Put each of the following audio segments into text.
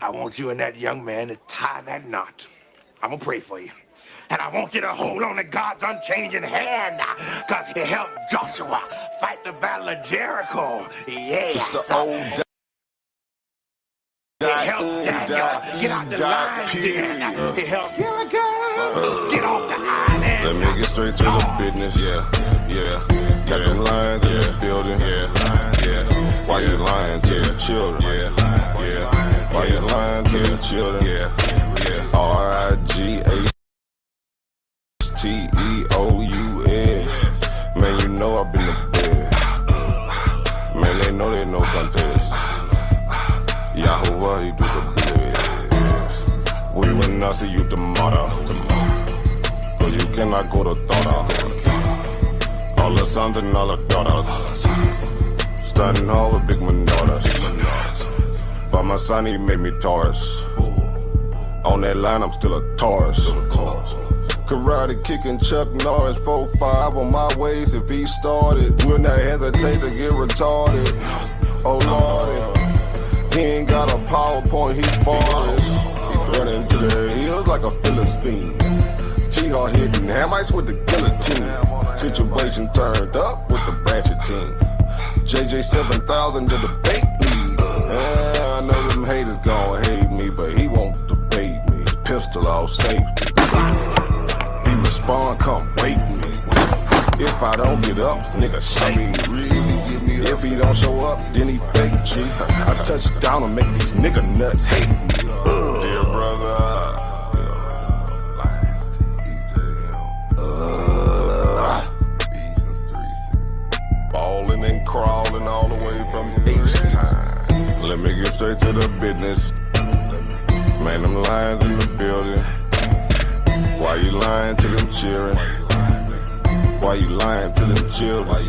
I want you and that young man to tie that knot. I'm gonna pray for you. And I want you to hold on to God's unchanging hand, because he helped Joshua fight the battle of Jericho. Yes. It's the old He helped Daniel get out the lion's den. He helped here we go. Get off the island. Let me get straight to the business. Yeah. Got them lions in the building. Yeah. Why you lying to the children? Yeah. Why you lying to the children? Yeah. RIGHTEOUS. Man, you know I've been the best. Man, they know they no contest. Yahuwah, he do the best. We will not see you tomorrow. Cause you cannot go to thought. All the sons and all the daughters. Standing hard with big manotas. But my son, he made me Taurus. On that line, I'm still a Taurus. Karate kicking Chuck Norris, 4-5 on my waist. If he started, would not hesitate to get retarded. Oh Lord, he ain't got a PowerPoint, he falls. He running to the hills like a Philistine. Jihad hitting Hamites with the guillotine. Situation turned up with the Ratchet team. JJ 7000 to the bait lead. I know them haters gon' hate me, but he won't debate me. Pistol off safety. He respond, come wake me. If I don't get up, nigga shake me. If he don't show up, then he fake G. I touch down and make these nigga nuts hate me. Dear brother. Ballin' and crawling all the way from H-time. Let me get straight to the business. Man, them lions in the building. Why you lying to them children? Why you lying to them children?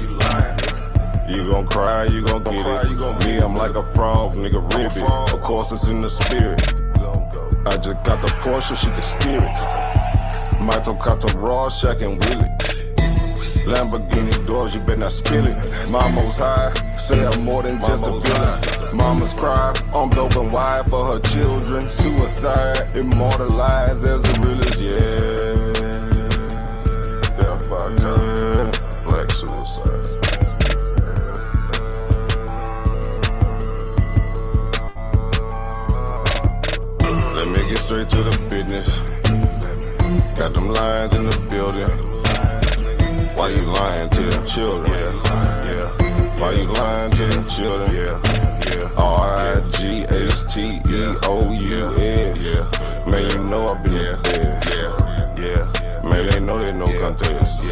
You gon' cry, you gon' get it. Me, I'm like a frog, nigga, ribbit. Of course, it's in the spirit. I just got the Porsche, she can steer it. Michael got the Rorschach and Willie. Lamborghini doors, you better not spill it. Mama's high, say I'm more than just a villain. Mama's cry, arms open wide for her children. Suicide, immortalized as the realest, yeah. Death by cut, black suicide. Let me get straight to the business. Got them lions in the building. Why you lying to them children? Yeah. Why you lying to them children? Yeah. RIGHTEOUS. Man, you know I've been the best. Yeah. Man, they know they no contest.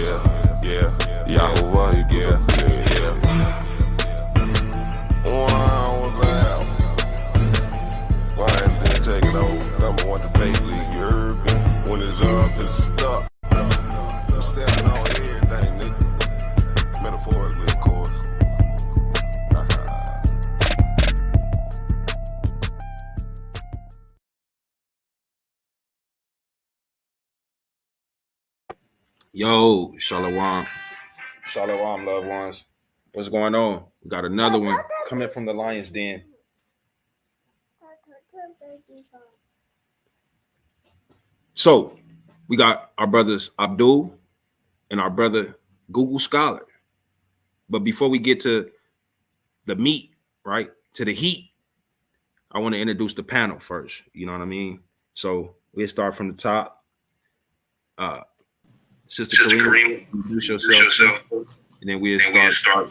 Yeah. Yahuwah, he do the best. Wow, what's that? Why didn't take it over? Number one debate league, you heard me? When it's up, it's stuck. I'm stepping on everything, nigga. Metaphorically, of course. Yo, Shalom. Shalom, loved ones. What's going on? We got another one coming from the Lion's Den. So, we got our brothers Abdul and our brother Google Scholar. But before we get to the meat, right, to the heat, I want to introduce the panel first. You know what I mean? So, we'll start from the top. Sister Kareem, introduce yourself, and then we'll start.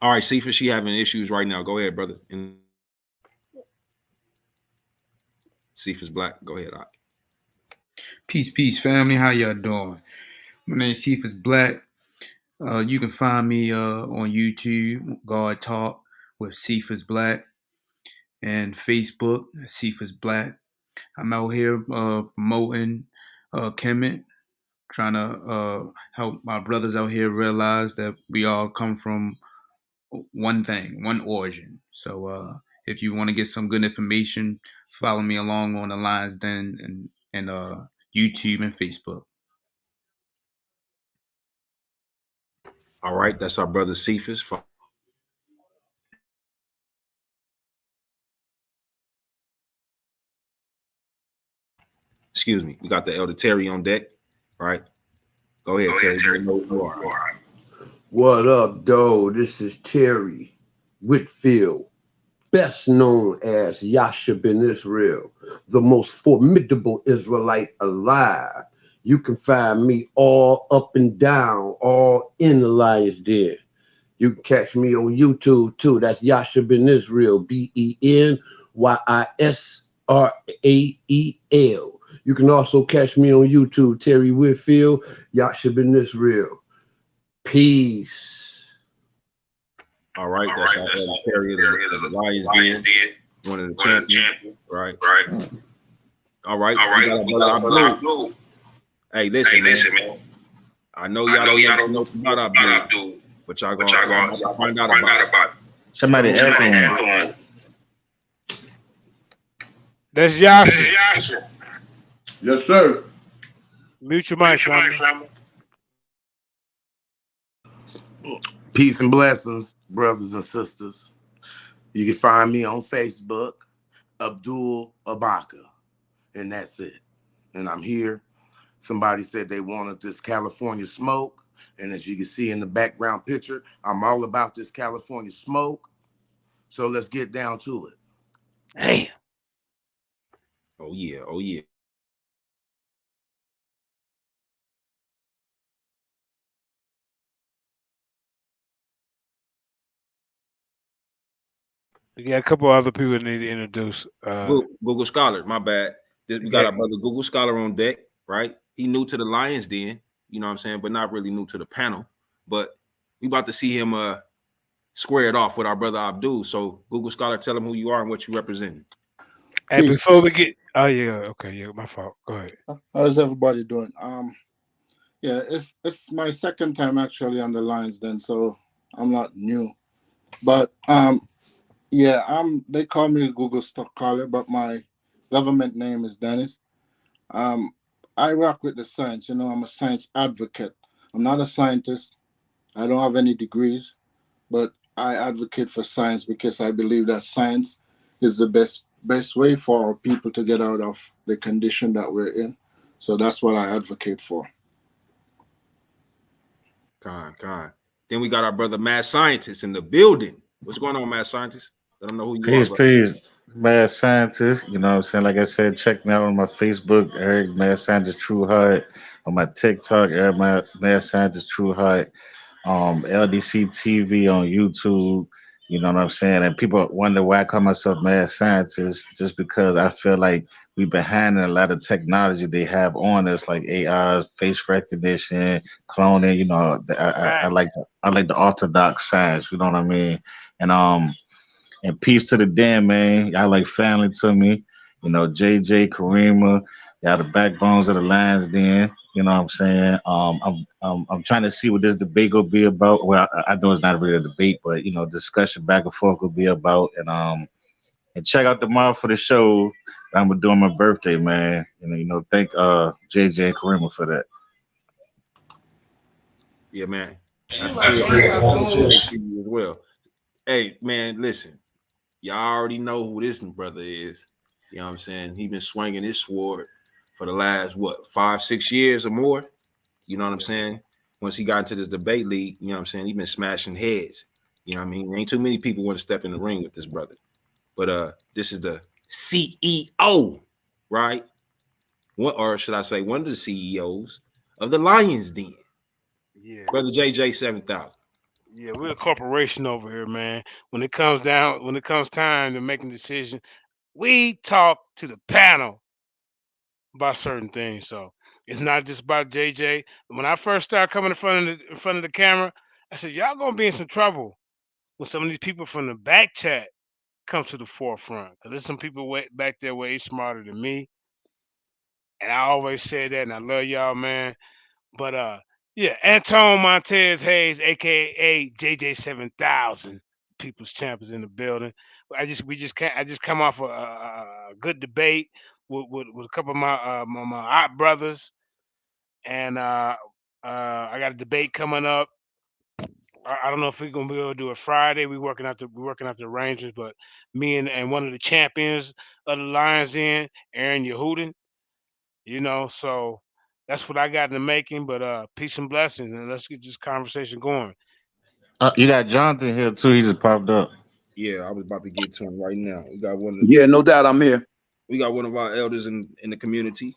All right, Cephas, she having issues right now. Go ahead, brother. And Cephas Black, go ahead. Peace, family. How y'all doing? My name is Cephas Black. You can find me on YouTube, God Talk with Cephas Black, and Facebook, Cephas Black. I'm out here promoting Kemet, trying to help my brothers out here realize that we all come from one thing, one origin. So if you want to get some good information, follow me along on the lines then, and YouTube and Facebook. All right, that's our brother Cephas. Excuse me. We got the Elder Terry on deck. All right. Go ahead, Terry. You know who you are. What up, though? This is Terry Whitfield, best known as Yasha Ben Israel, the most formidable Israelite alive. You can find me all up and down, all in the lion's den. You can catch me on YouTube too. That's Yasha Ben Israel, BENYISRAEL. You can also catch me on YouTube, Terry Whitfield, Yasha Ben Israel. Peace. All right, that's our Elder Terry of the Lions Den, one of the champions. Right. All right. We got our brother Abdul. Hey, listen, man. I know y'all don't know about Abdul, but y'all gonna find out about it. Somebody echoing. That's Yasha. Yes, sir. Mute your mic, Flammy. Peace and blessings, brothers and sisters. You can find me on Facebook, Abdul Abaka, and that's it. And I'm here. Somebody said they wanted this California smoke, and as you can see in the background picture, I'm all about this California smoke. So let's get down to it. Hey. Oh yeah. We got a couple other people that need to introduce. Google Scholar, my bad. We got our brother Google Scholar on deck, right? He new to the Lions Den, you know what I'm saying, but not really new to the panel. But we about to see him square it off with our brother Abdul. So Google Scholar, tell him who you are and what you represent. And before we get, my fault. Go ahead. How's everybody doing? Yeah, it's my second time actually on the Lions Den, so I'm not new. But yeah, they call me Google Scholar, but my government name is Dennis. I rock with the science. I'm a science advocate. I'm not a scientist. I don't have any degrees, but I advocate for science because I believe that science is the best way for people to get out of the condition that we're in. So that's what I advocate for. God. Then we got our brother Mad Scientist in the building. What's going on, Mad Scientist? Let them know who you are. Peace. Mad Scientist, you know what I'm saying? Like I said, check me out on my Facebook, Eric Mad Scientist True Heart. On my TikTok, Eric Mad Scientist True Heart. LDC TV on YouTube. You know what I'm saying? And people wonder why I call myself Mad Scientist, just because I feel like we've been handling a lot of technology they have on us, like AI, face recognition, cloning. I like the orthodox science. You know what I mean? And peace to the den, man. Y'all like family to me. JJ, Karima, y'all the backbones of the Lions Den. You know what I'm saying? I'm trying to see what this debate will be about. Well, I know it's not really a debate, but discussion back and forth will be about. And check out tomorrow for the show that I'm gonna do on my birthday, man. Thank JJ and Karima for that. Yeah, man. As well. Hey, man, listen. Y'all already know who this brother is. You know what I'm saying? He been swinging his sword for the last, 5-6 years or more? You know what I'm saying? Once he got into this debate league, you know what I'm saying? He been smashing heads. You know what I mean? Ain't too many people want to step in the ring with this brother. But this is the CEO, right? Or should I say one of the CEOs of the Lions Den. Yeah. Brother JJ 7000. Yeah, we're a corporation over here, man. When it comes time to making a decision, we talk to the panel about certain things. So it's not just about JJ. When I first started coming in front of the camera, I said, y'all gonna be in some trouble when some of these people from the back chat come to the forefront. Because there's some people back there way smarter than me. And I always say that, and I love y'all, man. But yeah, Anton Montez Hayes, aka JJ 7000, People's Champ is in the building. I just come off a good debate with a couple of my op brothers, and I got a debate coming up. I don't know if we're gonna be able to do it Friday. We're working out the arrangements, but me and one of the champions of the Lions Den, Aaron Yehudin, so that's what I got in the making. But peace and blessings, and let's get this conversation going. You got Jonathan here too. He just popped up. Yeah, I was about to get to him right now. Yeah, no doubt, I'm here. We got one of our elders in the community.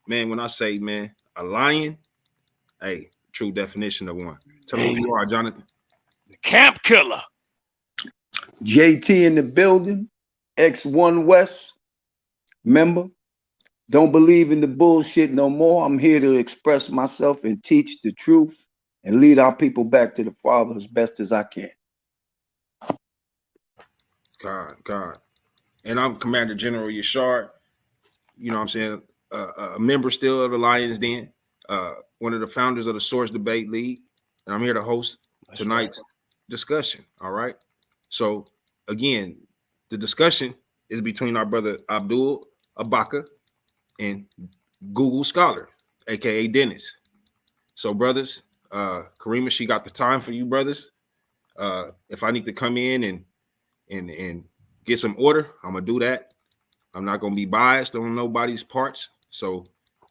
Man, when I say, man, a lion, hey, true definition of one. Tell me who you are, Jonathan. The camp killer. JT in the building, X1 West member. Don't believe in the bullshit no more. I'm here to express myself and teach the truth and lead our people back to the Father as best as I can. God. And I'm Commander General Yashar. You know what I'm saying? A member still of the Lions Den, one of the founders of the Source Debate League. And I'm here to host tonight's discussion. All right. So again, the discussion is between our brother Abdul Abaka and Google Scholar, aka Dennis. So brothers, Karima, she got the time for you brothers. If I need to come in and get some order, I'm gonna do that. I'm not gonna be biased on nobody's parts. So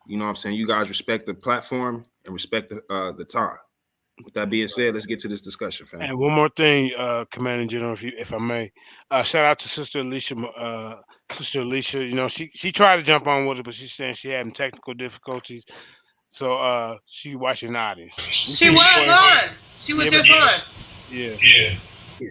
you know what I'm saying, you guys respect the platform and respect the time. With that being said, let's get to this discussion, fam. And one more thing, Commander General, if I may, shout out to Sister Alicia. Sister Alicia, she tried to jump on with it, but she's saying she having technical difficulties. So she watching the audience. She was on. She was just on. Yeah,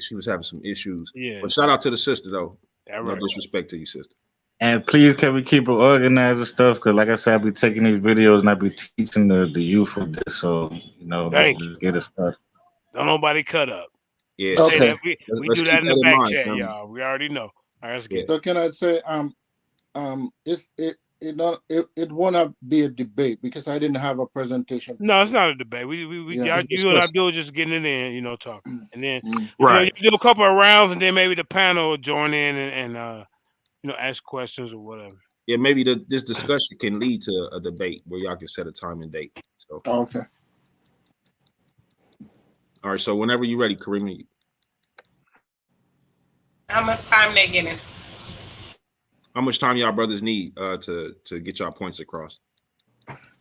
she was having some issues. Yeah. But shout out to the sister though. Right. No disrespect to you, sister. And please, can we keep it organized and stuff? Because, like I said, I'll be taking these videos and I'll be teaching the youth of this. So, let's get it started. Don't nobody cut up. Yeah. Okay. We do that in the back chat, y'all. We already know. All right, let's get. So can I say, it won't be a debate because I didn't have a presentation. No, it's not a debate. You and Abdul just getting it in, talking, and then right. You do a couple of rounds, and then maybe the panel will join in and ask questions or whatever. Yeah, maybe this discussion can lead to a debate where y'all can set a time and date. So okay. All right, so whenever you're ready, Karima. How much time they getting? How much time y'all brothers need to get y'all points across?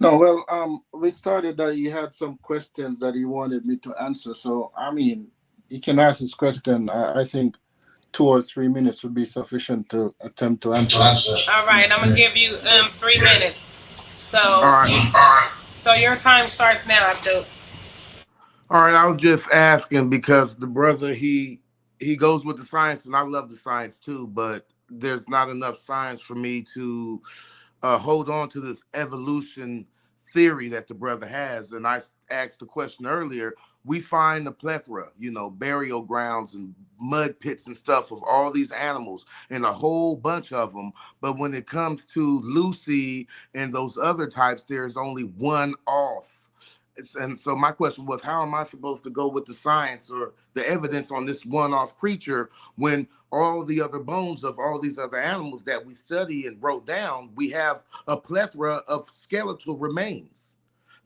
No, well, we started that he had some questions that he wanted me to answer. So I mean, he can ask his question. I think 2 or 3 minutes would be sufficient to attempt to answer. All right, I'm gonna give you 3 minutes. So all right. So your time starts now, Abdul. All right, I was just asking because the brother he goes with the science, and I love the science too, but there's not enough science for me to hold on to this evolution theory that the brother has. And I asked the question earlier. We find a plethora, burial grounds and mud pits and stuff of all these animals and a whole bunch of them. But when it comes to Lucy and those other types, there's only one off. And so my question was, how am I supposed to go with the science or the evidence on this one-off creature when all the other bones of all these other animals that we study and wrote down, we have a plethora of skeletal remains?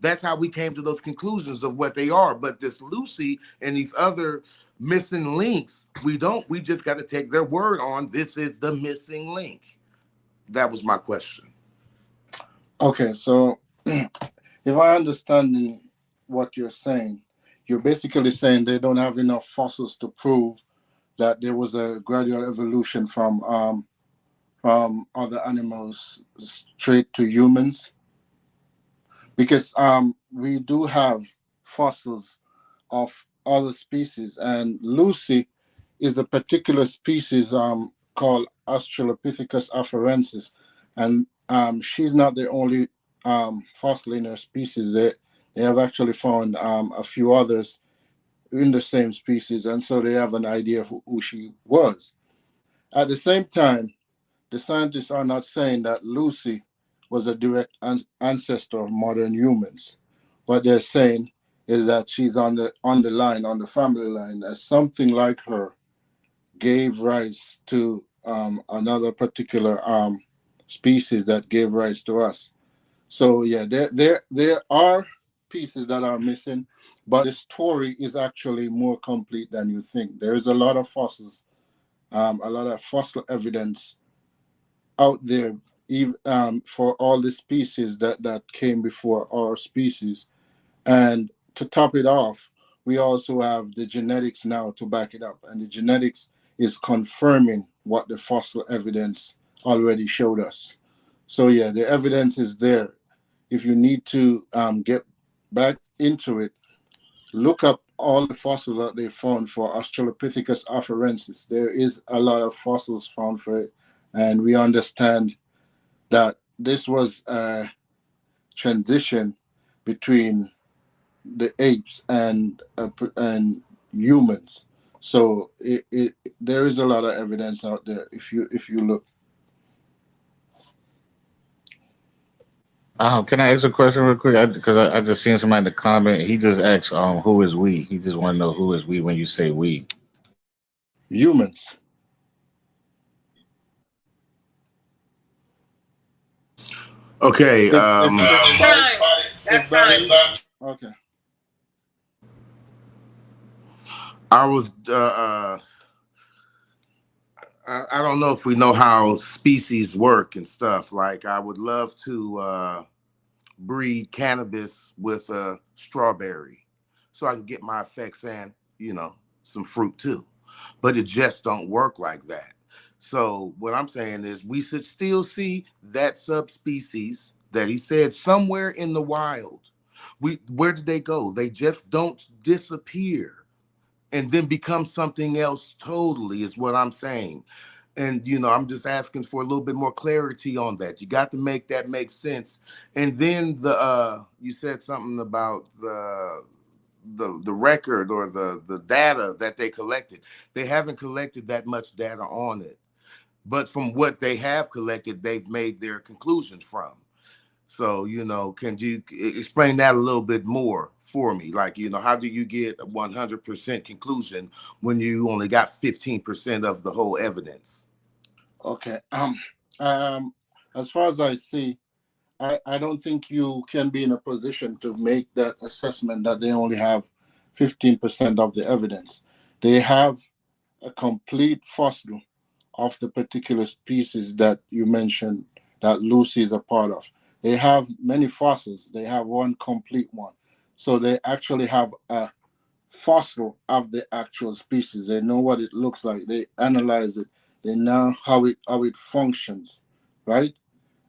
That's how we came to those conclusions of what they are. But this Lucy and these other missing links, we just got to take their word on this is the missing link. That was my question. Okay, so if I understand what you're saying, you're basically saying they don't have enough fossils to prove that there was a gradual evolution from other animals straight to humans. Because we do have fossils of other species, and Lucy is a particular species called Australopithecus afarensis, and she's not the only fossil in her species. They have actually found a few others in the same species, and so they have an idea of who she was. At the same time, the scientists are not saying that Lucy was a direct ancestor of modern humans. What they're saying is that she's on the family line, as something like her gave rise to another particular species that gave rise to us. So yeah, there are pieces that are missing, but the story is actually more complete than you think. There is a lot of fossils, a lot of fossil evidence out there, even for all the species that came before our species. And to top it off, we also have the genetics now to back it up, and the genetics is confirming what the fossil evidence already showed us. So yeah, the evidence is there. If you need to get back into it, look up all the fossils that they found for Australopithecus afarensis. There is a lot of fossils found for it, and we understand that this was a transition between the apes and humans. So there is a lot of evidence out there if you look. Can I ask a question real quick? Because I just seen somebody in the comment. He just asked, who is we? He just want to know who is we when you say we. Humans. Okay. Time. That's time. Okay. I was I don't know if we know how species work and stuff. Like I would love to breed cannabis with a strawberry so I can get my effects and, you know, some fruit too. But it just don't work like that. So what I'm saying is we should still see that subspecies that he said somewhere in the wild. Where did they go? They just don't disappear and then become something else totally is what I'm saying. And, you know, I'm just asking for a little bit more clarity on that. You got to make that make sense. And then you said something about the record or the data that they collected. They haven't collected that much data on it. But from what they have collected, they've made their conclusions from. So, you know, can you explain that a little bit more for me? Like, you know, how do you get a 100% conclusion when you only got 15% of the whole evidence? Okay. As far as I see, I don't think you can be in a position to make that assessment that they only have 15% of the evidence. They have a complete fossil of the particular species that you mentioned that Lucy is a part of. They have many fossils. They have one complete one. So they actually have a fossil of the actual species. They know what it looks like. They analyze it. They know how it functions, right?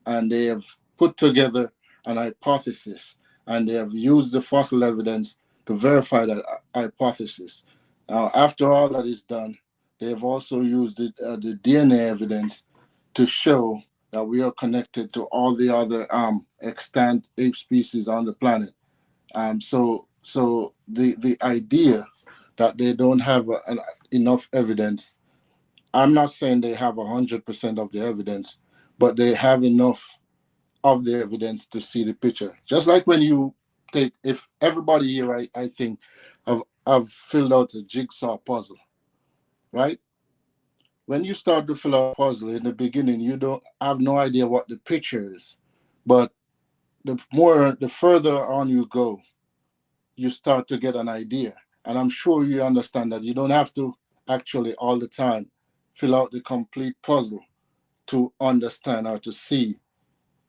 And they have put together an hypothesis, and they have used the fossil evidence to verify that hypothesis. Now, after all that is done, they have also used the DNA evidence to show that we are connected to all the other extant ape species on the planet. So the idea that they don't have enough evidence, I'm not saying they have 100% of the evidence, but they have enough of the evidence to see the picture. Just like when you take, if everybody here, I think, have filled out a jigsaw puzzle, right? When you start to fill out a puzzle in the beginning, you don't have no idea what the picture is, but the further on you go, you start to get an idea. And I'm sure you understand that you don't have to actually all the time fill out the complete puzzle to understand or to see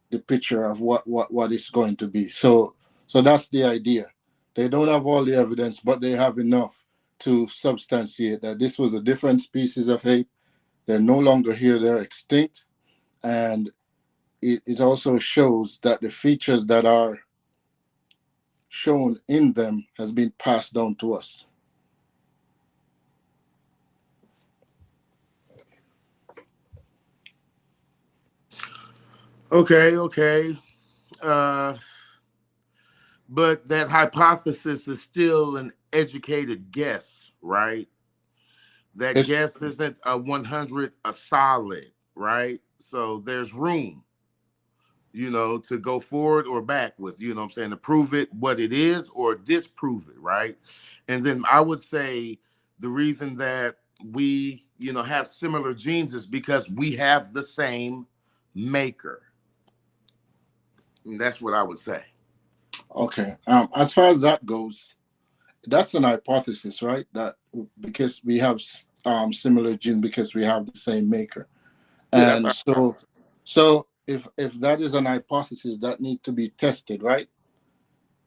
the picture of what it's going to be. So that's the idea. They don't have all the evidence, but they have enough to substantiate that this was a different species of ape. They're no longer here, they're extinct. And it also shows that the features that are shown in them has been passed down to us. Okay. But that hypothesis is still an educated guess, right? That guess isn't a 100 a solid, right? So there's room, you know, to go forward or back with, you know what I'm saying, to prove it what it is or disprove it, right? And then I would say the reason that we, you know, have similar genes is because we have the same maker. And that's what I would say. Okay. As far as that goes, that's an hypothesis, right? That because we have similar genes, because we have the same maker, Yeah, and so if that is an hypothesis, that needs to be tested, right?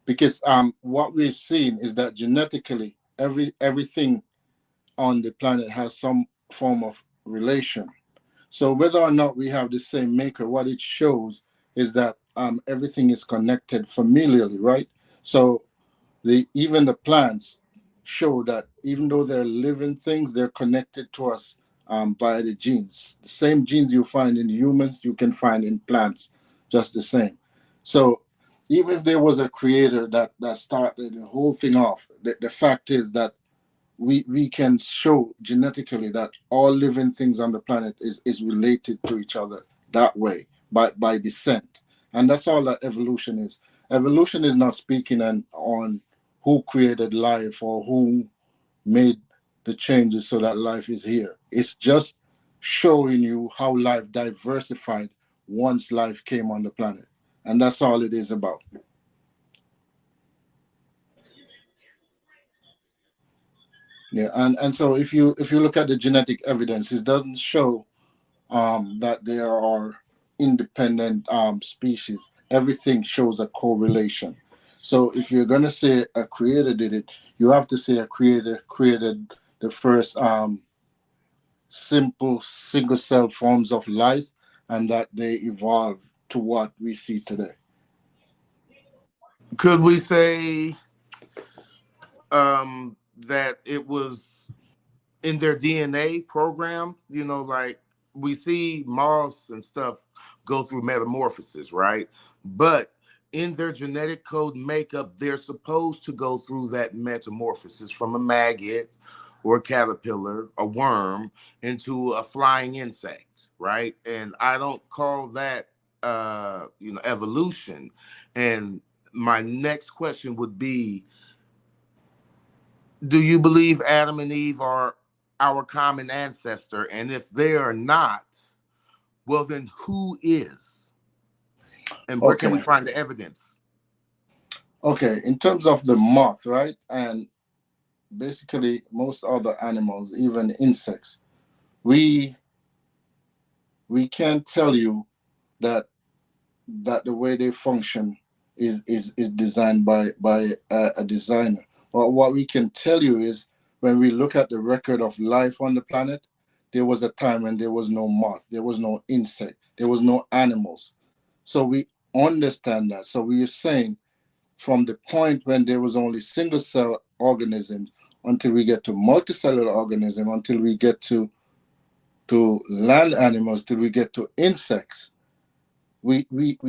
Because what we've seen is that genetically everything on the planet has some form of relation. So whether or not we have the same maker, what it shows is that everything is connected familially, right? So even the plants show that even though they're living things, they're connected to us via the genes. The same genes you find in humans, you can find in plants, just the same. So even if there was a creator that started the whole thing off, the fact is that we can show genetically that all living things on the planet is related to each other that way by descent. And that's all that evolution is. Evolution is not speaking on who created life or who made the changes so that life is here. It's just showing you how life diversified once life came on the planet. And that's all it is about. Yeah, and so if you look at the genetic evidence, it doesn't show that there are independent species. Everything shows a correlation. So if you're gonna say a creator did it, you have to say a creator created the first simple single cell forms of life, and that they evolved to what we see today. Could we say that it was in their DNA program? You know, like we see moths and stuff go through metamorphosis, right? But in their genetic code makeup, they're supposed to go through that metamorphosis from a maggot or a caterpillar, a worm, into a flying insect, right? And I don't call that evolution. And my next question would be, do you believe Adam and Eve are our common ancestor? And if they are not, well, then who is? And where can we find the evidence? Okay, in terms of the moth, right? And basically most other animals, even insects, we can't tell you that the way they function is designed by a designer. But what we can tell you is when we look at the record of life on the planet, there was a time when there was no moth, there was no insect, there was no animals. So we understand that. So we are saying from the point when there was only single cell organisms until we get to multicellular organism, until we get to land animals, till we get to insects, we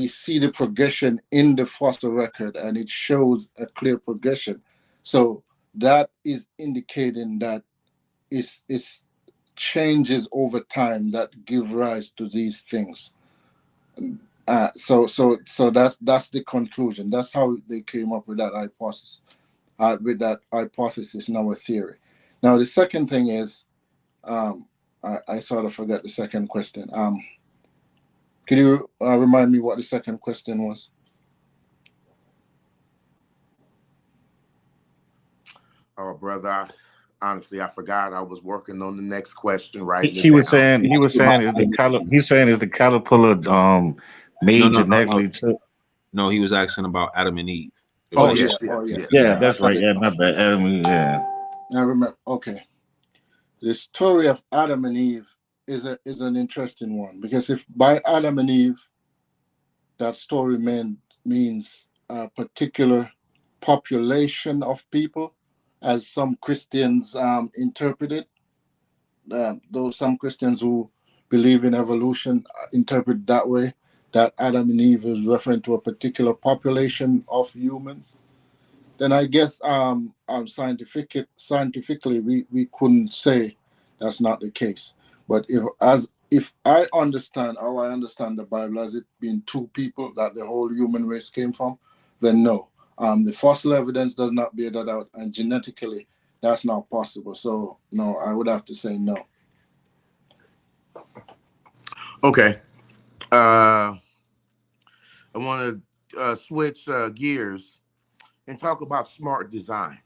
see the progression in the fossil record, and it shows a clear progression. So that is indicating that it's changes over time that give rise to these things. So that's the conclusion. That's how they came up with that hypothesis. In our theory. Now the second thing is, I sort of forgot the second question. Can you remind me what the second question was? Oh, brother, honestly, I forgot. I was working on the next question, writing it He was down. saying is the caterpillar made genetically to. No, he was asking about Adam and Eve. Yeah, that's right. Yeah, my bad. Adam, yeah. I remember. Okay, the story of Adam and Eve is an interesting one, because if by Adam and Eve, that story means a particular population of people, as some Christians interpret it. Though some Christians who believe in evolution interpret that way, that Adam and Eve is referring to a particular population of humans, then I guess scientifically we couldn't say that's not the case. But if I understand how I understand the Bible as it being two people that the whole human race came from, then no. The fossil evidence does not bear that out, and genetically that's not possible. So no, I would have to say no. Okay. I want to switch gears and talk about smart design.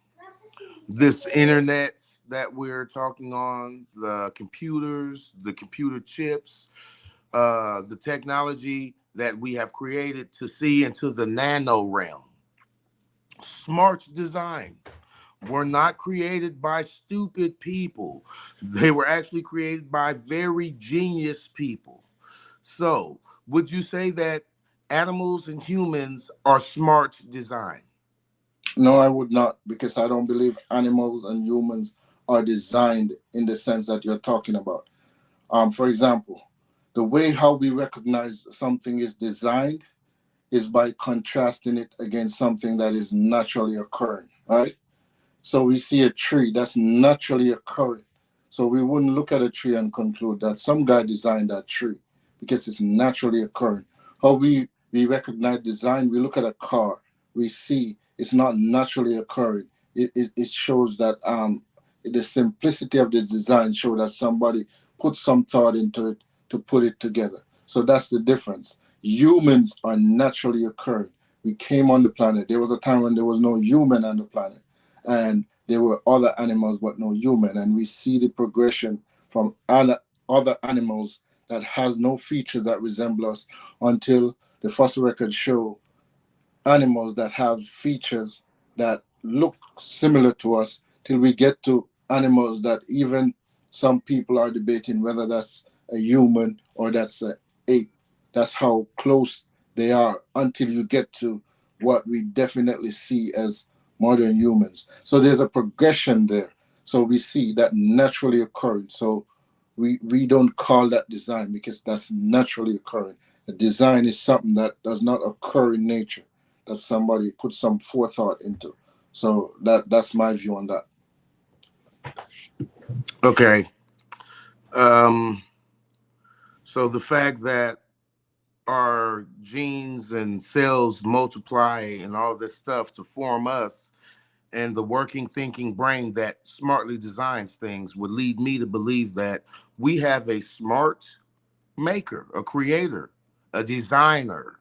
This internet that we're talking on, the computers, the computer chips, the technology that we have created to see into the nano realm. Smart design were not created by stupid people. They were actually created by very genius people. So, would you say that animals and humans are smart design? No, I would not, because I don't believe animals and humans are designed in the sense that you're talking about. For example, the way how we recognize something is designed is by contrasting it against something that is naturally occurring, right? So we see a tree that's naturally occurring. So we wouldn't look at a tree and conclude that some guy designed that tree because it's naturally occurring. How we recognize design, we look at a car, we see it's not naturally occurring. It shows that the simplicity of the design shows that somebody put some thought into it to put it together. So that's the difference. Humans are naturally occurring. We came on the planet. There was a time when there was no human on the planet, and there were other animals but no human. And we see the progression from other animals that has no features that resemble us until the fossil records show animals that have features that look similar to us, till we get to animals that even some people are debating whether that's a human or that's an ape. That's how close they are until you get to what we definitely see as modern humans. So there's a progression there. So we see that naturally occurring. So we don't call that design because that's naturally occurring. The design is something that does not occur in nature, that somebody put some forethought into. So that's my view on that. Okay. So the fact that our genes and cells multiply and all this stuff to form us, and the working thinking brain that smartly designs things would lead me to believe that we have a smart maker, a creator, a designer,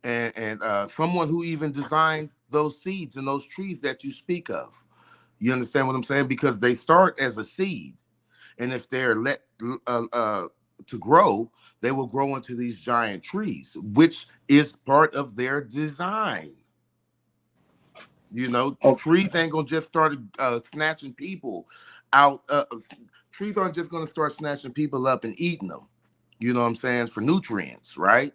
and someone who even designed those seeds and those trees that you speak of. You understand what I'm saying? Because they start as a seed, and if they're let to grow, they will grow into these giant trees, which is part of their design. You know, trees ain't gonna just start snatching people out. Trees aren't just gonna start snatching people up and eating them. You know what I'm saying? For nutrients, right?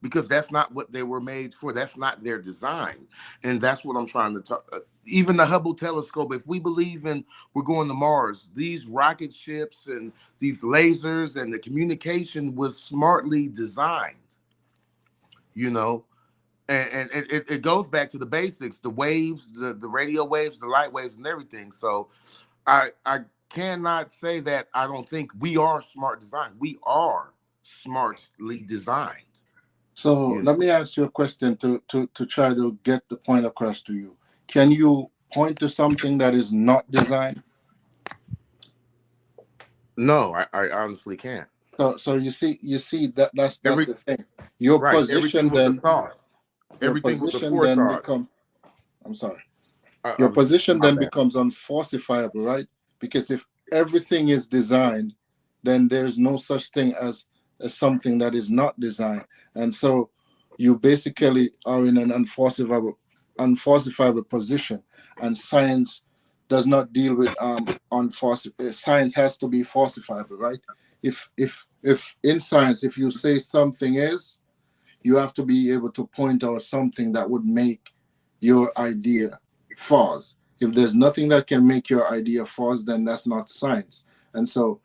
Because that's not what they were made for. That's not their design, and that's what I'm trying to talk. Even the Hubble telescope, if we believe in we're going to Mars, these rocket ships and these lasers and the communication was smartly designed. You know, and it goes back to the basics, the waves, the radio waves, the light waves, and everything. So I cannot say that I don't think we are smart design. We are smartly designed. So let me ask you a question to try to get the point across to you. Can you point to something that is not designed? No, I honestly can't. So you see that's the thing. Your position then everything was a forethought. become, I'm sorry. Your position then becomes unfalsifiable, right? Because if everything is designed, then there's no such thing as something that is not designed. And so you basically are in an unfalsifiable position. And science does not deal with science has to be falsifiable, right? If in science, if you say something is, you have to be able to point out something that would make your idea false. If there's nothing that can make your idea false, then that's not science. And so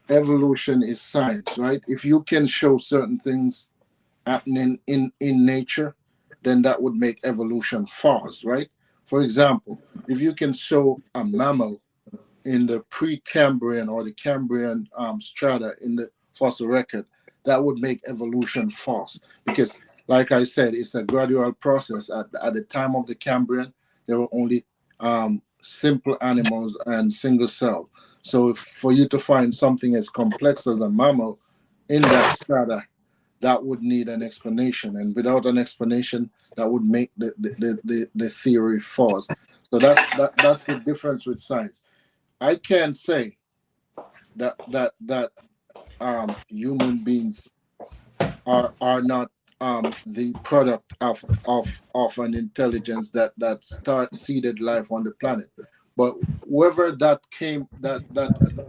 evolution is science, right? If you can show certain things happening in nature, then that would make evolution false, right? For example, if you can show a mammal in the pre-Cambrian or the Cambrian strata in the fossil record, that would make evolution false. Because, like I said, it's a gradual process. At the time of the Cambrian, there were only simple animals and single cell. So for you to find something as complex as a mammal in that strata, that would need an explanation, and without an explanation, that would make the theory false. So that's the difference with science. I can't say that human beings are not the product of an intelligence that start seeded life on the planet. But whoever that came, that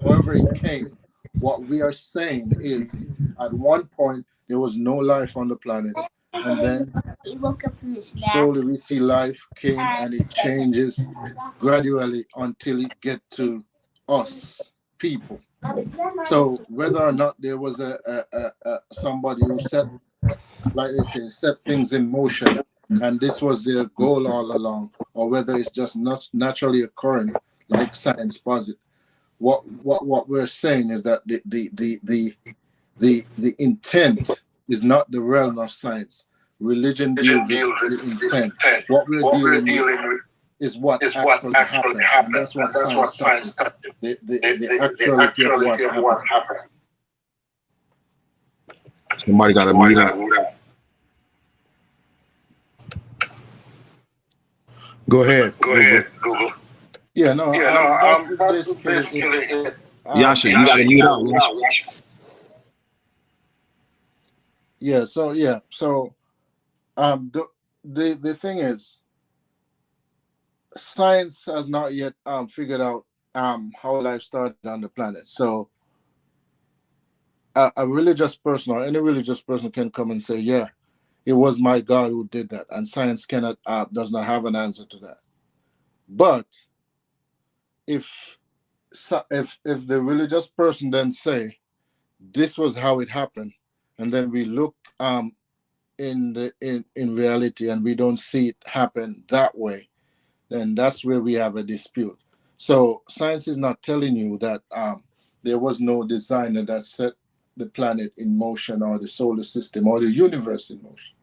whoever it came, what we are saying is, at one point there was no life on the planet, and then He woke up from his nap. slowly we see life came and it changes gradually until it get to us people. So whether or not there was a somebody who set, like they say, set things in motion, and this was their goal all along, or whether it's just not naturally occurring, like science posits. What we're saying is that the intent is not the realm of science. Religion deals with the intent. What we're dealing with is what actually happened, and that's what science touches. The actuality of what happened. Somebody got to mute up. Go ahead. Google. Yeah, no, that's basically it. Yasha, you got to mute up. Yasha. Yeah, so the thing is, science has not yet figured out how life started on the planet. So a religious person, or any religious person, can come and say, yeah, it was my God who did that, and science cannot does not have an answer to that. But if the religious person then say this was how it happened, and then we look in reality and we don't see it happen that way, then that's where we have a dispute. So science is not telling you that there was no designer that set the planet in motion, or the solar system, or the universe in motion.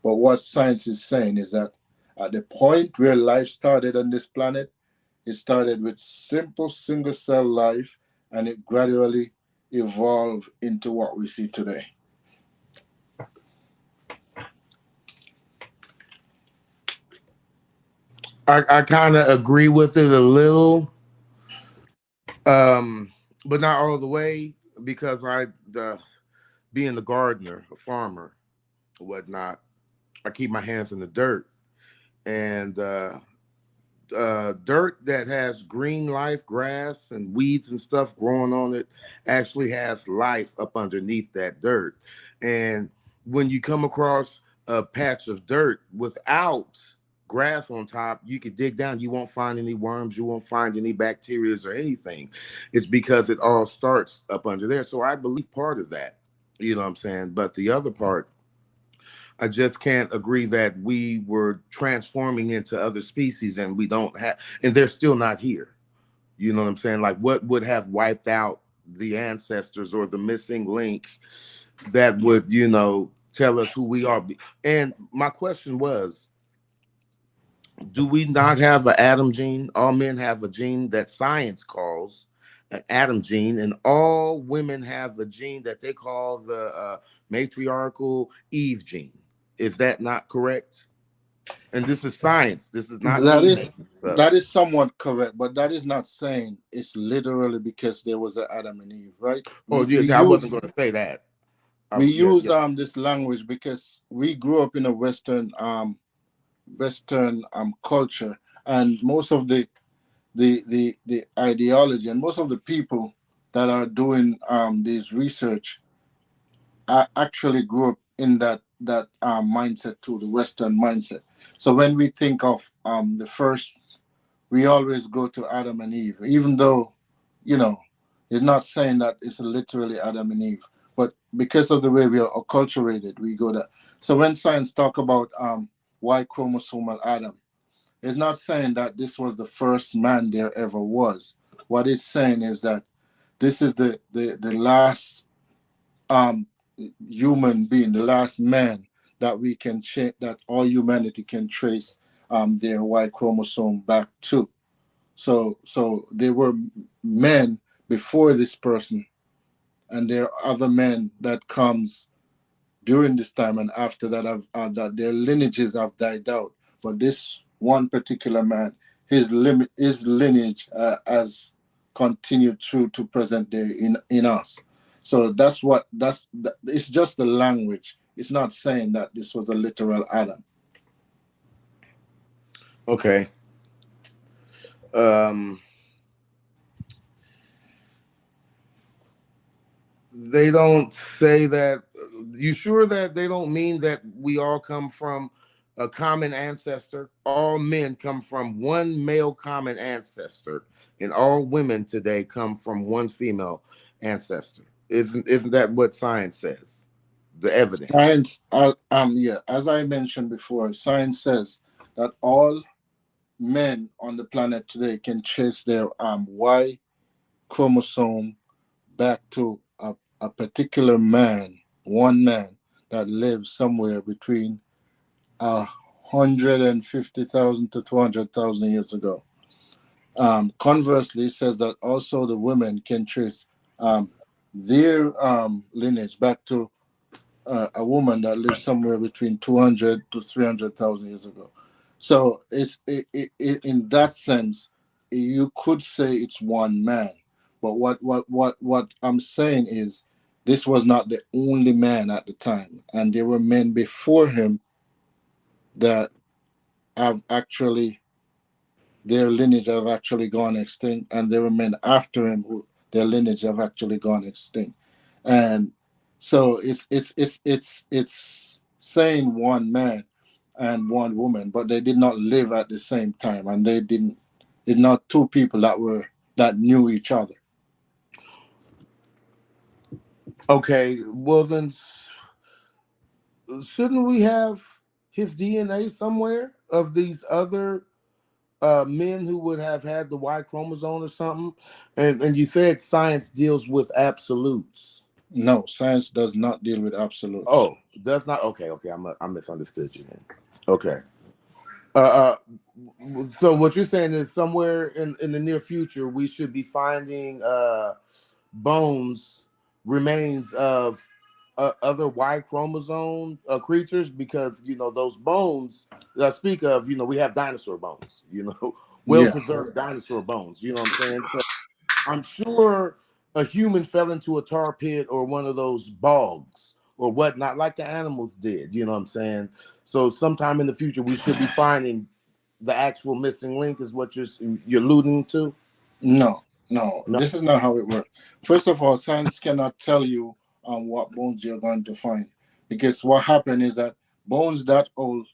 But what science is saying is that at the point where life started on this planet, it started with simple single cell life, and it gradually evolved into what we see today. I kind of agree with it a little, but not all the way, because being a gardener, a farmer, whatnot, I keep my hands in the dirt, and dirt that has green life, grass and weeds and stuff growing on it, actually has life up underneath that dirt. And when you come across a patch of dirt without grass on top, you could dig down, you won't find any worms, you won't find any bacteria or anything. It's because it all starts up under there. So I believe part of that, you know what I'm saying? But the other part, I just can't agree that we were transforming into other species and we don't have, and they're still not here. You know what I'm saying? Like, what would have wiped out the ancestors, or the missing link that would, tell us who we are? And my question was, do we not have an Adam gene? All men have a gene that science calls an Adam gene, and all women have a gene that they call the matriarchal Eve gene. Is that not correct? And this is science. This is not. That is somewhat correct, but that is not saying it's literally because there was an Adam and Eve, right? I wasn't going to say that. We use this language because we grew up in a Western culture, and most of the ideology and most of the people that are doing this research actually grew up in that mindset too, the Western mindset. So when we think of the first, we always go to Adam and Eve, even though it's not saying that it's literally Adam and Eve, but because of the way we are acculturated, we go there. So when science talk about Y chromosomal Adam, it's not saying that this was the first man there ever was. What it's saying is that this is the last human being, the last man that we can that all humanity can trace their Y chromosome back to. So there were men before this person, and there are other men that comes during this time and after that that their lineages have died out. But this one particular man, his lineage has continued through to present day in us. So it's just the language. It's not saying that this was a literal Adam. Okay. They don't say that. You sure that they don't mean that we all come from a common ancestor? All men come from one male common ancestor, and all women today come from one female ancestor. Isn't that what science says? The evidence. Science, yeah, as I mentioned before, science says that all men on the planet today can trace their Y chromosome back to a particular man, one man that lives somewhere between 150,000 to 200,000 years ago. Conversely, it says that also the women can trace their lineage back to a woman that lives somewhere between 200 to 300,000 years ago. So in that sense, you could say it's one man. But what I'm saying is, this was not the only man at the time, and there were men before him that have actually, their lineage have actually gone extinct, and there were men after him who their lineage have actually gone extinct. And so it's saying one man and one woman, but they did not live at the same time, and it's not two people that knew each other. Okay, well then, shouldn't we have his DNA somewhere of these other men who would have had the Y chromosome or something? And you said science deals with absolutes. No, science does not deal with absolutes. Oh, does not? Okay, I misunderstood you then. Okay. So what you're saying is somewhere in the near future we should be finding remains of other Y chromosome creatures, because those bones that I speak of, we have dinosaur bones, well-preserved dinosaur bones. You know what I'm saying? So I'm sure a human fell into a tar pit or one of those bogs or whatnot, like the animals did. You know what I'm saying? So sometime in the future we should be finding the actual missing link, is what you're alluding to? No, this is not how it works. First of all, science cannot tell you what bones you're going to find, because what happened is that bones that old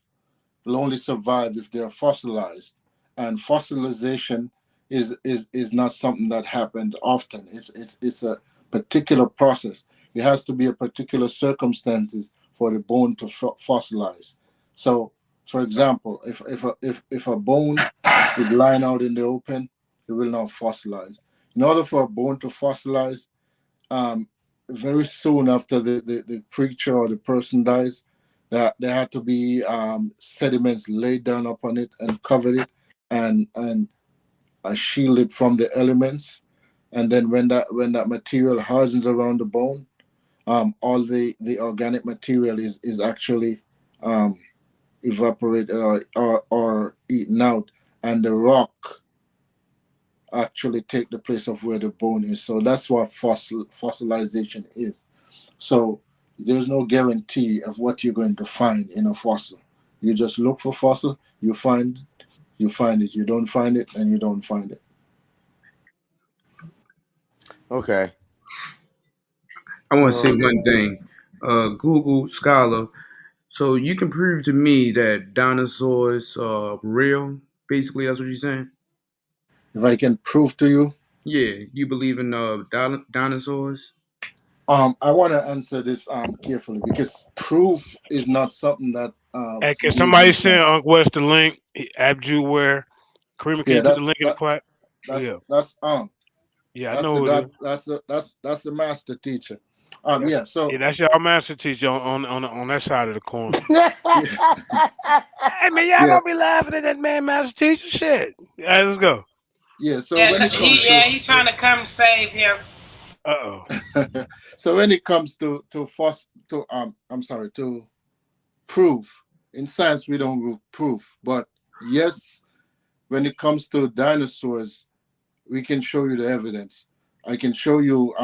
will only survive if they're fossilized, and fossilization is not something that happened often. It's a particular process. It has to be a particular circumstances for the bone to fossilize. So, for example, if a bone is lying out in the open, it will not fossilize. In order for a bone to fossilize, very soon after the creature or the person dies, that there had to be sediments laid down upon it and covered it and shield it from the elements. And then when that material hardens around the bone, all the organic material is actually evaporated or eaten out, and the rock actually take the place of where the bone is. So that's what fossilization is. So there's no guarantee of what you're going to find in a fossil. You just look for fossil, you find it. You don't find it, and you don't find it. Okay. I want to say one thing. Google Scholar, so you can prove to me that dinosaurs are real? Basically, that's what you're saying? If I can prove to you? Yeah, you believe in dinosaurs? I want to answer this carefully, because proof is not something that. Hey, can somebody send Uncle West the link? Abdul, where? Kareem, can you put the link in the chat? That's Yeah, I know it is. That's the master teacher. So that's y'all master teacher on that side of the corner. Hey man, y'all don't be laughing at that man, master teacher. Shit. All right, let's go. Yeah. So he's trying to come save him. Uh-oh. So when it comes to proof, in science we don't do proof, but yes, when it comes to dinosaurs, we can show you the evidence. I can show you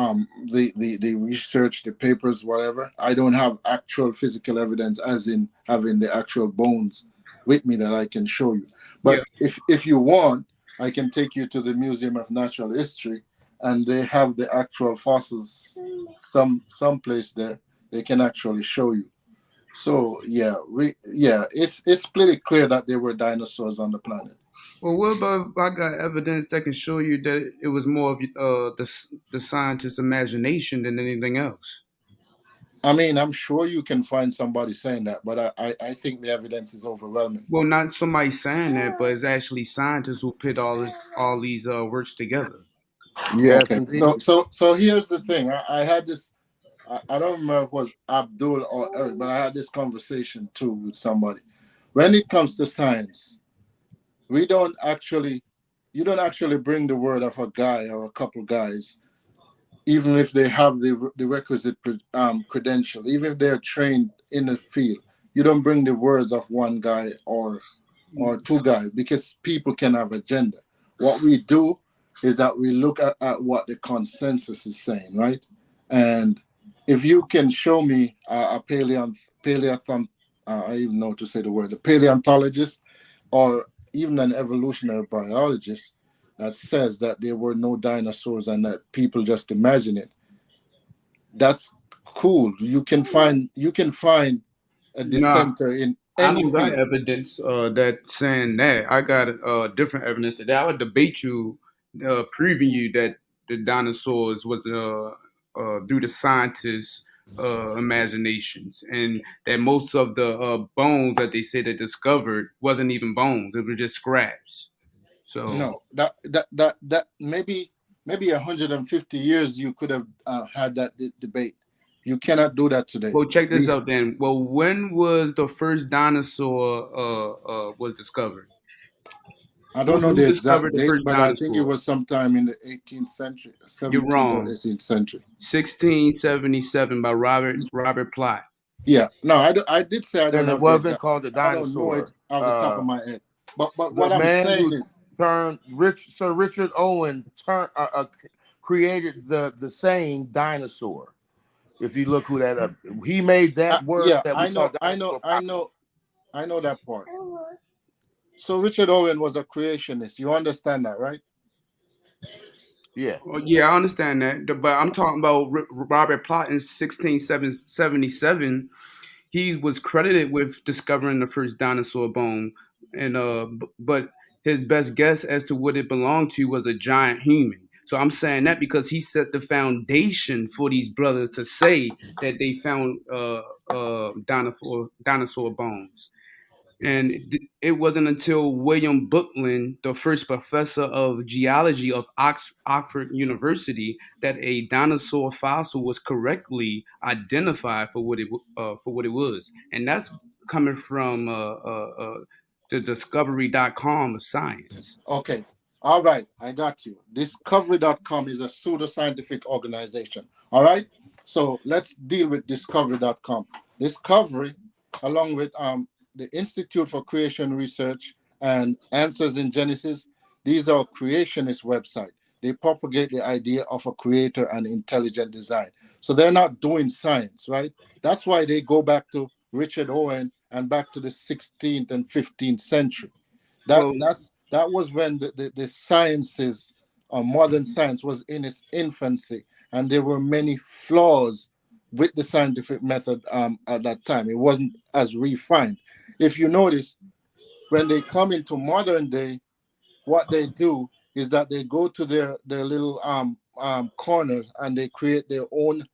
the research, the papers, whatever. I don't have actual physical evidence, as in having the actual bones with me that I can show you. Yeah. But if you want, I can take you to the Museum of Natural History, and they have the actual fossils someplace there. They can actually show you. So yeah, it's pretty clear that there were dinosaurs on the planet. Well, what about if I got evidence that can show you that it was more of the scientist's imagination than anything else? I mean, I'm sure you can find somebody saying that, but I think the evidence is overwhelming. Well, not somebody saying that, but it's actually scientists who put all these works together. Yes, Okay, indeed. so here's the thing. I had this. I don't remember if it was Abdul or Eric, but I had this conversation too with somebody. When it comes to science, you don't actually bring the word of a guy or a couple guys, even if they have the requisite credential, even if they're trained in the field. You don't bring the words of one guy or two guys, because people can have agenda. What we do is that we look at what the consensus is saying, right? And if you can show me a I even know to say the word, a paleontologist, or even an evolutionary biologist that says that there were no dinosaurs and that people just imagine it, that's cool. You can find a Nah, dissenter in I any don't got field. evidence that saying that. I got different evidence that I would debate you, proving you that the dinosaurs was through the scientists' imaginations, and that most of the bones that they say they discovered wasn't even bones; it was just scraps. So, No, that maybe 150 years you could have had that debate. You cannot do that today. well, check this out then. Well, when was the first dinosaur was discovered? I don't know Who the discovered exact the date, first but I think it dinosaur? was sometime in the 18th century, You're 17th or wrong. 18th century. 1677 by Robert Plot. Yeah, no, I did say I don't And it have the wasn't exact. called the I don't know it dinosaur. off the top of my head. But The what I'm man saying who is, Sir Richard Owen created the saying dinosaur. If you look who that up, he made that word yeah, that we call dinosaur popular. I know that part. So Richard Owen was a creationist. You understand that, right? Yeah. Oh, yeah, I understand that. But I'm talking about Robert Plot in 1677. He was credited with discovering the first dinosaur bone, and but his best guess as to what it belonged to was a giant human. So I'm saying that because he set the foundation for these brothers to say that they found dinosaur bones. And it wasn't until William Buckland, the first professor of geology of Oxford University, that a dinosaur fossil was correctly identified for what it was, and that's coming from the Discovery.com of science. Okay. All right. I got you. Discovery.com is a pseudoscientific organization. All right. So let's deal with Discovery.com. Discovery, along with the Institute for Creation Research and Answers in Genesis, these are creationist website. They propagate the idea of a creator and intelligent design. So they're not doing science, right? That's why they go back to Richard Owen and back to the 16th and 15th century. Well, That was when the sciences, modern science, was in its infancy, and there were many flaws with the scientific method at that time. It wasn't as refined. If you notice, when they come into modern day, what they do is that they go to their little corner and they create their own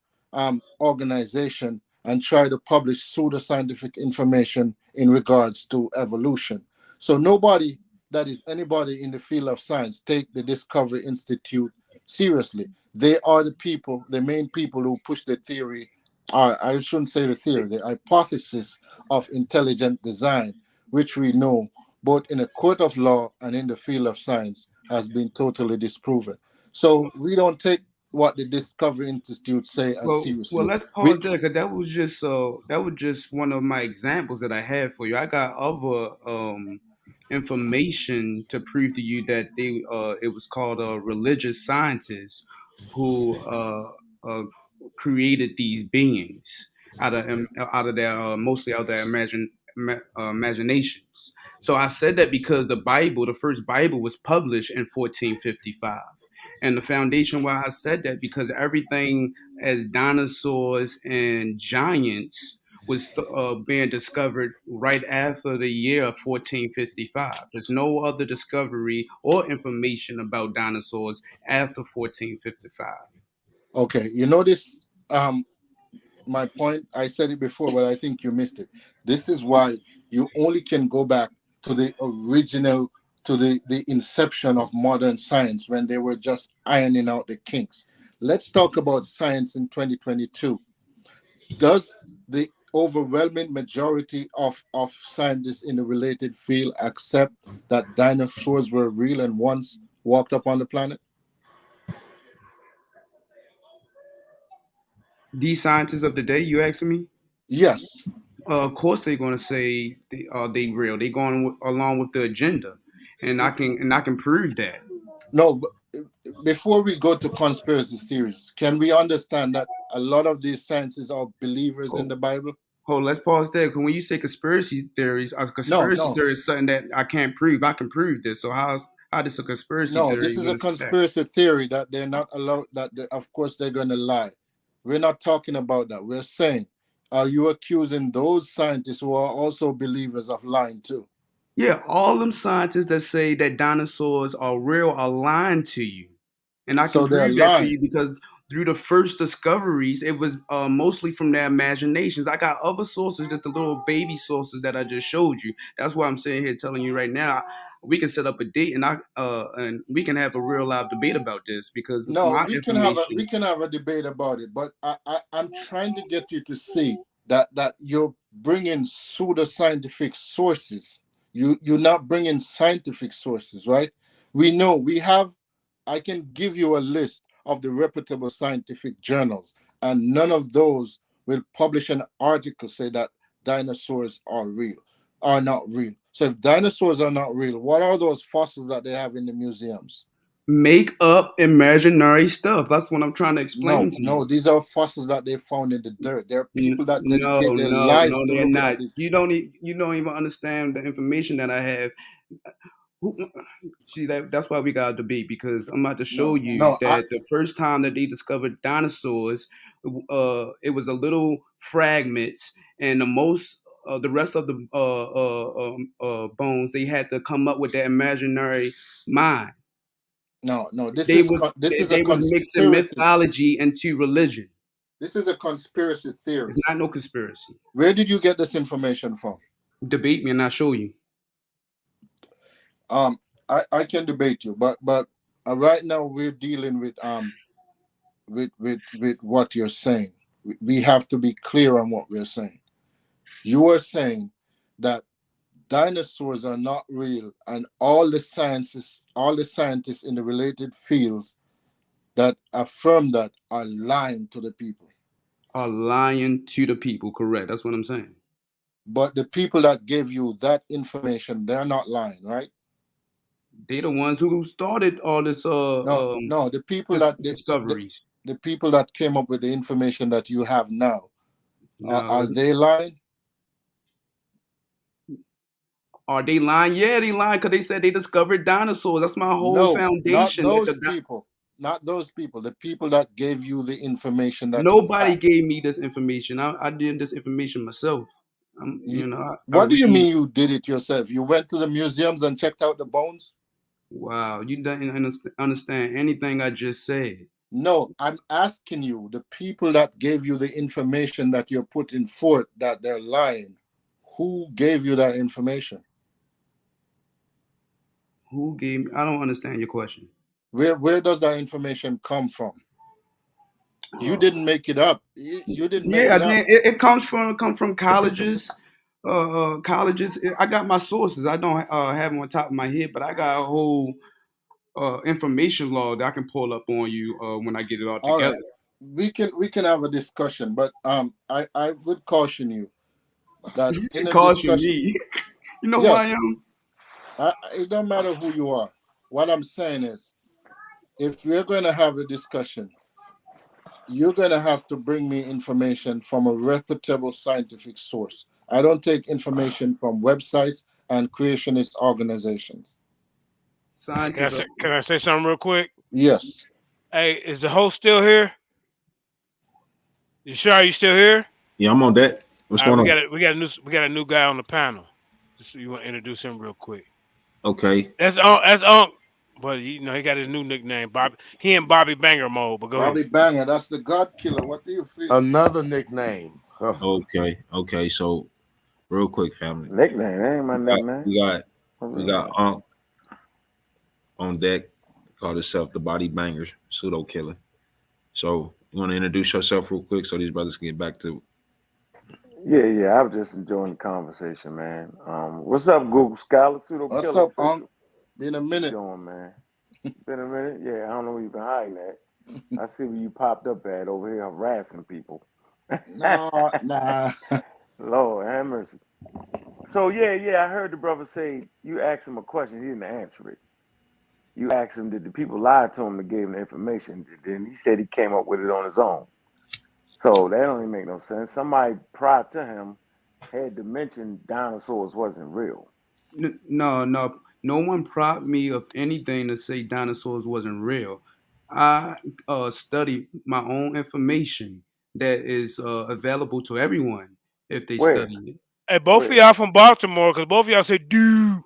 organization and try to publish pseudoscientific information in regards to evolution. So nobody that is anybody in the field of science take the Discovery Institute seriously. They are the people, the main people who push the theory, or I shouldn't say the theory, the hypothesis of intelligent design, which we know both in a court of law and in the field of science has been totally disproven. So we don't take what the Discovery Institute say as Well, seriously. let's We, pause there because that was just one of my examples that I had for you. I got other information to prove to you that it was called religious scientists who created these beings out of their mostly out of their imaginations. So I said that because the first Bible, was published in 1455. And the foundation why I said that because everything as dinosaurs and giants was being discovered right after the year of 1455. There's no other discovery or information about dinosaurs after 1455. okay, you know this. My point. I said it before, but I think you missed it. This is why you only can go back to the original, to the inception of modern science when they were just ironing out the kinks. Let's talk about science in 2022. Does the overwhelming majority of scientists in the related field accept that dinosaurs were real and once walked upon the planet? These scientists of the day, you asking me? Yes. Of course, they're going to say they real. They going along with the agenda, and I can prove that. No, but before we go to conspiracy theories, can we understand that a lot of these scientists are believers in the Bible? Hold, let's pause there. Because when you say conspiracy theories, a conspiracy theory is something that I can't prove. I can prove this. So how this a conspiracy No, theory? this is a conspiracy theory that they're not allowed, that of course they're going to lie. We're not talking about that. We're saying, are you accusing those scientists who are also believers of lying too? Yeah, all them scientists that say that dinosaurs are real are lying to you. And I can So they're prove that to lying. you because through the first discoveries, it was mostly from their imaginations. I got other sources, just the little baby sources that I just showed you. That's why I'm sitting here telling you right now. We can set up a date and we can have a real live debate about this because No, my information. we can have a debate about it, but I'm trying to get you to see that you're bringing pseudoscientific sources. You're not bringing scientific sources, right? We know we have. I can give you a list of the reputable scientific journals, and none of those will publish an article say that dinosaurs are not real. So if dinosaurs are not real, what are those fossils that they have in the museums? Make up imaginary stuff. That's what I'm trying to explain to you. No, these are fossils that they found in the dirt. There are people that dedicate their No, lives to they're looking not. at this. You don't even understand the information that I have. See that's why we got a debate because I'm about to show you that the first time that they discovered dinosaurs, it was a little fragments, and the rest of the bones they had to come up with their imaginary mind. No, this They is was a they was mixing conspiracy. mythology into religion. This is a conspiracy theory. It's not no conspiracy. Where did you get this information from? Debate me and I'll show you. I can debate you, but right now we're dealing with what you're saying. We have to be clear on what we're saying. You are saying that dinosaurs are not real, and all the scientists in the related fields that affirm that are lying to the people. Are lying to the people, correct? That's what I'm saying. But the people that gave you that information, they're not lying, right? They're the ones who started all this. No, the people discoveries. The people that came up with the information that you have now, are they lying? Are they lying? Yeah, they lying because they said they discovered dinosaurs. That's my whole foundation. Not those people. Not those people. The people that gave you the information that nobody gave me this information. I did this information myself. What do you mean you did it yourself? You went to the museums and checked out the bones? Wow, you didn't understand anything I just said. No, I'm asking you, the people that gave you the information that you're putting forth that they're lying, who gave you that information? Who gave me? I don't understand your question. Where does that information come from? You didn't make it up. You didn't make it up. It comes from colleges. Colleges. I got my sources. I don't have them on top of my head, but I got a whole information log that I can pull up on you when I get it all All together. right, we can have a discussion, but I would caution you that in a Caution discussion, me. You know who I yes, am? it don't matter who you are. What I'm saying is, if we're going to have a discussion, you're going to have to bring me information from a reputable scientific source. I don't take information from websites and creationist organizations. Scientists. Can I say something real quick? Yes. Hey, is the host still here? You sure you still here? Yeah, I'm on that. What's All right, going on? we got a new guy on the panel. Just you want to introduce him real quick. Okay. That's Unc, but you know he got his new nickname, Bob. He in Bobby Banger mode. But go Bobby ahead. Banger, that's the God Killer. What do you feel? Another nickname. Okay. So real quick, family. Nickname, that ain't my nickname. We got Unc on deck. Called himself the Body Bangers Pseudo Killer. So you want to introduce yourself real quick so these brothers can get back to. Yeah. I was just enjoying the conversation, man. What's up, Google Scholar Pseudo What's Killer? up, Unc? Been a minute. What you doing, man? Been a minute? Yeah, I don't know where you've been hiding at. I see where you popped up at over here harassing people. Nah. Lord have mercy. So yeah, I heard the brother say you asked him a question, he didn't answer it. You asked him, did the people lie to him that gave him the information? Then he said he came up with it on his own. So that don't even make no sense. Somebody prior to him had to mention dinosaurs wasn't real. No one propped me of anything to say dinosaurs wasn't real. I studied my own information that is available to everyone if they Where? study it. Hey, both of y'all from Baltimore, because both of y'all say do.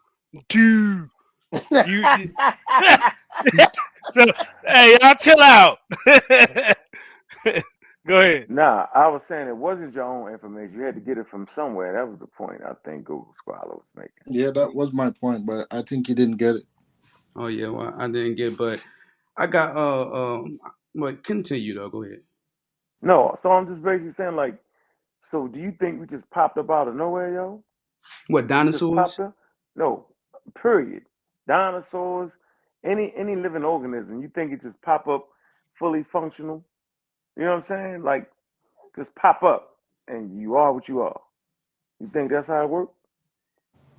You so, hey, y'all chill out. Go ahead. Nah, I was saying it wasn't your own information. You had to get it from somewhere. That was the point I think Google Scholar was making. Yeah, that was my point, but I think you didn't get it. Oh yeah, well I didn't get, but I got but continue though. Go ahead. No, so I'm just basically saying, like, so do you think we just popped up out of nowhere, yo? What, Just dinosaurs? popped up? No, period. Dinosaurs, any living organism, you think it just pop up fully functional? You know what I'm saying? Like, just pop up and you are what you are. You think that's how it works?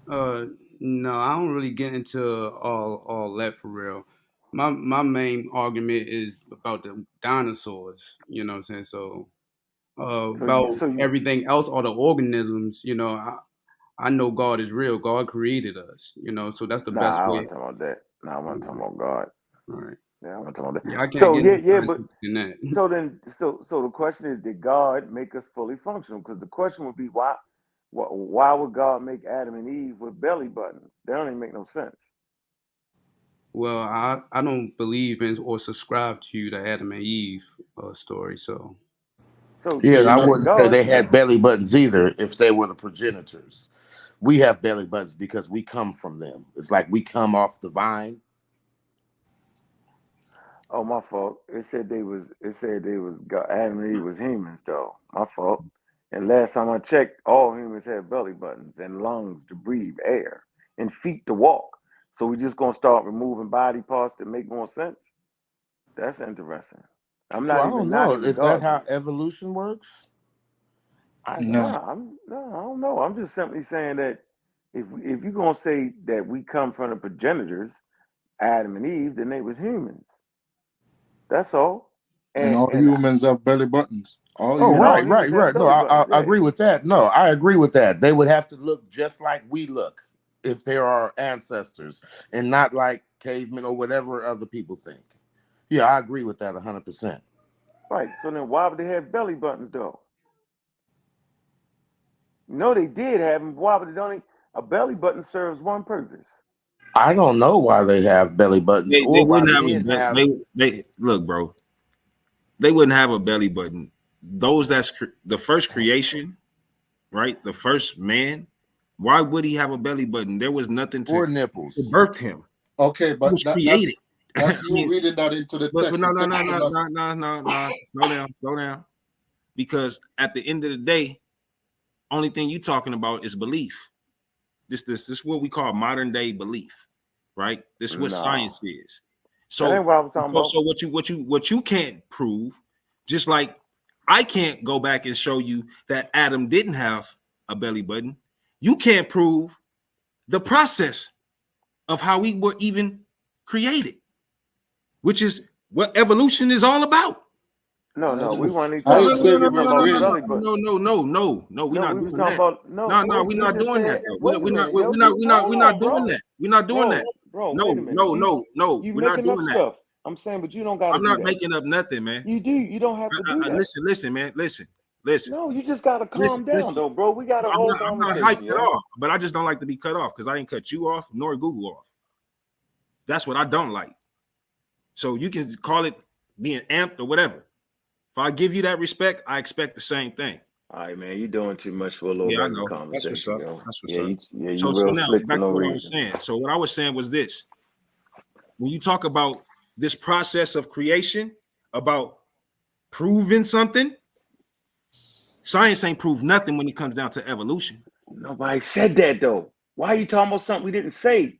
No, I don't really get into all that for real. My main argument is about the dinosaurs. You know what I'm saying? So about So you everything else, all the organisms. I know God is real. God created us. So that's the Nah, best I way. wasn't talking about that. Nah, I wasn't talking All about God. right. Yeah, I wasn't talking about Yeah, I that. can't So get no yeah, but scientific in that. so the question is, did God make us fully functional? Because the question would be, why would God make Adam and Eve with belly buttons? That don't even make no sense. Well, I don't believe in or subscribe to the Adam and Eve story. So So Yeah, you're I not. wouldn't say they had belly buttons either if they were the progenitors. We have belly buttons because we come from them. It's like we come off the vine. oh, my fault. It said they was God, Adam and Eve was humans though. My fault. And last time I checked, all humans have belly buttons and lungs to breathe air and feet to walk. So we just gonna start removing body parts that make more sense? That's interesting. I'm Well, not I don't even know. not even Is that how God. evolution works? No. I don't know. I'm just simply saying that if you're gonna say that we come from the progenitors, Adam and Eve, then they was humans. That's all. And And all and humans have belly buttons. All Oh, and humans. all right, humans right, have right. No, belly buttons. I Yeah. agree with that. No, I agree with that. They would have to look just like we look if they're our ancestors and not like cavemen or whatever other people think. Yeah, I agree with that 100%. Right. So then why would they have belly buttons though? No, they did have them. Why would they only a belly button serves one purpose? I don't know why they have belly buttons They or why wouldn't they have a didn't have. they look, bro. They wouldn't have a belly button. Those the first creation, right? The first man. Why would he have a belly button? There was nothing Or to nipples. birth him. Okay, He but was created. that's I you mean, reading that into the but text. no, The no, text no, is no, not. no, no, no. Slow down. Because at the end of the day, only thing you talking about is belief. This is what we call modern day belief, right? This is what No. science is. So, That ain't what I was talking about. so what you can't prove, just like I can't go back and show you that Adam didn't have a belly button. You can't prove the process of how we were even created, which is what evolution is all about. No, we weren't even I talking didn't say we about were belly agreeing. button. No, we're not we was doing talking that. about No, we're not doing that. We're not doing that. We're not doing that. Bro, No, wait a minute. no, You we're not making up doing that. stuff. I'm saying, but you don't gotta I'm do not that. making up nothing, man. You do. You don't have to do that. Listen, man. Listen. No, you just gotta calm down, Listen. though, bro. We got a I'm whole not conversation. hyped at all, but I just don't like to be cut off because I didn't cut you off nor Google off. That's what I don't like. So you can call it being amped or whatever. If I give you that respect, I expect the same thing. All right, man. You're doing too much for a little I bit know. of conversation. That's what's up. Yo. That's what's up. You So real now slick back for no to what I reason. was saying. So what I was saying was this: when you talk about this process of creation, about proving something, science ain't proved nothing when it comes down to evolution. Nobody said that though. Why are you talking about something we didn't say?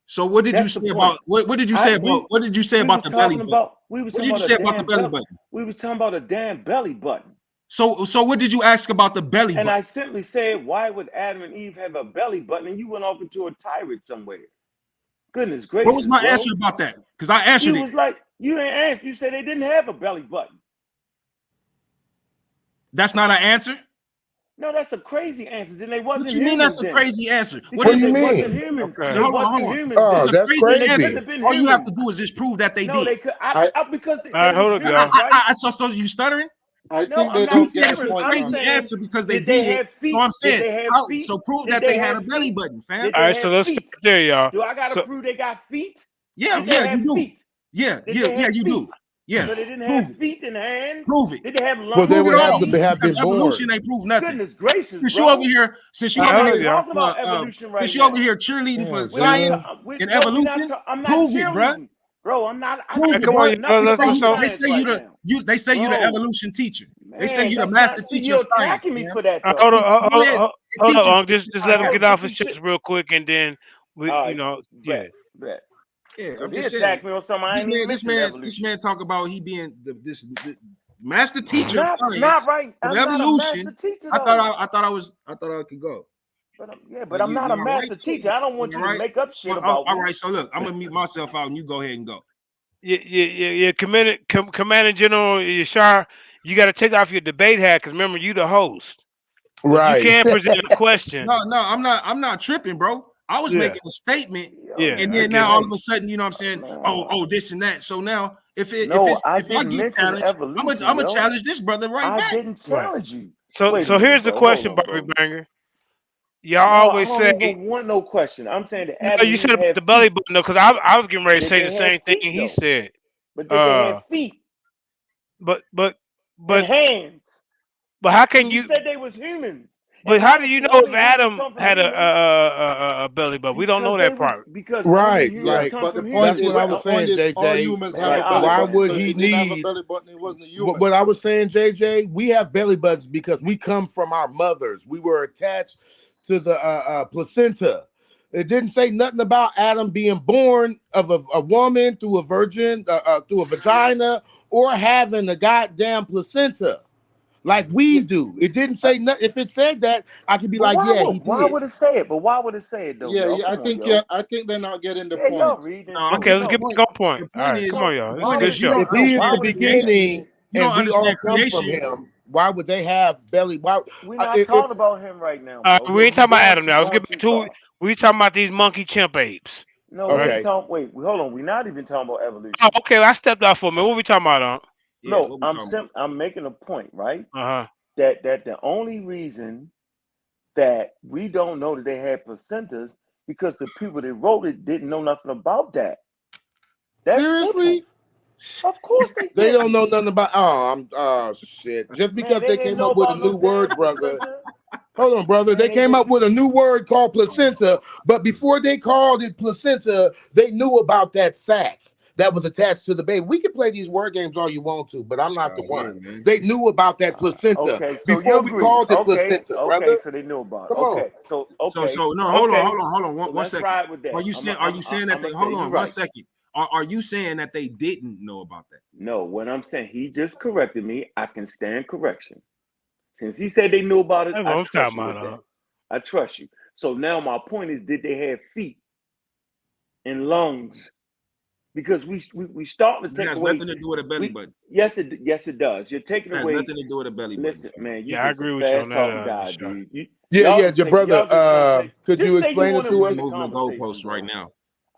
So what did you say about what did you say about what did you say about the belly button? What did you say about the belly button? We was talking about a damn belly button. So what did you ask about the belly button? And I simply said, why would Adam and Eve have a belly button? And you went off into a tirade somewhere. Goodness gracious. What was my answer about that? Because I answered it. You was like, you didn't answer. You said they didn't have a belly button. That's not an answer? No, that's a crazy answer. Then they wasn't. What you mean that's a crazy answer? What do you mean? Humans. Okay. Hold on. Oh, that's crazy. All you have to do is just prove that they did. They could. Because they hold on, y'all. So you stuttering? I think they don't get the point. Crazy answer because they did. So I'm saying, so prove that they had a belly button, fam. All right, so let's start there, y'all. Do I gotta prove they got feet? Yeah, you do. Yeah, you do. Yeah. So they didn't have feet and hands. Prove it. Did they have lungs? Well, they would have to have been born. Evolution ain't proved nothing. Goodness gracious, since you over here, since you over here, talking about evolution right since you over here cheerleading for science and evolution, prove it, bro. Bro, I'm not. They say you the evolution teacher. They say you the master teacher of science. You're attacking me for that. Hold on. Just let him get off his chest real quick, and then we, yeah. Yeah, I'm just saying. Me on something. This man talk about he being this master teacher of science. Not right. Of evolution. I thought I could go. But I'm not a master teacher. I don't want you to make up shit about me. All right, so look, I'm gonna mute myself out and you go ahead and go. Yeah. Commander General Yashar, you got to take off your debate hat because remember you the host. Right. You can't present a question. No, I'm not tripping, bro. I was making a statement, and then now all of a sudden, you know what I'm saying? Oh, this and that. So now, if I get challenged, I'm gonna challenge this brother right back. I didn't challenge you. So here's the question, Bobby Banger. Y'all always say I don't even want no question. I'm saying that you said about the belly button though, because I was getting ready to say the same thing he said. But they have feet. But and hands. But how can you said they was humans? But how do you know if Adam had a belly button? We don't know that part. Because right, like, but the point is, I was saying, JJ, all humans have a belly button. Why would he need a belly button? It wasn't a human. What I was saying, JJ, we have belly buttons because we come from our mothers. We were attached to the placenta. It didn't say nothing about Adam being born of a woman through a virgin, through a vagina, or having a goddamn placenta. Like we do. It didn't say nothing. If it said that, I could be like, yeah, he did. Why would it say it? But why would it say it though? Yeah, I think they're not getting the point. Okay, let's get back on point. All right, come on, y'all. It's a good show. If he is the beginning and we all come from him, why would they have belly? Why? We're not talking about him right now. We ain't talking about Adam now. Let's get back to we talking about these monkey chimp apes. No, wait, hold on. We're not even talking about evolution. Oh, okay, I stepped out for a minute. What we talking about, No, I'm making a point, right? That the only reason that we don't know that they had placentas because the people that wrote it didn't know nothing about that. That's seriously? Simple. Of course they don't know nothing about. Shit! Just because they came up with a new word, brother. Hold on, brother. They came up with a new word called placenta, but before they called it placenta, they knew about that sac that was attached to the baby. We can play these word games all you want to, but I'm not the one. Man. They knew about that placenta before we called it placenta, brother. Okay, so they knew about it. Okay, so no, hold on, one second. Are you saying that? Hold on, 1 second. Are you saying that they didn't know about that? No, what I'm saying, he just corrected me. I can stand correction. Since he said they knew about it, That's I what I'm trust talking you with about. that. I trust you. So now my point is, did they have feet and lungs? Because we start to It take has away. nothing to do with a belly button. Yes, it does. You're taking It has away. nothing to do with a belly button. Listen, Fam. man, you Yeah, I just a agree with you on fast that, talking guy, Shar. dude. Yeah, your brother. Just Could you say you explain it want to to win us? the Moving the conversation, goalposts bro. right now.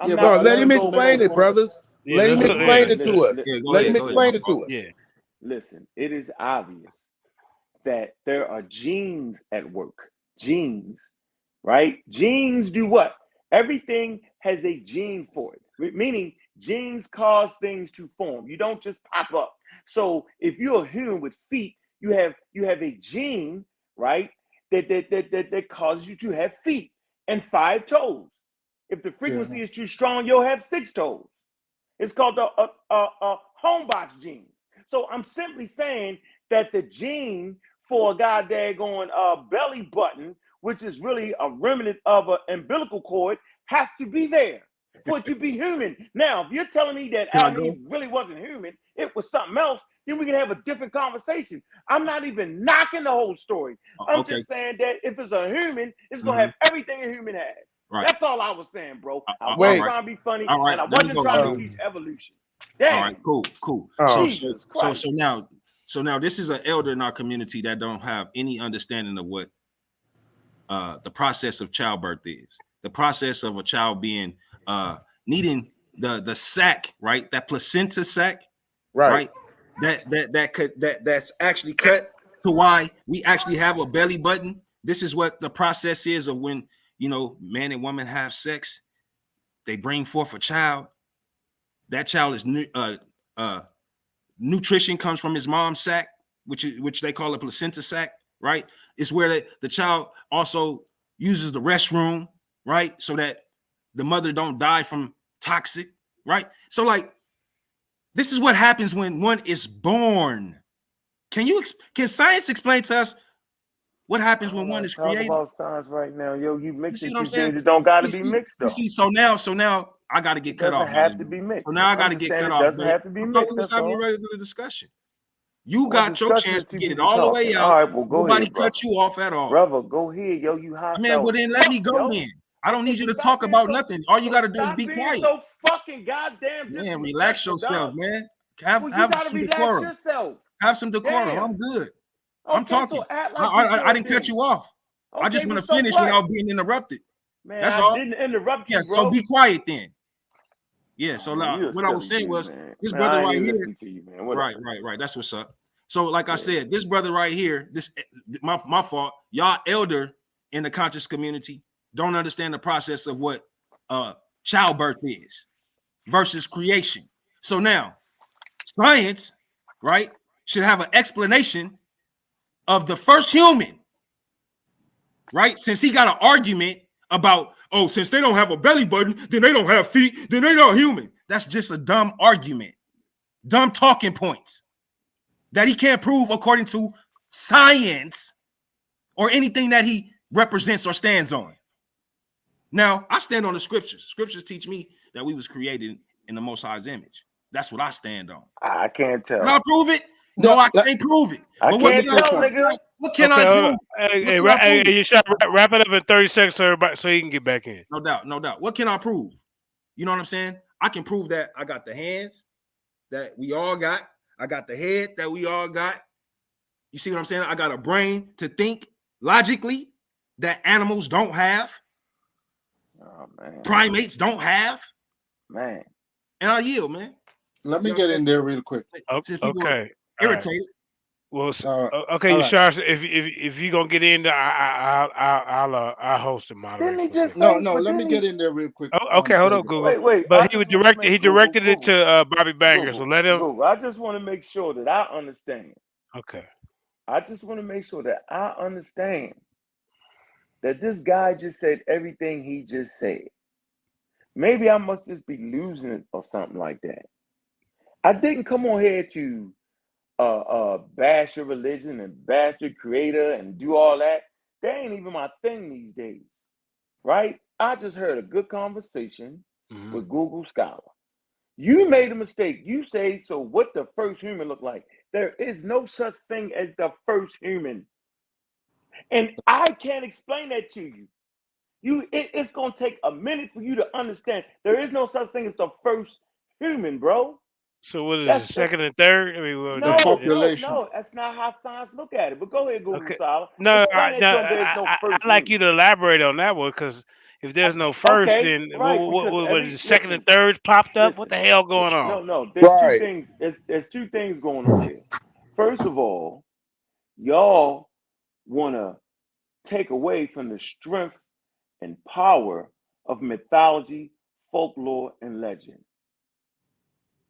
I'm Yeah, not No, but let moving him the explain it, goalposts. brothers. Yeah, Let him let's explain it to us. Yeah, go Let ahead. him Go ahead. explain it to us. yeah. Listen, it is obvious that there are genes at work. Genes, right? Genes do what? Everything has a gene for it, meaning genes cause things to form. You don't just pop up. So if you're a human with feet, you have a gene, right? That causes you to have feet and 5 toes. If the Yeah. frequency is too strong, you'll have 6 toes. It's called the homebox gene. So I'm simply saying that the gene for a goddamn belly button, which is really a remnant of an umbilical cord, has to be there for it to be human. Now, if you're telling me that Can I Adam go? Eve really wasn't human, it was something else, then we can have a different conversation. I'm not even knocking the whole story. I'm Okay. just saying that if it's a human, it's going to have everything a human has. Right. That's all I was saying, bro. I All wasn't right. trying to be funny, All right. and I Let me wasn't go, trying to Abdul. teach evolution. All Damn. right. Cool. Jesus Christ. So now this is an elder in our community that don't have any understanding of what the process of childbirth is. The process of a child being needing the sac, right? That placenta sac, right? That's actually cut to why we actually have a belly button. This is what the process is of when, you know, man and woman have sex. They bring forth a child. That child is nutrition comes from his mom's sac, which they call a placenta sac, right? It's where the child also uses the restroom, right? So that the mother don't die from toxic, right? So like, this is what happens when one is born. Can science explain to us what happens when one is Talk created? about science right now, yo. You You see mixing what I'm two saying? things that don't got to You be see, mixed you up. see. So now I got to get It cut doesn't off. have to be mixed. So now I got to I'm just get saying cut it off. doesn't But have to be I thought mixed. we was That's having a all. regular discussion. You Well, got your discussion chance is to two get it people all the talking. way All out. right, well, go Nobody ahead, brother. cut you off at all. Brother, go ahead, yo. You hot. Man, well then let me go yo. then. I don't need you to Stop talk being about so- nothing. All you got to do is stop be being quiet. so fucking goddamn Man, relax disrespectful, yourself, dog. man. Well, you Have gotta some relax decorum. yourself. Have some decorum. Damn. I'm good. Okay, I'm talking. so act like you I good didn't cut then. you off. I just Okay, want well, to so finish what? without being interrupted. Man, That's I all. didn't interrupt you, Yeah, bro. so be quiet then. Yeah, so Man, you're a what I was silly saying dude, was man. this Man, brother I ain't right even here. listening to you, man. Whatever. Right. That's what's up. So, like I Yeah. said, this brother right here, this my fault. Y'all elder in the conscious community don't understand the process of what childbirth is versus creation. So now, science, right, should have an explanation of the first human, right? Since he got an argument about, oh, since they don't have a belly button, then they don't have feet, then they're not human. That's just a dumb argument, dumb talking points that he can't prove according to science or anything that he represents or stands on. Now, I stand on the scriptures. Scriptures teach me that we was created in the Most High's image. That's what I stand on. I can't tell. Can I prove it? No, I can't prove it. I But what can't can I tell, prove? nigga. What can Okay, I hold on. prove? Hey, you should wrap it up in 30 seconds so everybody so he can get back in. No doubt. What can I prove? You know what I'm saying? I can prove that I got the hands that we all got. I got the head that we all got. You see what I'm saying? I got a brain to think logically that animals don't have. Oh, man. Primates don't have. Man. And I yield, man. Let me get in there real quick. Okay. Irritated. Well, all right. Shar, if you're gonna get in there, I'll host the moderation. No, let me get in there real quick. Okay, hold on, Google. Wait. But he directed it to Bobby Banger, so let him. Google. I just want to make sure that I understand. Okay. I just want to make sure that I understand that this guy just said everything he just said. Maybe I must just be losing it or something like that. I didn't come on here to bash your religion and bash your creator and do all that. That ain't even my thing these days, right? I just heard a good conversation with Google Scholar. You made a mistake. You say, so what the first human looked like? There is no such thing as the first human. And I can't explain that to you. It's going to take a minute for you to understand. There is no such thing as the first human, bro. So what is it, second and third? I mean, no, that's not how science look at it. But go ahead, Google Scholar. No, Explain that to them. There's no first I'd like you to elaborate on that one, because if there's no first, then what is second and thirds popped up? What the hell going on? No. There's two things. There's two things going on here. First of all, y'all want to take away from the strength and power of mythology, folklore, and legend,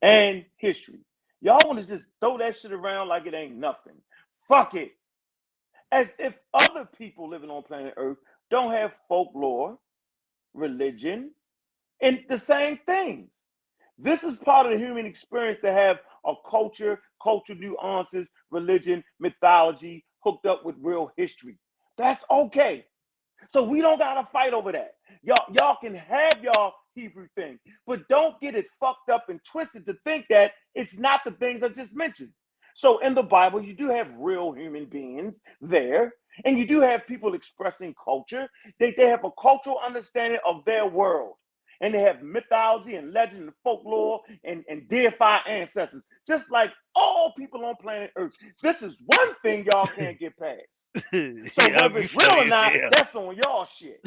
and history. Y'all want to just throw that shit around like it ain't nothing. Fuck it. As if other people living on planet Earth don't have folklore, religion, and the same things. This is part of the human experience to have a culture, cultural nuances, religion, mythology hooked up with real history. That's okay. So we don't gotta fight over that. Y'all can have y'all Hebrew thing, but don't get it fucked up and twisted to think that it's not the things I just mentioned. So in the Bible, you do have real human beings there, and you do have people expressing culture. They have a cultural understanding of their world, and they have mythology and legend and folklore and deify ancestors, just like all people on planet Earth. This is one thing y'all can't get past. So whether it's real or not, that's on y'all shit.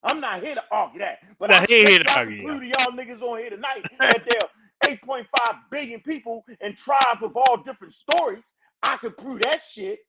I'm not here to argue that, but I can prove to y'all niggas on here tonight that there are 8.5 billion people and tribes with all different stories. I could prove that shit.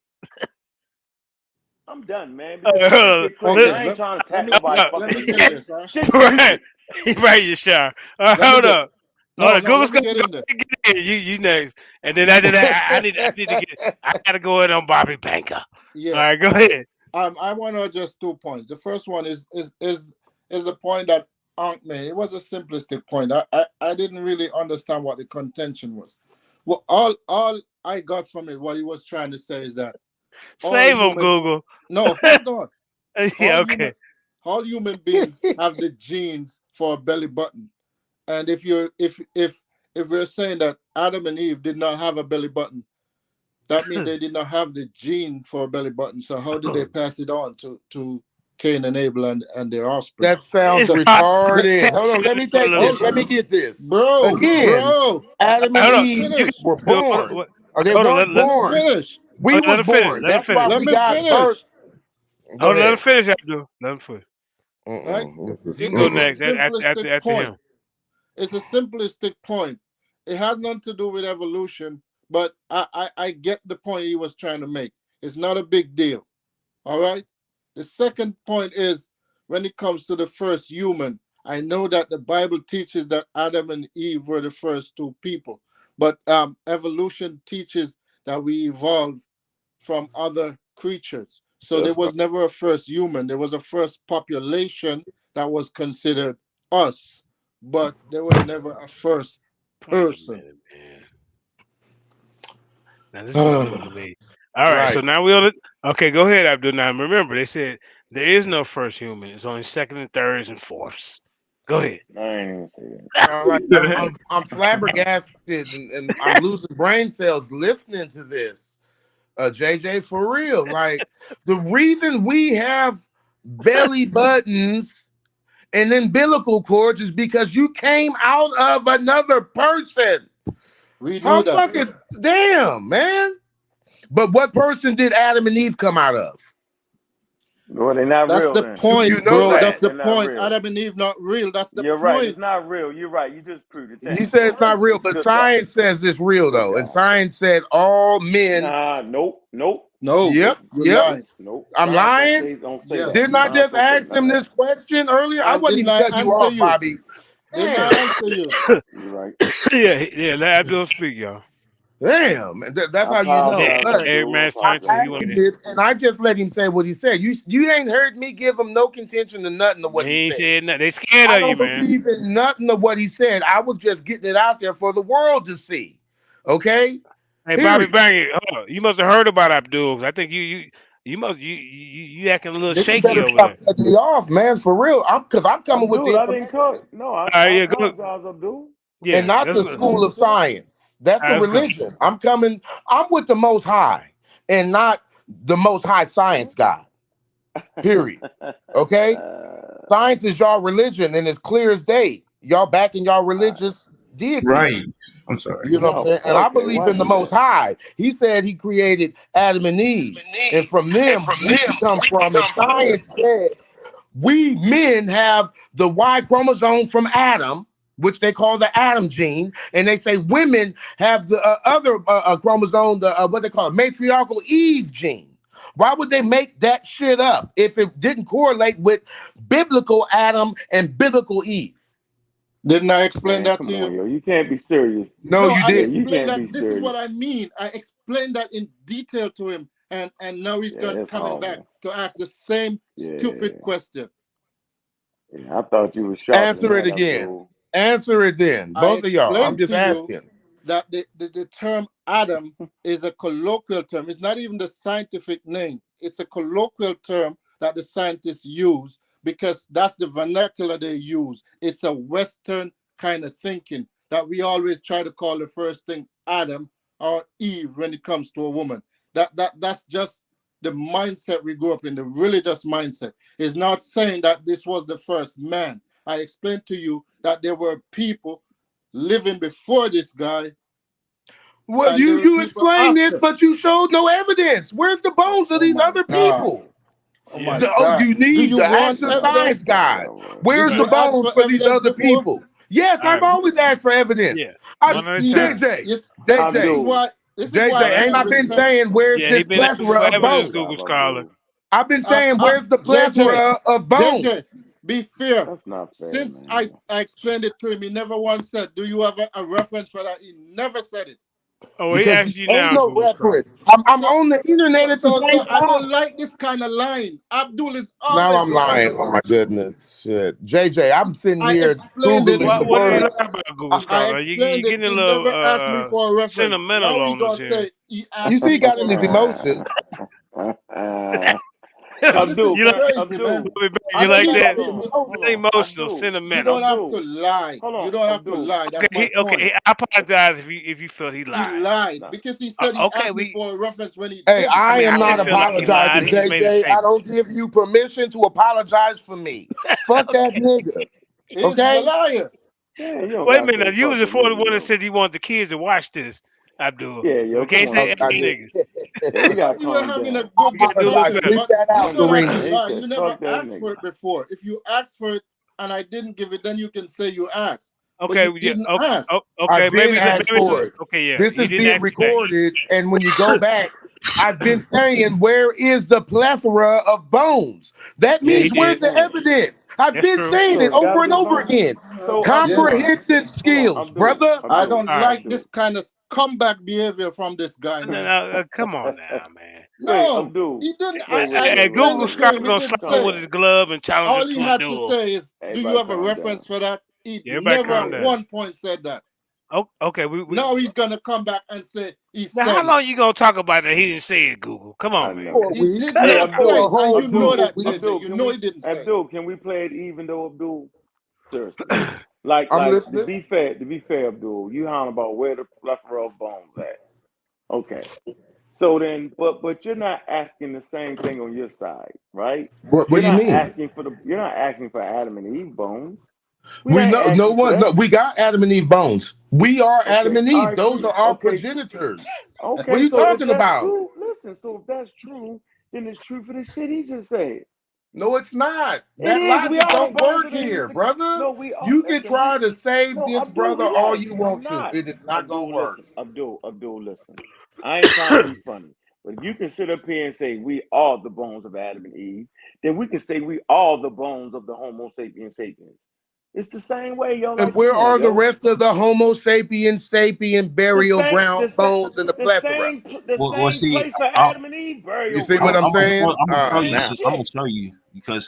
I'm done, man. I ain't trying to attack nobody. Let me say this, right, you sure. Hold up. Google's gonna get in. You next, and then after that, I need to get. I gotta go in on Bobby Banker. Yeah. All right, go ahead. I want to address 2 points. The first one is the point that Ankh made. It was a simplistic point. I didn't really understand what the contention was. Well, all I got from it, what he was trying to say is that save him, Google. No, hold on. Yeah, okay. All human beings have the genes for a belly button, and if we're saying that Adam and Eve did not have a belly button, that means they did not have the gene for a belly button. So how did they pass it on to Cain and Abel and their offspring? That sounds retarded. Hold on, let me take this. Let me get this. Bro, Adam and Eve were born. They weren't born. Finish. We was born. That's why we got birth. Let him finish, Abdul. Let him finish. Right? You can go next after him. It's a simplistic point. It has nothing to do with evolution, but I get the point he was trying to make. It's not a big deal. All right? The second point is, when it comes to the first human, I know that the Bible teaches that Adam and Eve were the first two people, but evolution teaches that we evolved from other creatures. So there was never a first human. There was a first population that was considered us, but there was never a first person. Now this is what to me. All right, so now we on it. Okay, go ahead, Abdul. Now remember, they said there is no first human. It's only second and thirds and fourths. Go ahead. I ain't even say that. I'm flabbergasted and I'm losing brain cells listening to this. JJ, for real. Like, the reason we have belly buttons and umbilical cords is because you came out of another person. We know that. Fucking damn, man. But what person did Adam and Eve come out of? No, they're not real. That's the point, you know, bro. That's the point. Adam and Eve not real. That's the point. You're right. It's not real. You're right. You just proved it. You said it's not real, but science says it's real, though. And science said all men. Nope. No. Yep. Nope. I'm lying. Don't say that. Didn't I just ask him this question earlier? I wasn't even cutting you off, Bobby. Didn't I answer you? You're right. Yeah. Let Abdul speak, y'all. Damn, that's how you know. And I just let him say what he said. You ain't heard me give him no contention to nothing of what he said. They scared of you, man. I don't believe in nothing of what he said. I was just getting it out there for the world to see. Okay. Hey, Bobby Bang, you must have heard about Abdul. I think you acting a little shaky over there. Cutting me off, man, for real. Because I'm coming Abdul, with this. I didn't cut. No, I apologize, Abdul. Yeah, and not the school of science. That's the religion. I'm with the Most High and not the Most High science God. Period. Okay? Science is y'all religion, and it's clear as day. Y'all back in y'all religious deity. Right. I'm sorry. You know what I'm saying? And I believe in the Most High. He said he created Adam and Eve. And from them, we come from. And science said we men have the Y chromosome from Adam, which they call the Adam gene. And they say women have the other chromosome, the what they call it, matriarchal Eve gene. Why would they make that shit up if it didn't correlate with biblical Adam and biblical Eve? Didn't I explain that Come to you? on, yo. You can't be serious. No, you I didn't. explained that. This is what I mean. I explained that in detail to him, and now he's coming back to ask the same stupid question. Yeah, I thought you were sharp. Answer it again. Answer it then. Both of y'all. I'm just asking. That the term Adam is a colloquial term. It's not even the scientific name. It's a colloquial term that the scientists use because that's the vernacular they use. It's a Western kind of thinking that we always try to call the first thing Adam or Eve when it comes to a woman. That's just the mindset we grew up in, the religious mindset. It's not saying that this was the first man. I explained to you that there were people living before this guy. Well, you explained this, but you showed no evidence. Where's the bones of these other people? Oh my God. You need the exercise guide. Where's the bones for these other people? Yes, I've always asked for evidence. Yeah. JJ, ain't I been saying where's this plethora of bones? Google Scholar. I've been saying where's the plethora of bones? JJ, be fair. That's not fair. Since I explained it to him, he never once said, "Do you have a reference for that?" He never said it. Oh, he asked you now. Ain't no reference. I'm on the internet at the same time. I don't like this kind of line. Abdul is always now I'm lying. Oh my goodness, shit. JJ, I'm sitting here googling the what word. do you like about Google Scholar? You getting a little asked me for a reference. sentimental on this here. You see, he got in his emotions. Abdul, you like that? Emotional, sentimental. You don't have to lie. You don't have to lie. That's my point. Okay, I apologize if you felt he lied. He lied because he said he asked me for a reference when he Hey, did. I am not apologizing, JJ. I don't give you permission to apologize for me. Fuck that nigga. He's a liar. Wait a minute. You was the 41 that said you want the kids to watch this, Abdul. Yeah, yo. You can't say niggas. You were having a good discussion. You never asked for it before. If you asked for it and I didn't give it, then you can say you asked. Okay, okay, maybe ask for it. Okay, yeah. This is being recorded, and when you go back, I've been saying, where is the plethora of bones? That means where's the evidence? I've been saying it over and over again. Comprehension skills, brother. I don't like this kind of comeback behavior from this guy. No, come on now, man. No, he didn't. Google Scholar gonna slap with his glove and challenge all he had to say is, "Do you have a reference for that?" He never at one point said that. Oh, okay. Now he's gonna come back and say he said. Now, how long you gonna talk about that? He didn't say it, Google. Come on, man. He did not say it. You know that, JJ. You know he didn't say it. Abdul, can we play it even though, Abdul? Seriously. Like to be fair, Abdul, you hound about where the plethora of bones at. Okay. So then, but you're not asking the same thing on your side, right? What do you mean? You're not asking for Adam and Eve bones. We got Adam and Eve bones. We are Adam and Eve. Those are our progenitors. Okay. What are you talking about? True, listen, so if that's true, then it's true for the shit he just said. No, it's not. That logic don't work here, brother. No, you can try to save this brother all you want to. It is not going to work. Abdul, listen. I ain't trying to be funny. But if you can sit up here and say we are the bones of Adam and Eve, then we can say we are the bones of the Homo sapiens sapiens. It's the same way, yo. And where are the rest of the Homo sapiens sapien burial ground bones in the plethora? The same place for Adam and Eve burial. You see what I'm saying? I'm gonna show you because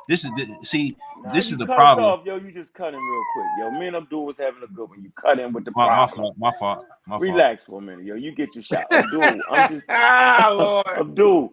this is the cut problem. Off, yo, you just cut him real quick, yo. Me and Abdul was having a good one. You cut him with the my problem. fault. Relax for a minute, yo. You get your shot, Abdul. I'm just Abdul.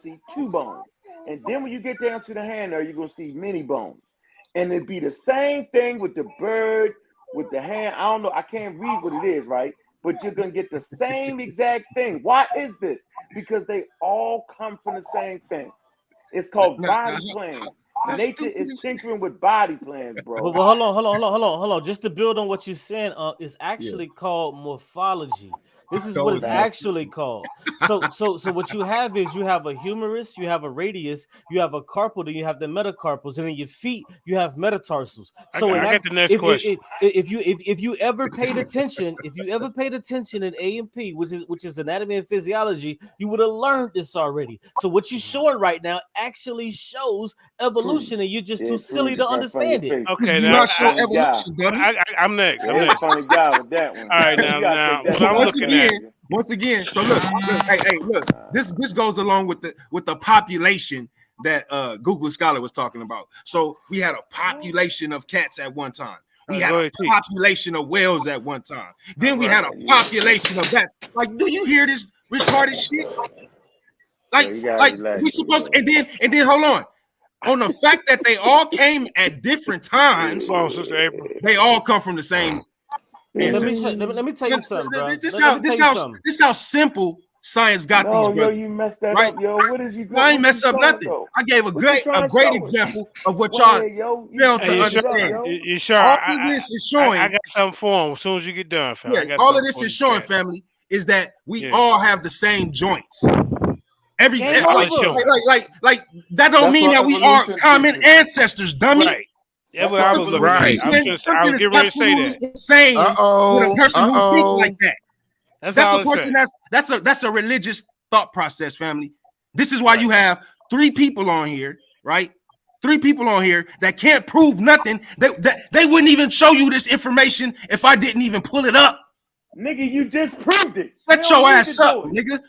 to see 2 bones. And then when you get down to the hand there, you're going to see many bones. And it'd be the same thing with the bird, with the hand. I don't know. I can't read what it is, right? But you're going to get the same exact thing. Why is this? Because they all come from the same thing. It's called body plans. Nature is tinkering with body plans, bro. But hold on. Just to build on what you're saying, it's actually called morphology. This is what it's actually called. So what you have is you have a humerus, you have a radius, you have a carpal, then you have the metacarpals, and in your feet you have metatarsals. So I got the next question. If you ever paid attention, in A&P, which is anatomy and physiology, you would have learned this already. So what you're showing right now actually shows evolution, and you're just too silly to understand it. Okay, do now not show evolution, buddy. I'm next. I'm next. Funny guy with that one. All right, now what I'm looking at. Once again, so look, look. This goes along with the population that Google Scholar was talking about. So we had a population of cats at one time. We had a population of whales at one time. Then we had a population of bats. Like, do you hear this retarded shit? Like we supposed to, and then hold on the fact that they all came at different times. They all come from the same. Let me tell you something, bro. This how simple science got these brothers. Yo, you messed that up, yo. What is you? I ain't messed up nothing. I gave a great example of what y'all failed to understand. You sure? All of this is showing. I got something for him as soon as you get done, fam. Yeah, all of this is showing, family, is that we all have the same joints. Everything like that don't mean that we are common ancestors, dummy. Right. Yeah, but I was looking right. I was getting ready to say that. Insane with a person who thinks like that. That's a person that's a religious thought process, family. This is why you have 3 people on here, right? 3 people on here that can't prove nothing. They wouldn't even show you this information if I didn't even pull it up. Nigga, you just proved it. Shut your ass up, nigga.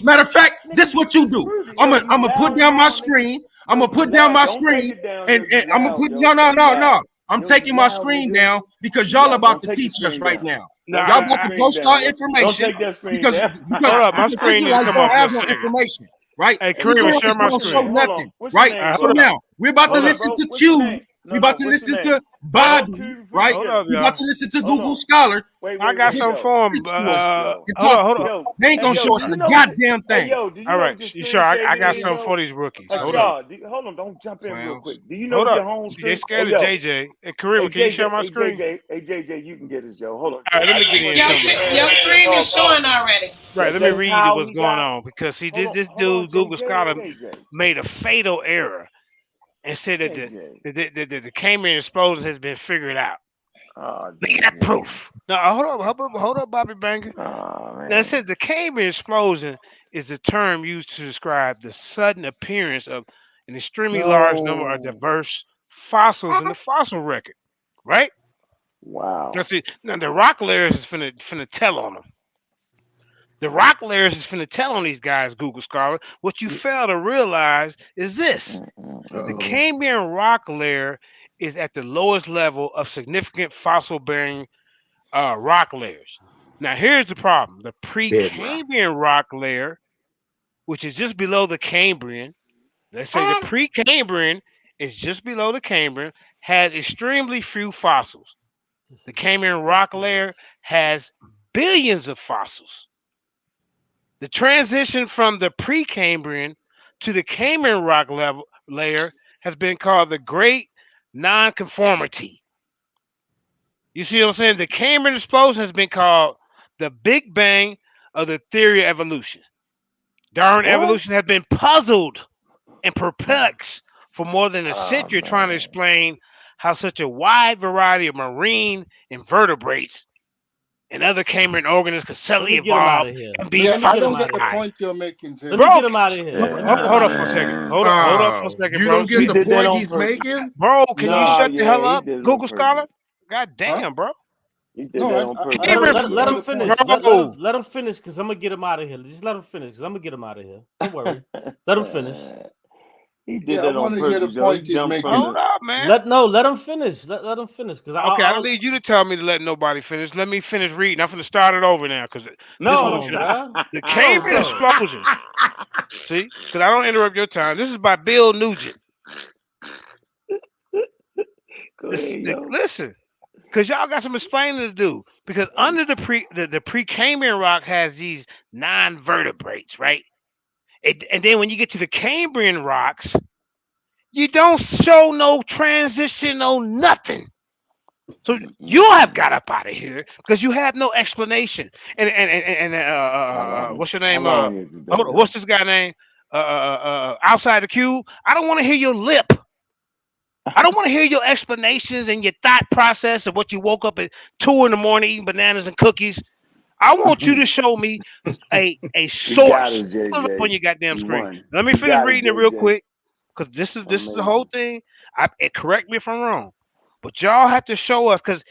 Matter of fact, this is what you do. I'm gonna put down my screen. I'm gonna put down my screen, and I'm gonna put no. I'm taking my screen down because y'all about to teach us right now. Y'all about to post our information because Israelites don't have no information, right? Israelites don't show nothing, right? So now we're about to listen to Q. We about to listen to Bobby, right? We about to listen to Google Scholar. I got some for him. Hold on. They ain't gonna show us a goddamn thing. All right, you sure? I got something for these rookies. Hold on, don't jump in real quick. Do you know your home screen? They scared of JJ. Hey, Kareem, can you share my screen? Hey, JJ, you can get his, yo. Hold on. All right, let me get in. Your screen is showing already. Right, let me read you what's going on because see, this dude Google Scholar made a fatal error and said that the Cambrian Explosion has been figured out. They got proof. Now, hold up, Bobby Banger. Now, it says the Cambrian Explosion is the term used to describe the sudden appearance of an extremely large number of diverse fossils in the fossil record, right? Wow. Now, see, now the rock layers is finna tell on them. The rock layers is finna tell on these guys, Google Scholar. What you fail to realize is this. The Cambrian rock layer is at the lowest level of significant fossil-bearing rock layers. Now, here's the problem. The pre-Cambrian rock layer, which is just below the Cambrian, let's say the pre-Cambrian is just below the Cambrian, has extremely few fossils. The Cambrian rock layer has billions of fossils. The transition from the pre-Cambrian to the Cambrian rock layer has been called the Great Nonconformity. You see what I'm saying? The Cambrian Explosion has been called the Big Bang of the theory of evolution. Darwin evolution has been puzzled and perplexed for more than a century trying to explain how such a wide variety of marine invertebrates and other Cambrian organisms could suddenly evolve and be I don't get the point you're making, Tim. Let me get him out of here. Hold up for a second. Hold up for a second, you bro. don't get the point he's making? Bro, can you shut the hell up, Google Scholar? God damn, bro. Let him finish. Let him finish because I'm going to get him out of here. Just let him finish because I'm going to get him out of here. Don't worry. Let him finish. He did that on purpose. The point he's making. Hold up, man. Let him finish. Let him finish. I don't need you to tell me to let nobody finish. Let me finish reading. I'm going to start it over now because the Cambrian Explosion. See, because I don't interrupt your time. This is by Bill Nugent. Listen, because y'all got some explaining to do. Because under the pre-Cambrian rock has these non-vertebrates, right? And then when you get to the Cambrian rocks, You don't show no transition, no nothing. So you have got up out of here because you have no explanation. And what's your name? How long is it though, Hold on, y'all? what's this guy name? Outside the cube. I don't want to hear your lip. I don't want to hear your explanations and your thought process of what you woke up at 2 in the morning eating bananas and cookies. I want you to show me a You got source. it, Pull it up on JJ. your goddamn You screen. won. Let me You finish got it, reading it real JJ. quick, because this is the whole Amazing. thing. Correct me if I'm wrong, but y'all have to show us because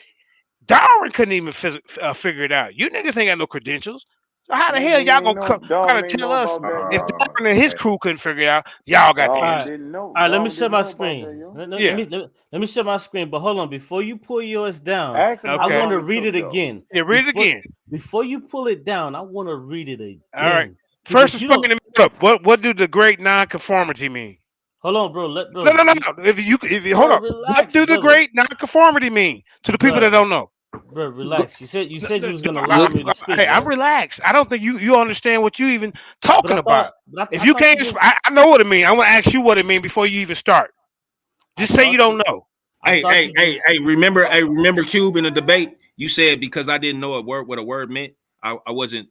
Darwin couldn't even figure it out. You niggas ain't got no credentials. So how the hell Nigga, y'all ain't gonna no try to Darwin ain't tell know us about that, if yo. Darwin and his crew couldn't figure it out? Y'all got the Darwin answer. didn't know. All right, let me Darwin share didn't my know about that, screen. yo. Yeah. Let me share my screen. But hold on, before you pull yours down, Ask him how I Okay. want to long it read took it though. again. Yeah, read it again. Before you pull it down, I want to read it All right. again First, because you explain don't. to me what do the great nonconformity mean? Hold on, bro. No. If you hold Bro, up, what relax, do the brother. great nonconformity mean to the people that Bro, don't know? bro, relax. You said you was gonna I, allow me to speak, hey, I'm right? relaxed. I don't think you understand what you even talking about. If I you thought you can't, just. I know what it means. I want to ask you what it means before you even start. I Just say you thought don't you. know. I thought you just. Remember Cube in the debate? You said because I didn't know what a word meant, I wasn't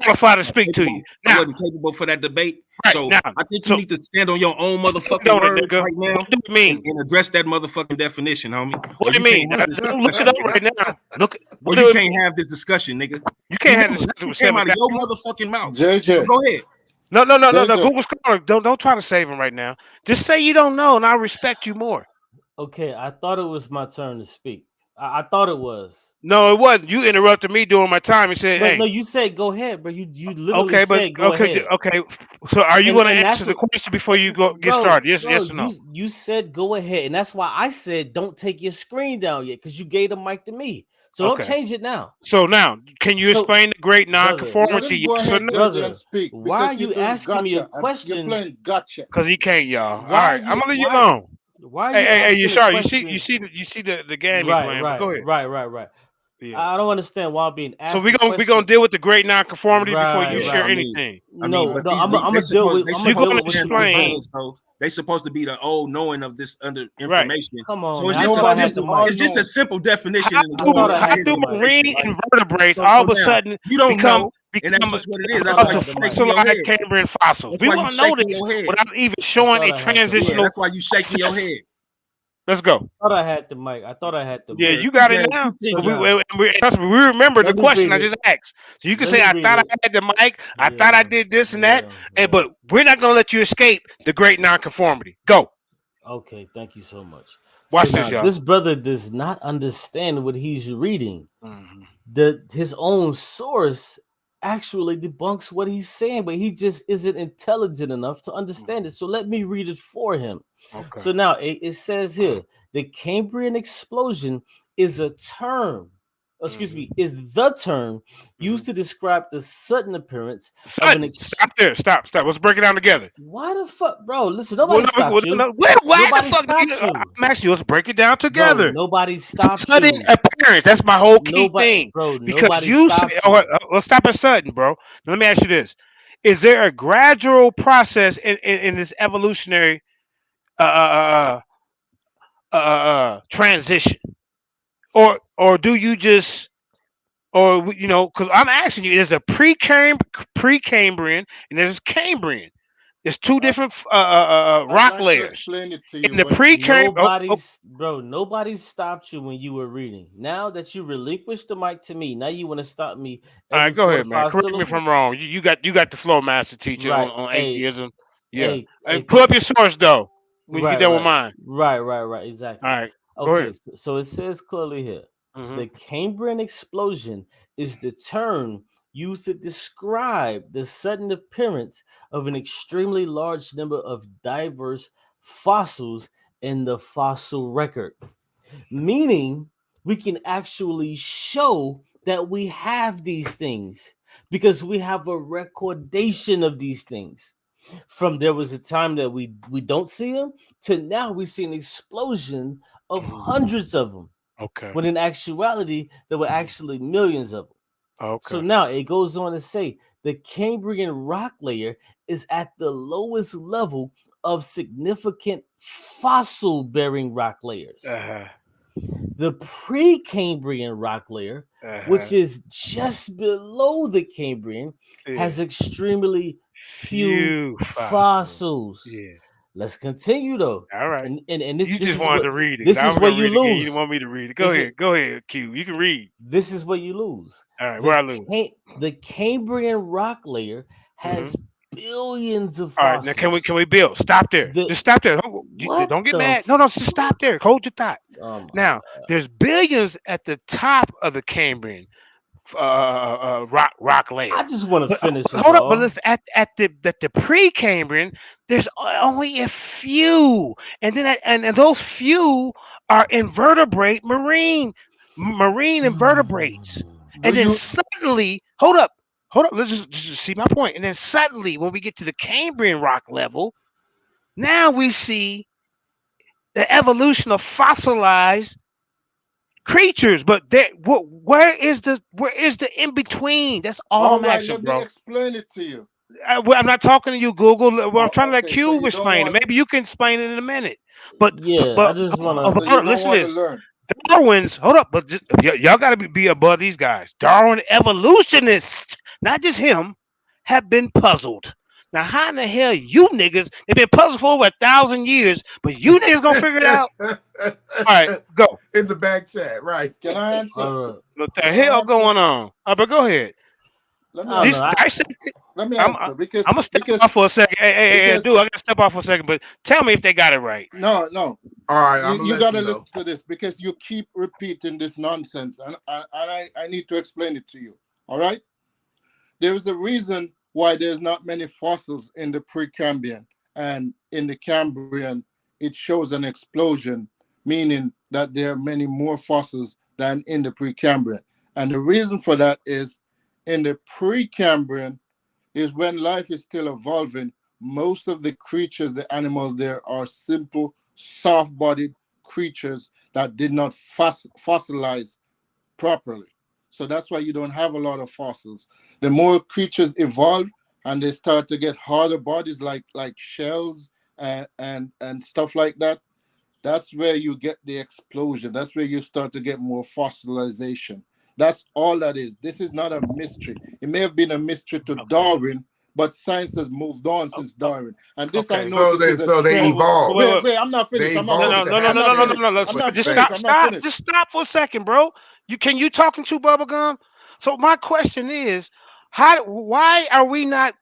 Qualified to speak to you. I Now, wasn't capable for that debate. right So now, I think you need to stand on your own motherfucking don't it, words nigga? right now What do it mean? and address that motherfucking definition, homie. What Or do you it mean? can't have this Look it discussion, up nigga. right now. Look. Or What do you it can't mean? have this discussion, nigga. You can't have Remember, this with it came out of your 7,000. motherfucking mouth. So JJ, go ahead. No. JJ, Google Scholar, don't try to save him right now. Just say you don't know, and I respect you more. Okay, I thought it was my turn to speak. I thought it was. No, it wasn't. You interrupted me during my time. You said, No, "Hey, you said go ahead, bro. You literally okay, but said go ahead. okay." So, are you going to And answer that's the what, question before you get bro, started? Yes or no? you said go ahead, and that's why I said don't take your screen down yet, because you gave the mic to me. So don't Okay. change it now. So now, can you So, explain the great brother, let him nonconformity? go Yes or ahead, no? JJ, and brother, speak why are because you're you doing asking me a gotcha. You're question? playing gotcha. Because he can't, y'all. All Why are right, I'm you gonna leave you alone. why are you Hey, you asking a sorry? question? You see the game he Right, playing. But go ahead. right. Yeah. I don't understand why I'm being So asked we a gonna question. deal with the great nonconformity before you Right, Yeah, share right. anything. No, but no, these I'm they gonna deal with supposed I'm to gonna You're deal gonna with what you explain. presented. us though. They supposed to be the old knowing of this under Right. information. Come on, So man. I thought I had Nobody's the all mic. it's just a knowing. simple definition How and I going do thought I over how had his the do mic. information, marine right? invertebrates So all of a now sudden you don't know, and that's become just what it is. I That's thought I why you had the mic. shaking your fossilized head. Cambrian fossils? That's We why you want to know shaking this your head. without even I showing thought a I had the Yeah, mic. transitional. that's why you shaking your head. Let's go. I thought I had the mic. I thought I had the Yeah, mic. you got it Yeah, now. keep So But thinking. now trust me, we remember the let me question read I it. just asked. So you can Let say, me I read thought I it. had the mic, I thought I Yeah, did this and that, yeah. but we're not gonna let you escape the great nonconformity. Go. Okay, thank you so much. So Watch this, now y'all. this brother does not understand what he's reading. Mhm. His own source actually debunks what he's saying, but he just isn't intelligent enough to understand it. So let me read it for him. Okay. So now it says here the Cambrian explosion is a term, is the term used to describe the sudden appearance of an Sudden, stop there. Stop. Let's break it down together. Why the fuck, bro? Listen, Well, nobody stopped you. why the Nobody fuck? stopped you, I'm asking you. Let's break it down bro. together. Nobody stopped Sudden you. appearance. That's my whole key thing. Because Nobody you say, stopped oh, you. let's stop at sudden, bro. Let me ask you this: is there a gradual process in this evolutionary uh, transition, or do you just, or because I'm asking you, there's a pre-Cambrian and there's Cambrian. There's two I, different I'd rock like to layers. explain it to In you, the but pre-Cambrian, Nobody stopped you when you were reading. Now that you relinquished the mic to me, now you want to stop me all every right, go four to ahead, man. five Correct me if syllables. I'm wrong. You got the flow, master teacher Right. on Hey, atheism. Yeah, hey, and hey, pull up your source though when you get done with mine. right. All Exactly. right, go Okay, ahead. so it says clearly here Hmm. the Cambrian explosion is the term used to describe the sudden appearance of an extremely large number of diverse fossils in the fossil record, meaning we can actually show that we have these things because we have a recordation of these things. From there was a time that we don't see them to now we see an explosion of hundreds of them, Okay. when in actuality there were actually millions of them. So Okay. now it goes on to say the Cambrian rock layer is at the lowest level of significant fossil-bearing rock layers. The Precambrian rock layer, which is just below the Cambrian, has extremely few fossils. Yeah. Let's continue though. All right. And this, You this just is wanted what, to read it. This I is was where gonna you read it again. You lose. didn't want me to read it. Go ahead, Q. You can read. This is where you lose. All right, where I lose? The Cambrian rock layer has billions of All right, fossils. now can we build? Stop there. Just stop there. Don't get mad. No, just stop there. Hold your thought. Now, there's billions at the top of the Cambrian rock layer. I just want to finish this. Hold up, but listen, at the Precambrian, there's only a few, and then and those few are invertebrate marine invertebrates, and then suddenly, hold up, let's just see my point, and then suddenly, when we get to the Cambrian rock level, now we see the evolution of fossilized creatures, but where is the in between? That's all I'm asking, let bro. me explain it to you. I'm not talking to you, Google. Well, I'm trying to let Cube explain it. Maybe you can explain it in a minute. But I just want to listen to this. Darwin's hold up, but y'all got to be above these guys. Darwin evolutionists, not just him, have been puzzled. Now, how in the hell you niggas? They've been puzzled for over 1,000 years, but you niggas gonna figure it out? All right, go in the back chat. Right? Can I answer? What the hell going on? But go ahead. Let me answer because I'm gonna step off for a second. Hey, dude, I gotta step off for a second. But tell me if they got it right. No. All right, you gotta listen to this because you keep repeating this nonsense, and I need to explain it to you. All right, there is a reason why there's not many fossils in the Precambrian, and in the Cambrian it shows an explosion, meaning that there are many more fossils than in the Precambrian. And the reason for that is in the Precambrian is when life is still evolving. Most of the creatures, the animals there, are simple, soft-bodied creatures that did not fossilize properly. So that's why you don't have a lot of fossils. The more creatures evolve and they start to get harder bodies like shells and stuff like that, that's where you get the explosion. That's where you start to get more fossilization. That's all that is. This is not a mystery. It may have been a mystery to Darwin, but science has moved on since Darwin. And this I know. So they evolved. Wait, I'm not finished. No. Just stop for a second, bro. Can you talking to Bubblegum? So my question is, why are we not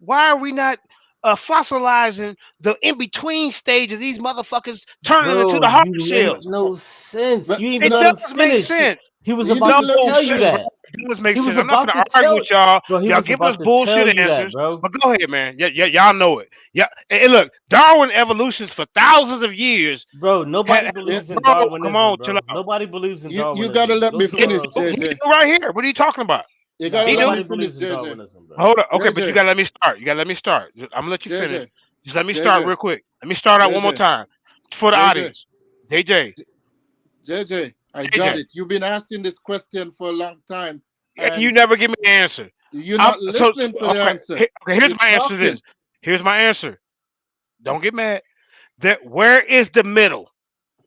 fossilizing the in-between stage of these motherfuckers turning into the hard shell? No sense. You It even let him does make finish. sense. He was about to tell you that. It does make sense. I'm not going to argue with y'all. Y'all give us bullshit answers. But go ahead, man. Y'all know it. Yeah. Hey, look, Darwin evolutions for thousands of years. Bro, nobody believes in Darwinism. Come on, bro. Nobody believes in Darwinism. You gotta let me finish, JJ. Right here. What are you talking about? You gotta let me finish, JJ. Hold up. Okay, but you gotta let me start. I'm gonna let you finish. Just let me start real quick. Let me start out one more time for the audience. JJ, I got it. You've been asking this question for a long time, and you never give me an answer. You're not listening to the answer. Okay, here's my answer to this. Here's my answer. Don't get mad. Where is the middle?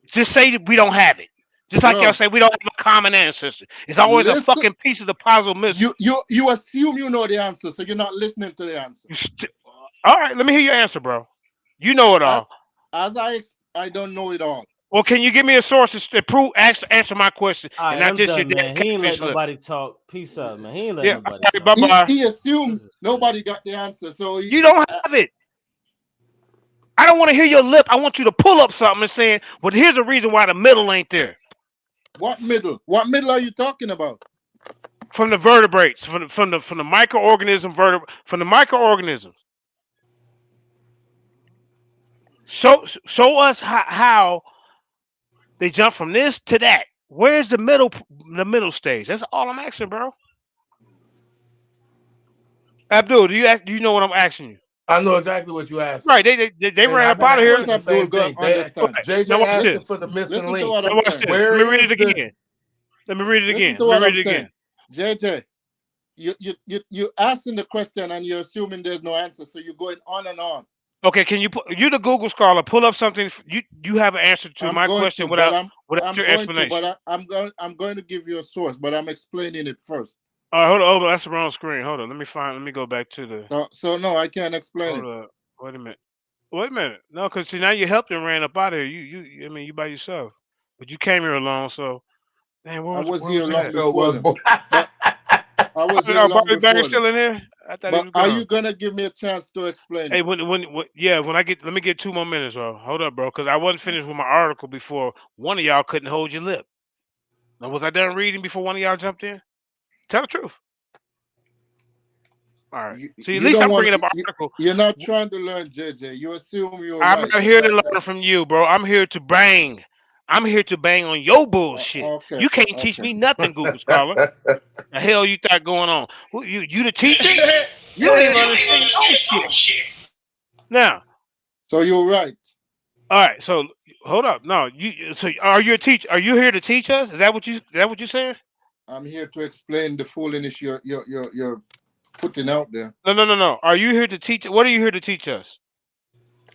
Just say we don't have it. Just like y'all say, we don't have a common ancestor. It's always a fucking piece of the puzzle missing. You assume you know the answer, so you're not listening to the answer. All right, let me hear your answer, bro. You know it all. I don't know it all. Well, can you give me a source to prove answer my question? All right, and not just your man. He ain't let nobody talk. Peace out, man. He ain't let nobody talk. Bye-bye. He assumed nobody got the answer, so you don't have it. I don't want to hear your lip. I want you to pull up something and saying, "Well, here's a reason why the middle ain't there." What middle? What middle are you talking about? From the vertebrates, from the microorganism from the microorganisms. Show us how they jump from this to that. Where's the middle stage? That's all I'm asking, bro. Abdul, do you know what I'm asking you? I know exactly what you asked. Right, they ran up out of here. JJ asked for the missing link. Let me read it again. JJ, you asking the question and you're assuming there's no answer, so you're going on and on. Okay, can you the Google scholar, pull up something you have an answer to I'm my going question to, but without your explanation. I'm going to give you a source, but I'm explaining it first. All right, hold on, that's the wrong screen. Hold on, let me go back to the. So no, I can't explain Hold it. up, wait a minute. Wait a minute. No, because see now you helped and ran up out of here. I mean, you by yourself, but you came here alone. So, man, I was where here was long that? Sure before was, them, boy. but I was here Oh, long Bobby Bang before them. still in here? I thought he But was are gone. you gonna give me a chance to explain Hey, it? when I get, let me get 2 more minutes, bro. Hold up, bro, because I wasn't finished with my article before one of y'all couldn't hold your lip. Now, was I done reading before one of y'all jumped in? Tell the truth. All right. See, at You least don't I'm want bringing up an you, article. you're not trying to learn, JJ. You assume you're I'm right. not here to That's it. learn from you, bro. I'm here to bang. I'm here to bang on your bullshit. Okay, You can't teach okay. me nothing, Google Scholar. The hell you thought going on? Who, you the teacher? You don't even understand your own shit. Now, So you're right. all right. So hold up. No, you. So are you a teacher? Are you here to teach us? Is that what you saying? I'm here to explain the foolishness you're putting out there. No. Are you here to teach? What are you here to teach us?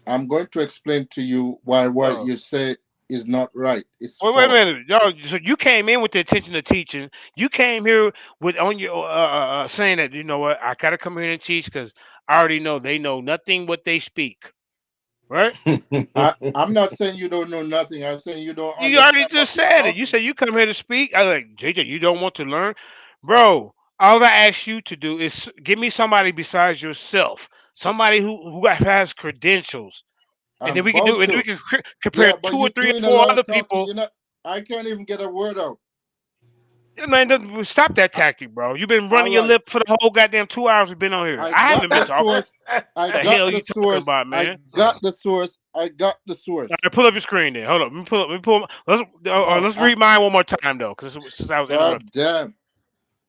I'm going to explain to you why what Oh. you say is not right. It's Wait a false. minute, y'all. So you came in with the intention of teaching. You came here with on your saying that you know what I gotta come here and teach because I already know they know nothing what they speak, right? I'm not saying you don't know nothing. I'm saying you don't You already understand just what you're said it. You talking. said you come here to speak. I like JJ. You don't want to learn, bro. All I ask you to do is give me somebody besides yourself, somebody who has credentials, and I'm then we can do about and we to. can compare Yeah, but two or you're three or doing a four lot other of talking. people. You're not. I can't even get a word out. Yeah, man, stop that tactic, bro. You've been All running your right. lip for the whole goddamn 2 hours we've been on here. I I got haven't been the talking. source. I The got hell the you talking source. about, I man? got the source. I got the All source. right, pull up your screen there. Hold up. Let me pull up. No, Let's read mine one more time though, because since I was God interrupted. damn.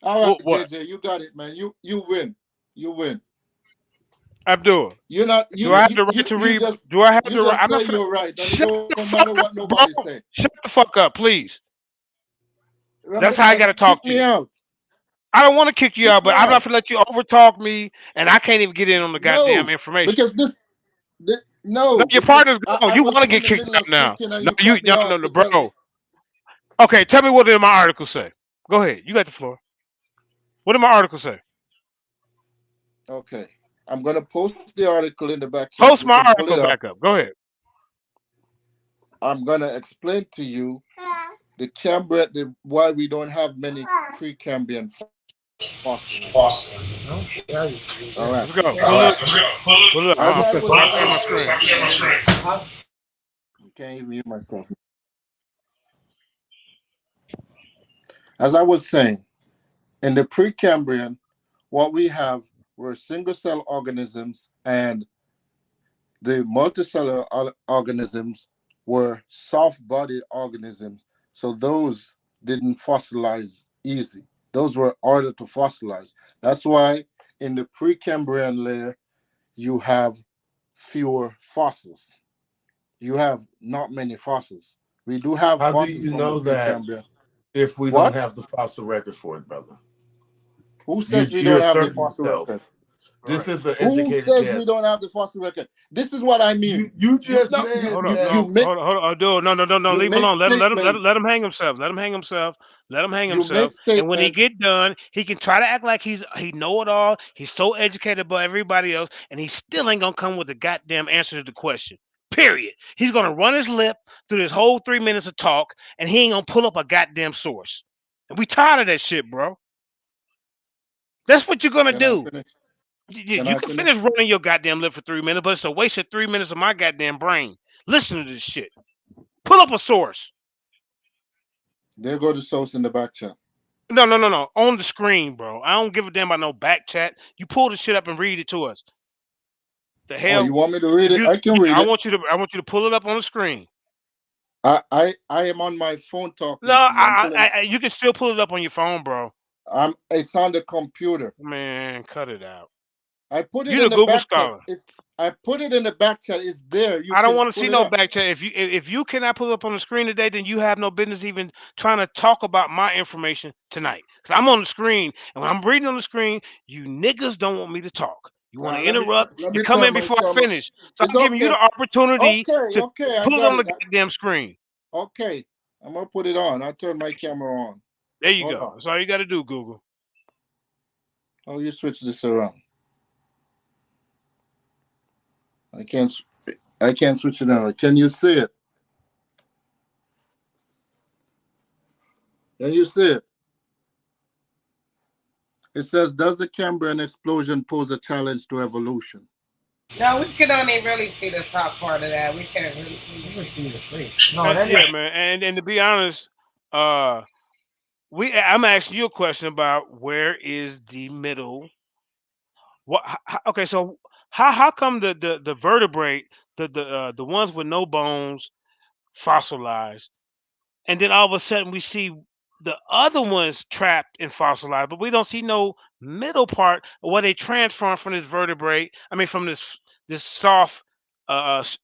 All right, What? JJ, you got it, man. You win. You win. Abdul, You're not. do I have the right to read? Do I have You the right? just I'm say not finna. you're right, and it Shut don't the fuck matter up, what nobody bro. say. Shut the fuck up, please. That's how I Man, gotta talk kick to me you. out. I don't want to kick you Kick out, me but I'm not out. gonna let you overtalk me, and I can't even get in on the goddamn No, information. because No, no, your because partner's gone. I You was want to in get the kicked middle out of now? speaking and No, you cut me off no, to tell me. bro. Okay, tell me what did my article say. Go ahead. You got the floor. What did my article say? Okay, I'm gonna post the article in the back chat. Post You my can pull article it up. back up. Go ahead. I'm gonna explain to you why we don't have many Precambrian fossils. All right. Let's go. Pull it up. As I So was I can get my saying, screen. you can't even hear myself. As I was saying, in the Precambrian, what we have were single cell organisms, and the multicellular organisms were soft bodied organisms. So those didn't fossilize easy. Those were harder to fossilize. That's why in the Precambrian layer, you have fewer fossils. You have not many fossils. We do have How do fossils you from the know that Precambrian. if we don't What? have the fossil record for it, brother? Who You says we you're don't have the asserting fossil record? yourself. All This right. is an Who educated says we guess. don't have the fossil record? This is what I mean. You just You you said Hold you up. that. you No. make Hold on. Abdul. No. you Leave him make alone. statements. Let him hang himself. Let him hang himself. Let him hang You make himself. And when he statements. get done, he can try to act like he know it all. He's so educated above everybody else, and he still ain't gonna come with the goddamn answer to the question. Period. He's gonna run his lip through this whole 3 minutes of talk, and he ain't gonna pull up a goddamn source. And we tired of that shit, bro. That's what you're gonna Can I do. finish? You, Can you I can finish finish? running your goddamn lip for 3 minutes, but it's a waste of 3 minutes of my goddamn brain. Listen to this shit. Pull up a source. There go the source in the back chat. No. On the screen, bro. I don't give a damn about no back chat. You pull the shit up and read it to us. The Oh, you hell? want me to read If it? you, I can yeah, read it. I want you to pull it up on the screen. I am on my phone No, talking to you. I'm pulling it. you can still pull it up on your phone, bro. It's on the computer. Man, cut it out. I put it You the in the Google back chat. scholar. If I put it in the back chat, it's there. You I don't can want to see pull it no up. back chat. If you cannot pull it up on the screen today, then you have no business even trying to talk about my information tonight. Cause I'm on the screen, and when I'm reading on the screen, you niggas don't want me to talk. You want to Let interrupt? let You me come turn in my before I camera. finish. So It's I'm giving you okay. the opportunity Okay, to okay, I put it got on it. the goddamn screen. Okay, I'm gonna put it on. I'll turn my camera on. There you Hold go. on. That's all you got to do, Google. Oh, you switch this around. I can't switch it around. Can you see it? Can you see it? It says, does the Cambrian explosion pose a challenge to evolution? No, we can only really see the top part of that. We can't really see the face. No, Yeah, man. And to be honest, I'm asking you a question about where is the middle. Okay, so how come the vertebrate, the ones with no bones fossilized, and then all of a sudden we see the other ones trapped and fossilized, but we don't see no middle part where they transform from this vertebrate. I mean, from this soft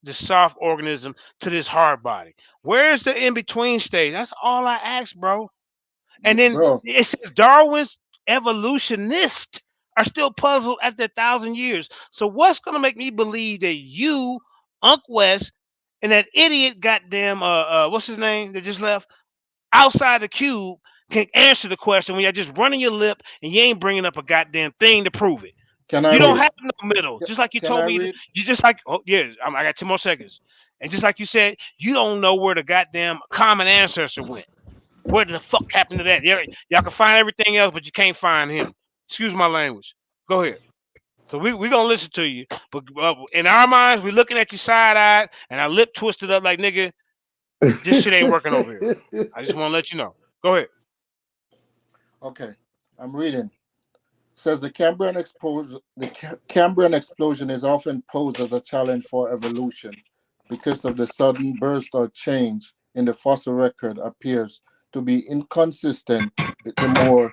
this soft organism to this hard body. Where's the in between stage? That's all I ask, bro. And then Bro, it says Darwin's evolutionists are still puzzled after 1,000 years. So what's gonna make me believe that you, Unc West, and that idiot goddamn what's his name that just left outside the cube can answer the question when you're just running your lip and you ain't bringing up a goddamn thing to prove it. can I You don't read? have no middle. Just like you Can told I me, read? you just like, oh yeah, I got 2 more seconds. And just like you said, you don't know where the goddamn common ancestor went. Where the fuck happened to that? Y'all can find everything else, but you can't find him. Excuse my language. Go ahead. So we gonna listen to you, but in our minds, we looking at you side eyed and our lip twisted up like nigga. This shit ain't working over here. I just want to let you know. Go ahead. Okay, I'm reading. Says the Cambrian explosion is often posed as a challenge for evolution because of the sudden burst or change in the fossil record appears to be inconsistent with the more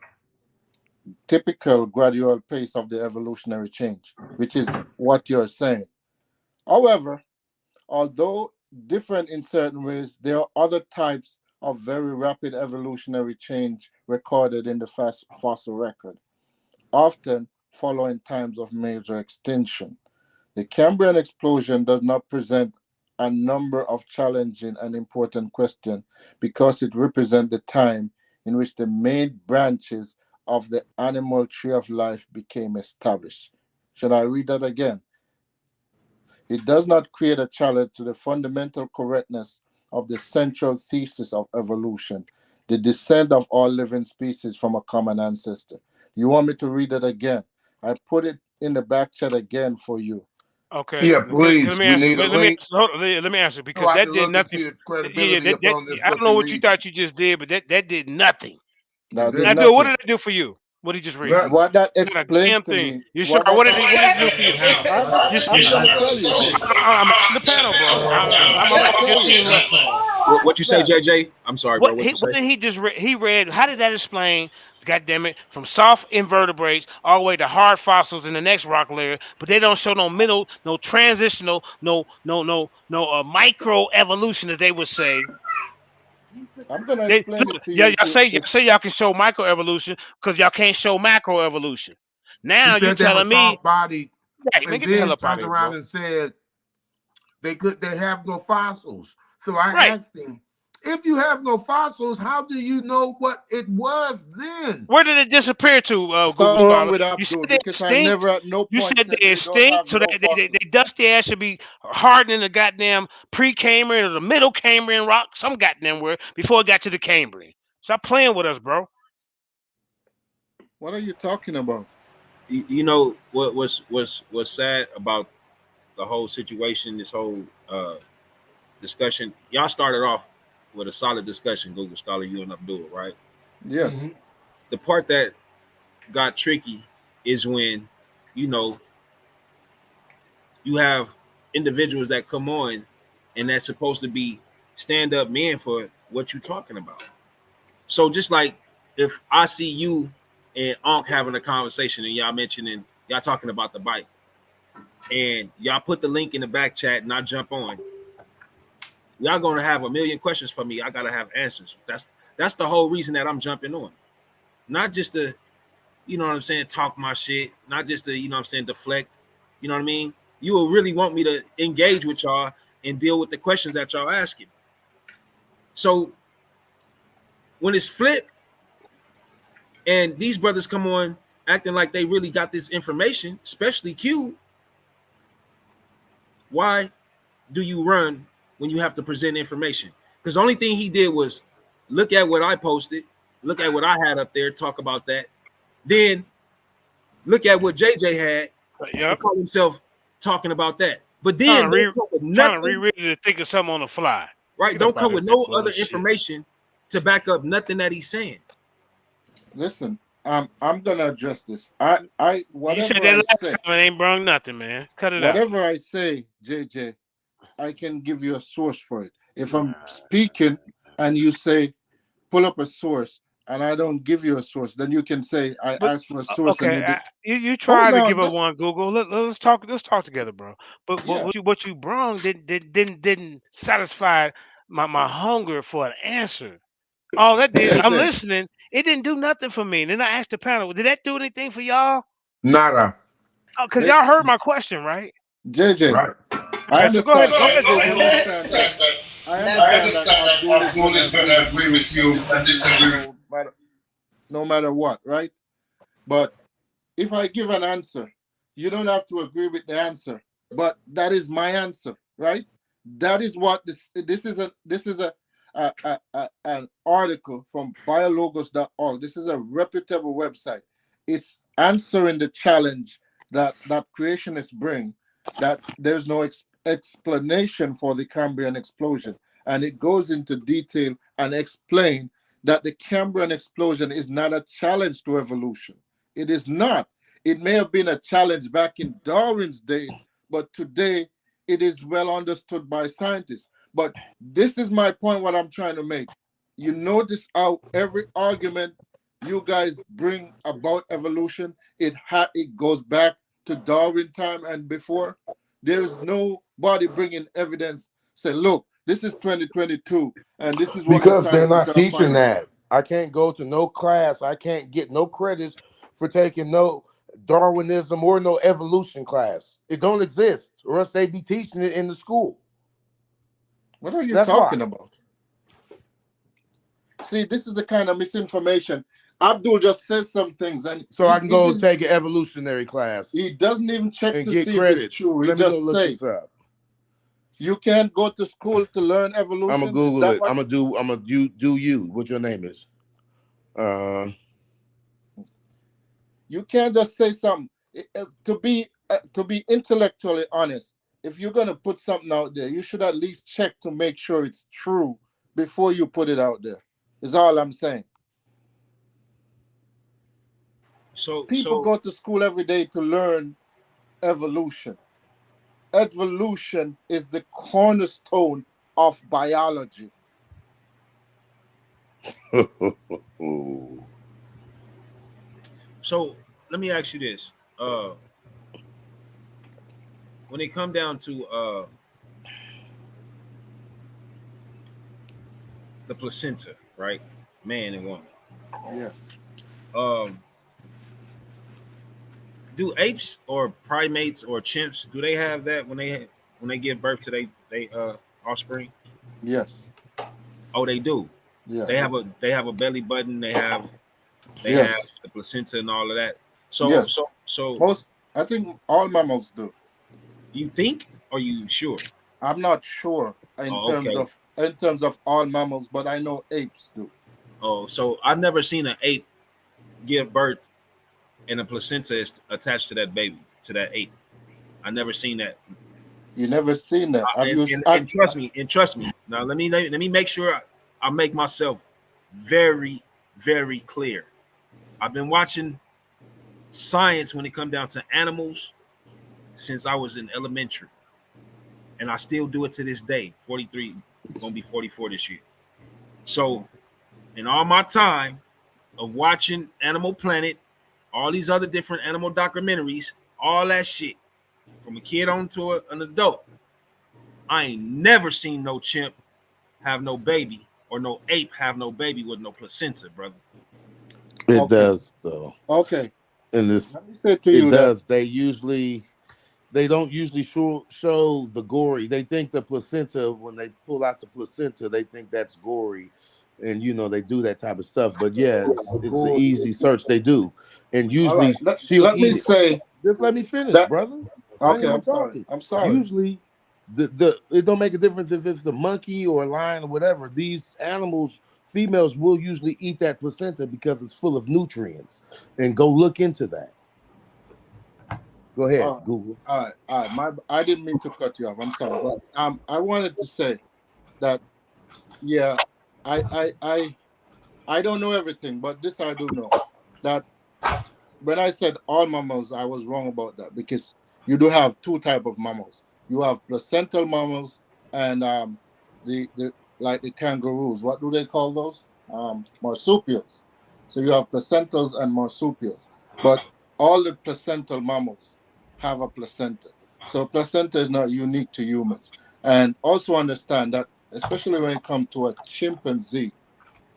typical gradual pace of the evolutionary change, which is what you're saying. However, although different in certain ways, there are other types of very rapid evolutionary change recorded in the fossil record, often following times of major extinction. The Cambrian explosion does not present a number of challenging and important questions because it represents the time in which the main branches of the animal tree of life became established. Should I read that again? It does not create a challenge to the fundamental correctness of the central thesis of evolution, the descent of all living species from a common ancestor. You want me to read it again? I put it in the back chat again for you. Okay. Yeah, Let please. me We answer. need a Let me link let me answer so because I that can did look nothing. into your Yeah, credibility upon this I what don't know you what you read. thought you just did, but that did nothing. That did Abdul, what nothing. did it do for you? What did he just read? Nothing. What that Not a damn explained to thing. me, You sure? what that What did it do for you? I'm gonna tell you. I'm asking the panel, bro. I'm My gonna fault. Your tell you. team left. What you say, Chat. JJ? I'm sorry, bro. What you What say? did he just read? He read. How did that explain? God damn it! From soft invertebrates all the way to hard fossils in the next rock layer, but they don't show no middle, no transitional, no micro evolution, as they would say. I'm gonna They explain look, it to yeah, you y'all say y'all can show micro evolution because y'all can't show macro evolution. He Now you said they were telling me, soft bodied right, man, and get the hell then up out of turned here, around bro. and said they have no fossils. So I Right. asked him, if you have no fossils, how do you know what it was then? Where did it disappear to, Google something wrong Scholar? with You Abdul said they because I extinct. never at no You point said said they they don't extinct, have so no they fossils. dusty ass should be hardened in the goddamn pre-Cambrian or the middle Cambrian rock, some goddamn where before it got to the Cambrian. Stop playing with us, bro. What are you talking about? You know what's sad about the whole situation, this whole discussion. Y'all started off with a solid discussion, Google Scholar, you and Abdul, right? Yes. The part that got tricky is when, you know, you have individuals that come on and that's supposed to be stand-up men for what you're talking about. So just like if I see you and Unc having a conversation and y'all mentioning, y'all talking about the bike, and y'all put the link in the back chat and I jump on, y'all gonna have a million questions for me. I gotta have answers. That's the whole reason that I'm jumping on. Not just to, you know what I'm saying, talk my shit, not just to, you know what I'm saying, deflect. You know what I mean? You will really want me to engage with y'all and deal with the questions that y'all asking. So when it's flipped and these brothers come on acting like they really got this information, especially Q, why do you run when you have to present information? Because the only thing he did was look at what I posted, look at what I had up there, talk about that, then look at what JJ had, and call himself talking about that. But then don't come with trying to nothing, reread it and think of something on the fly. right? Get Don't up come out with of no that other bullshit. information to back up nothing that he's saying. Listen, I'm gonna address this. You Whatever said that I last say, time and ain't brung nothing, man. Cut it out. whatever I say, JJ, I can give you a source for it. If I'm speaking and you say, pull up a source, and I don't give you a source, then you can say I But asked for a source and you okay, did. you tried Hold to on, give her one, Google. Let's talk together, bro. But yeah, what you brung didn't satisfy my hunger for an answer. All that did, I'm JJ, listening. It didn't do nothing for me. And then I asked the panel, did that do anything for y'all? Nada. Oh, because y'all heard my question, right? JJ, Right. I Okay, so go ahead, understand. I Google. understand that. I understand that Abdul is going to agree with you and disagree no matter what, right? But if I give an answer, you don't have to agree with the answer, but that is my answer, right? That is what this is an article from biologos.org. This is a reputable website. It's answering the challenge that creationists bring, that there's no explanation for the Cambrian explosion, and it goes into detail and explain that the Cambrian explosion is not a challenge to evolution. It is not. It may have been a challenge back in Darwin's days, but today it is well understood by scientists. But this is my point, what I'm trying to make. You notice how every argument you guys bring about evolution, it goes back to Darwin time and before. There is nobody bringing evidence. Say, look, this is 2022, and this is what the Because they're scientists not are teaching finding. that. I can't go to no class. I can't get no credits for taking no Darwinism or no evolution class. It don't exist, or else they be teaching it in the school. What are you That's talking why. about? See, this is the kind of misinformation. Abdul just says some things, and So I can go take an evolutionary class. He doesn't even check and to get see credits. if it's true. He Let me go just look say, this up. you can't go to school to learn evolution. I'm gonna Google it. I'm gonna do you. What your name is? You can't just say something. To be intellectually honest, if you're gonna put something out there, you should at least check to make sure it's true before you put it out there. Is all I'm saying. So people go to school every day to learn evolution. Evolution is the cornerstone of biology. So let me ask you this. When it come down to the placenta, right? Man and woman. Yes. Do apes or primates or chimps, do they have that when they give birth to they offspring? Yes. Oh, they do. Yeah. They have a belly button. They have Yes. the placenta and all of that. So Yes. so Most, I think all mammals do. You think? Or you sure? I'm not sure in terms of all mammals, but I know apes do. Oh, so I've never seen an ape give birth and a placenta is attached to that baby, to that ape. I never seen that. You never seen that? And trust me. Now let me make sure I make myself very, very clear. I've been watching science when it comes down to animals since I was in elementary, and I still do it to this day. 43, gonna be 44 this year. So, in all my time of watching Animal Planet, all these other different animal documentaries, all that shit, from a kid on to an adult, I ain't never seen no chimp have no baby or no ape have no baby with no placenta, brother. It does though. Okay. And this, let me say to you it does. They usually they don't usually show the gory. They think the placenta, when they pull out the placenta, they think that's gory, and they do that type of stuff. But yeah, it's an easy search they do, and All usually right. she'll Let me eat it. say Just let me finish, that. brother. I ain't Okay, even I'm sorry. talking. I'm sorry. Usually, it don't make a difference if it's the monkey or a lion or whatever. These animals, females will usually eat that placenta because it's full of nutrients. And go look into that. Go ahead, Google. All right. I didn't mean to cut you off. I'm sorry, but I wanted to say that yeah, I don't know everything, but this I do know, that when I said all mammals, I was wrong about that, because you do have two type of mammals. You have placental mammals and the like the kangaroos. What do they call those? Marsupials. So you have placentals and marsupials, but all the placental mammals have a placenta. So placenta is not unique to humans. And also understand that, especially when it comes to a chimpanzee,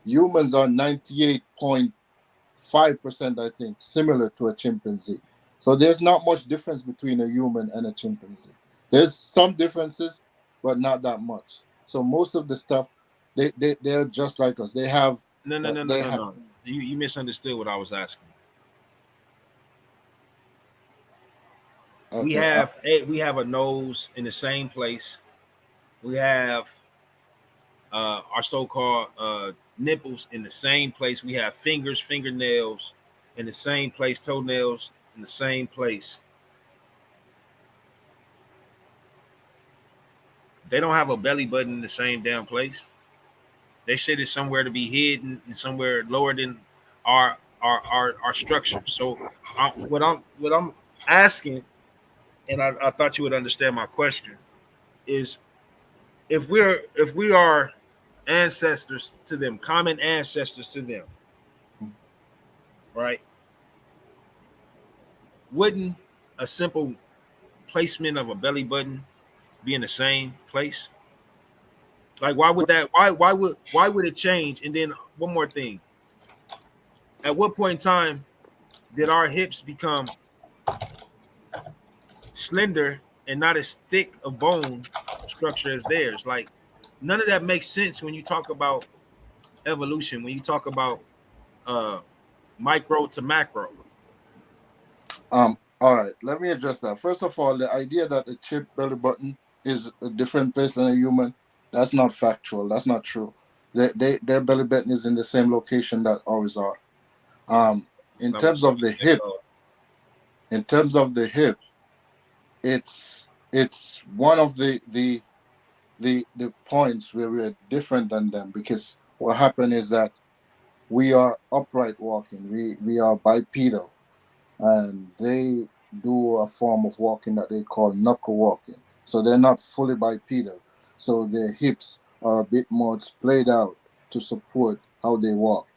humans are 98.5%, I think, similar to a chimpanzee. So there's not much difference between a human and a chimpanzee. There's some differences, but not that much. So most of the stuff, they're just like us. They have No. You misunderstood what I was asking. Okay. We have a nose in the same place. We have our so-called nipples in the same place. We have fingers, fingernails in the same place, toenails in the same place. They don't have a belly button in the same damn place. They shit is somewhere to be hidden and somewhere lower than our structure. So what I'm asking, and I thought you would understand my question, is if we are ancestors to them, common ancestors to them, right? Wouldn't a simple placement of a belly button be in the same place? Like, why would that? Why would it change? And then one more thing: at what point in time did our hips become slender and not as thick a bone structure as theirs? Like, none of that makes sense when you talk about evolution. When you talk about micro to macro. All right, let me address that. First of all, the idea that a chimp belly button is a different place than a human, that's not factual. That's not true. Their belly button is in the same location that ours are. In terms of the hip, it's one of the points where we are different than them, because what happened is that we are upright walking. We are bipedal, and they do a form of walking that they call knuckle walking. So they're not fully bipedal. So their hips are a bit more splayed out to support how they walk.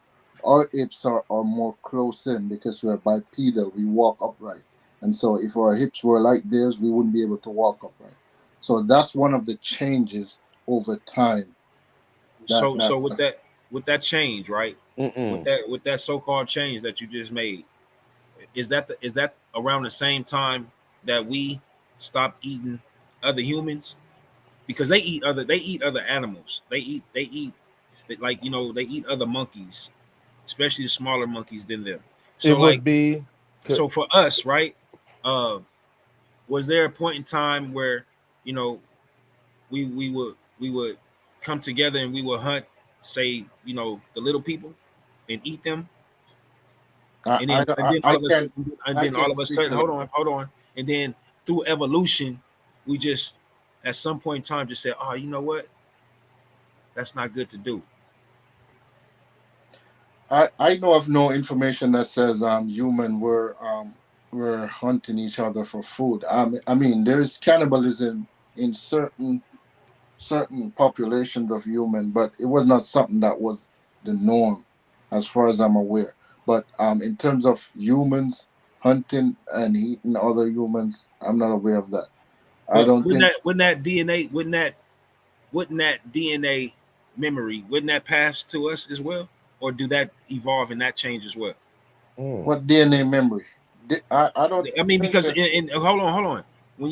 Our hips are more close in because we're bipedal. We walk upright. And so if our hips were like theirs, we wouldn't be able to walk upright. So that's one of the changes over time. So with that change, right? With that so-called change that you just made, is that around the same time that we stopped eating other humans? Because they eat other animals. They eat they eat other monkeys, especially the smaller monkeys than them. It So would be. so for us, right? Was there a point in time where we would come together and we would hunt, say, the little people and eat them? And then all of a sudden, hold on. And then through evolution, we just at some point in time just said, oh, you know what? That's not good to do. I know of no information that says human were hunting each other for food. I mean, there's cannibalism in certain populations of human, but it was not something that was the norm, as far as I'm aware. But in terms of humans hunting and eating other humans, I'm not aware of that. I don't think. Wouldn't that DNA memory, wouldn't that pass to us as well? Or do that evolve and that change as well? What DNA memory? I don't. I mean, because hold on. when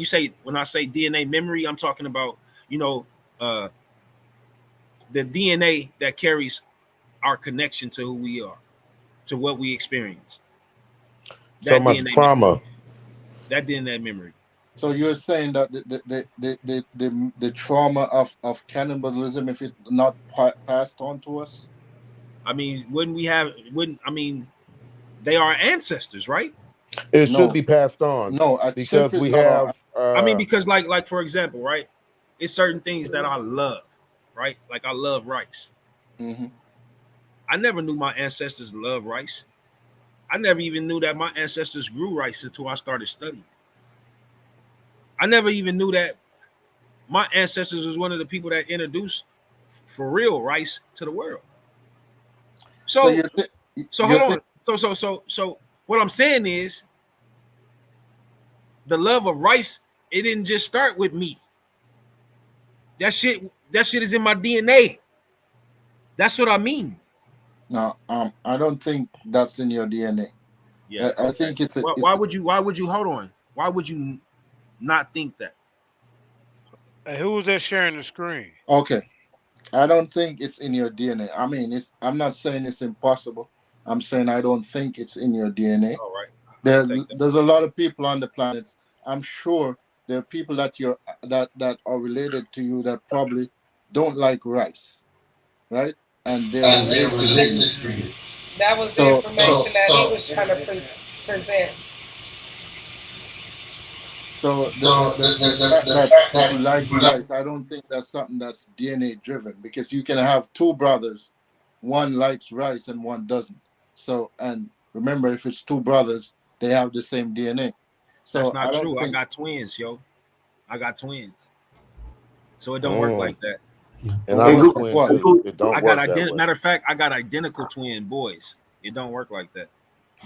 I say DNA memory, I'm talking about, you know, the DNA that carries our connection to who we are, to what we experienced. So much trauma. Memory. That DNA memory. So you're saying that the trauma of cannibalism, if it's not passed on to us? I mean, they are ancestors, right? It should be passed on. No, because we have. I mean, because like for example, right? It's certain things that I love, right? Like I love rice. Mm-hmm. I never knew my ancestors loved rice. I never even knew that my ancestors grew rice until I started studying. I never even knew that my ancestors was one of the people that introduced for real rice to the world. So hold on. So what I'm saying is the love of rice, it didn't just start with me. That shit is in my DNA. That's what I mean. No, I don't think that's in your DNA. Yeah, I think it's. Why would you hold on? Why would you not think that? Hey, who was that sharing the screen? Okay, I don't think it's in your DNA. I mean, I'm not saying it's impossible. I'm saying I don't think it's in your DNA. All right. There's a lot of people on the planet. I'm sure there are people that are related to you that probably don't like rice, right? And they're related to you. That was the information that he was trying to present. So the fact that you like rice, I don't think that's something that's DNA driven, because you can have two brothers, one likes rice and one doesn't. So, and remember, if it's two brothers, they have the same DNA. So that's not true. I got twins, yo. I got twins. So it don't work like that. And I got twins. It don't work that way. Matter of fact, I got identical twin boys. It don't work like that.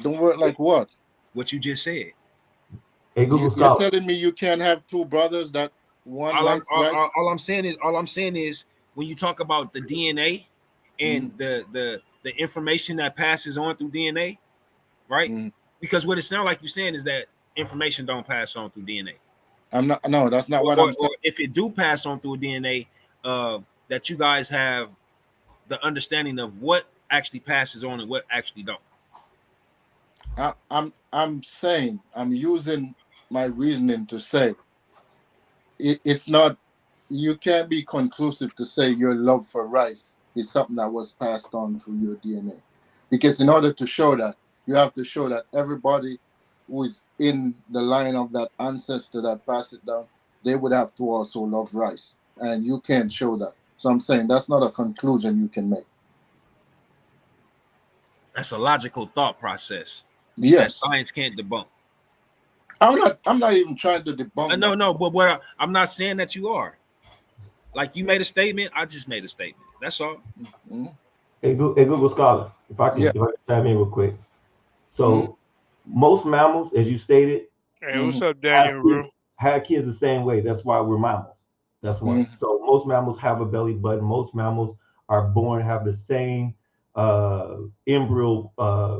Don't work like what? What you just said. Hey, Google You're telling me you can't have two brothers that one likes rice? All I'm saying is when you talk about the DNA and the information that passes on through DNA, right? Because what it sounds like you're saying is that information don't pass on through DNA. No, that's not what I'm saying. Or if it do pass on through DNA, that you guys have the understanding of what actually passes on and what actually don't. I'm saying, I'm using my reasoning to say it's not, you can't be conclusive to say your love for rice is something that was passed on through your DNA. Because in order to show that, you have to show that everybody who is in the line of that ancestor that passed it down, they would have to also love rice. And you can't show that. So I'm saying that's not a conclusion you can make. That's a logical thought process. Yes. That science can't debunk. I'm not even trying to debunk. No, but what I'm not saying that you are. Like you made a statement, I just made a statement. That's all. Mm-hmm. Hey, Google Scholar, if I can chime in real quick. So most mammals, as you stated, hey, what's up, Daniel? Have kids the same way. That's why we're mammals. That's one. So most mammals have a belly button. Most mammals are born, have the same embryo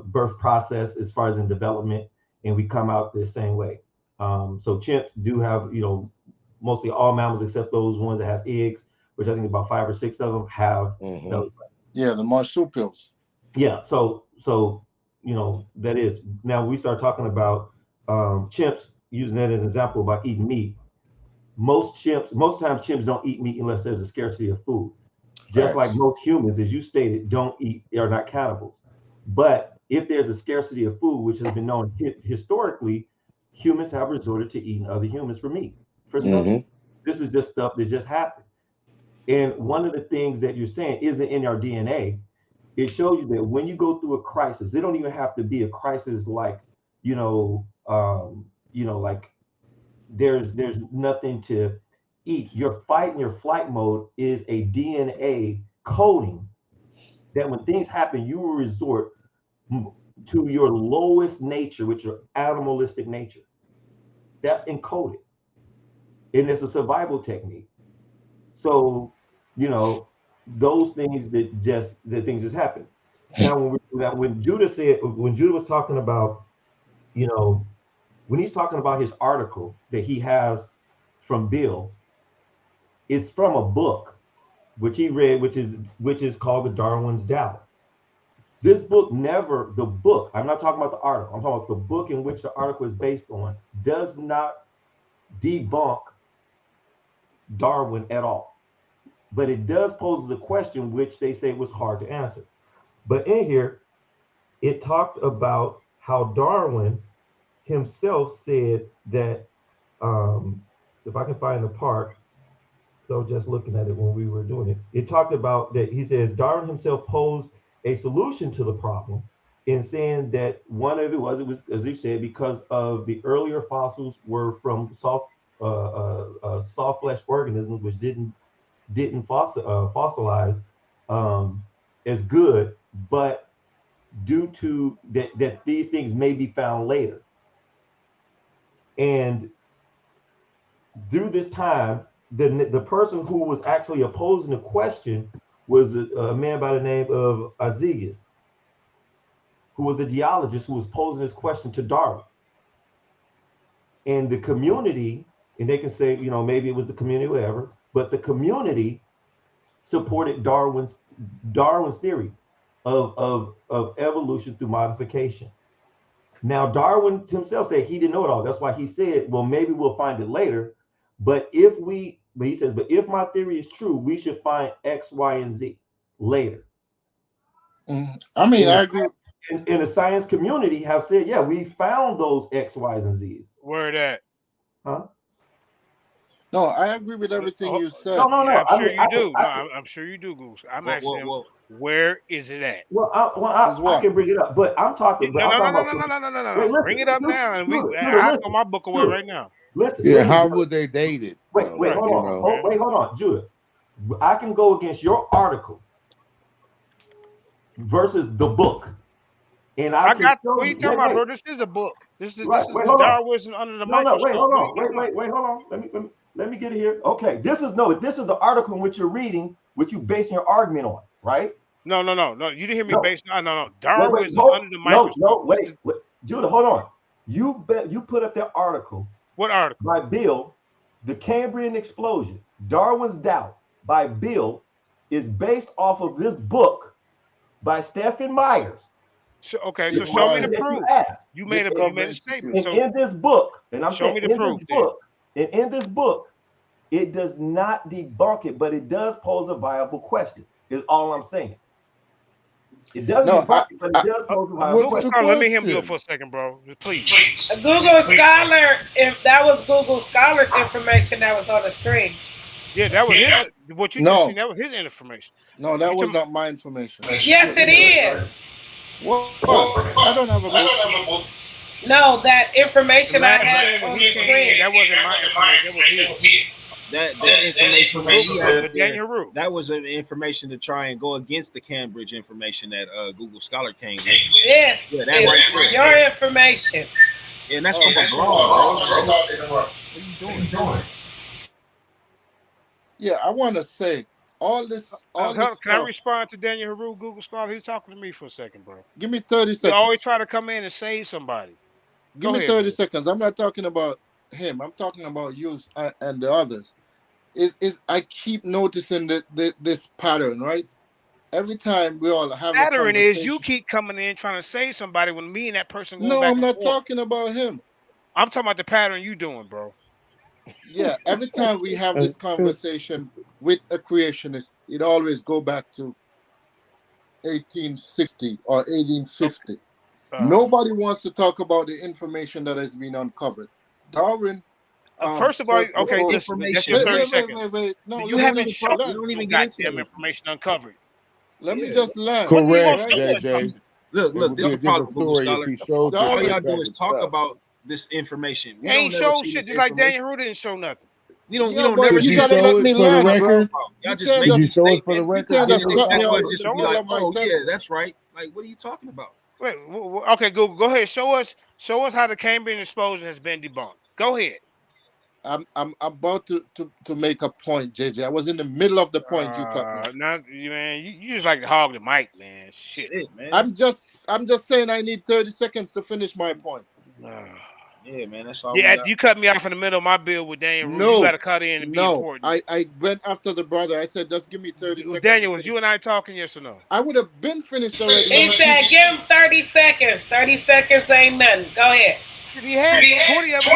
birth process as far as in development, and we come out the same way. So chimps do have, mostly all mammals except those ones that have eggs, which I think about 5 or 6 of them have belly button. Yeah, the marsupials. Yeah, so that is. Now we start talking about chimps, using that as an example about eating meat. Most times chimps don't eat meat unless there's a scarcity of food. Just like most humans, as you stated, are not cannibals. But if there's a scarcity of food, which has been known historically, humans have resorted to eating other humans for meat. For some, this is just stuff that just happened. And one of the things that you're saying isn't in our DNA. It shows you that when you go through a crisis, it don't even have to be a crisis like, like there's nothing to eat. Your fight and your flight mode is a DNA coding that when things happen, you will resort to your lowest nature, which is your animalistic nature. That's encoded. And it's a survival technique. So, those things things just happen. Now, when Judah was talking about, when he's talking about his article that he has from Bill, it's from a book which he read, which is called The Darwin's Doubt. This book never, the book, I'm not talking about the article, I'm talking about the book in which the article is based on, does not debunk Darwin at all. But it does pose the question which they say was hard to answer. But in here, it talked about how Darwin himself said that, if I can find the part, so just looking at it when we were doing it, it talked about that he says Darwin himself posed a solution to the problem in saying that one of it was, as he said, because of the earlier fossils were from soft flesh organisms which didn't fossilize as good, but due to that these things may be found later. And through this time, the person who was actually opposing the question was a man by the name of Aziz, who was a geologist who was posing this question to Darwin. And the community, and they can say, you know, maybe it was the community, whatever, but the community supported Darwin's theory of evolution through modification. Now, Darwin himself said he didn't know it all. That's why he said, well, maybe we'll find it later. But he says, but if my theory is true, we should find X, Y, and Z later. I mean, I agree. In the science community have said, yeah, we found those X, Y's, and Z's. Where that? Huh? No, I agree with everything you said. No. I'm sure you do. I'm sure you do, Goose. I'm asking him, where is it at? Well, I can bring it up, but I'm talking. No. Wait, bring it up now, and I'll throw my book away right now. Listen, how would they date it? Wait, hold on, Judah. I can go against your article versus the book. And I got what are you talking about, bro? This is a book. This is Darwinism under the microscope. Wait, hold on. Let me get it here. Okay, this is the article in which you're reading, which you basing your argument on, right? No. You didn't hear me based on Darwinism under the microscope. No, wait. Judah, hold on. You put up that article. What article? By Bill, The Cambrian Explosion, Darwin's Doubt by Bill is based off of this book by Stephen Myers. So show me the proof. You made a statement. And in this book, and I'm show me the proof. In this book, it does not debunk it, but it does pose a viable question. Is all I'm saying. It doesn't debunk it, but it does pose a viable question. Let me hear him do it for a second, bro. Please. Google Scholar. If that was Google Scholar's information that was on the screen. Yeah, that was what you just seen. That was his information. No, that was not my information. Yes, it is. What? I don't have a book. No, that information I had on the screen. That wasn't my information. That was his. That information that he had Daniel Root. That was information to try and go against the Cambridge information that Google Scholar came with. Yes, yeah, it's your information. Yeah, and that's from a blog. What are you doing? Yeah, I want to say all this. Can I respond to Daniel Haru, Google Scholar? He's talking to me for a second, bro. Give me 30 seconds. You always try to come in and save somebody. Give me 30 seconds. I'm not talking about him. I'm talking about you and the others. I keep noticing this pattern, right? Every time we all have a pattern is you keep coming in trying to save somebody when me and that person going No, back I'm not talking about him. I'm talking about the pattern you doing, bro. Yeah, every time we have this conversation with a creationist, it always go back to 1860 or 1850. Nobody wants to talk about the information that has been uncovered. Darwin. First of all, okay, information. Wait. No, you haven't don't even get into information uncovered. Let me just learn. Correct, JJ. Look, this is the problem, Google Scholar. All y'all do is talk about this information. We ain't show shit. Just like Daniel Haru didn't show nothing. You don't never. You gotta let me learn, bro. Y'all just did you show it for the record? Just be like, oh yeah, that's right. Like, what are you talking about? Wait, okay, Google, go ahead. Show us how the Cambrian Explosion has been debunked. Go ahead. I'm about to make a point, JJ. I was in the middle of the point you cut me. Now, man, you just like to hog the mic, man. Shit, man. I'm just saying I need 30 seconds to finish my point. Yeah, man, that's all we Yeah, got. you cut me off in the middle of my bill with Daniel Rue. You got to cut in and be important. I went after the brother. I said, just give me 30 seconds. Daniel, was you and I talking? Yes or no? I would have been finished already. He said, give him 30 seconds. 30 seconds ain't nothing. Go ahead. He had 20 of them.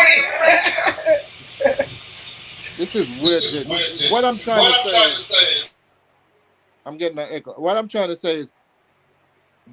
This is weird. What I'm trying to say is, I'm getting an echo. What I'm trying to say is,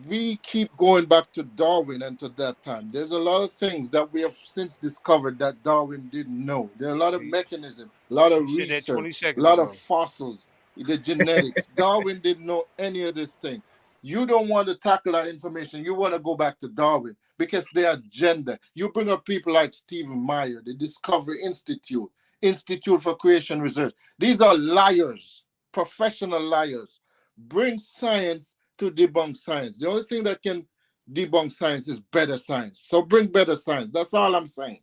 we keep going back to Darwin and to that time. There's a lot of things that we have since discovered that Darwin didn't know. There are a lot of mechanisms, a lot of research, a lot of fossils, the genetics. Darwin didn't know any of this thing. You don't want to tackle that information. You want to go back to Darwin because their agenda. You bring up people like Stephen Meyer, the Discovery Institute, Institute for Creation Research. These are liars, professional liars. Bring science to debunk science. The only thing that can debunk science is better science. So bring better science. That's all I'm saying.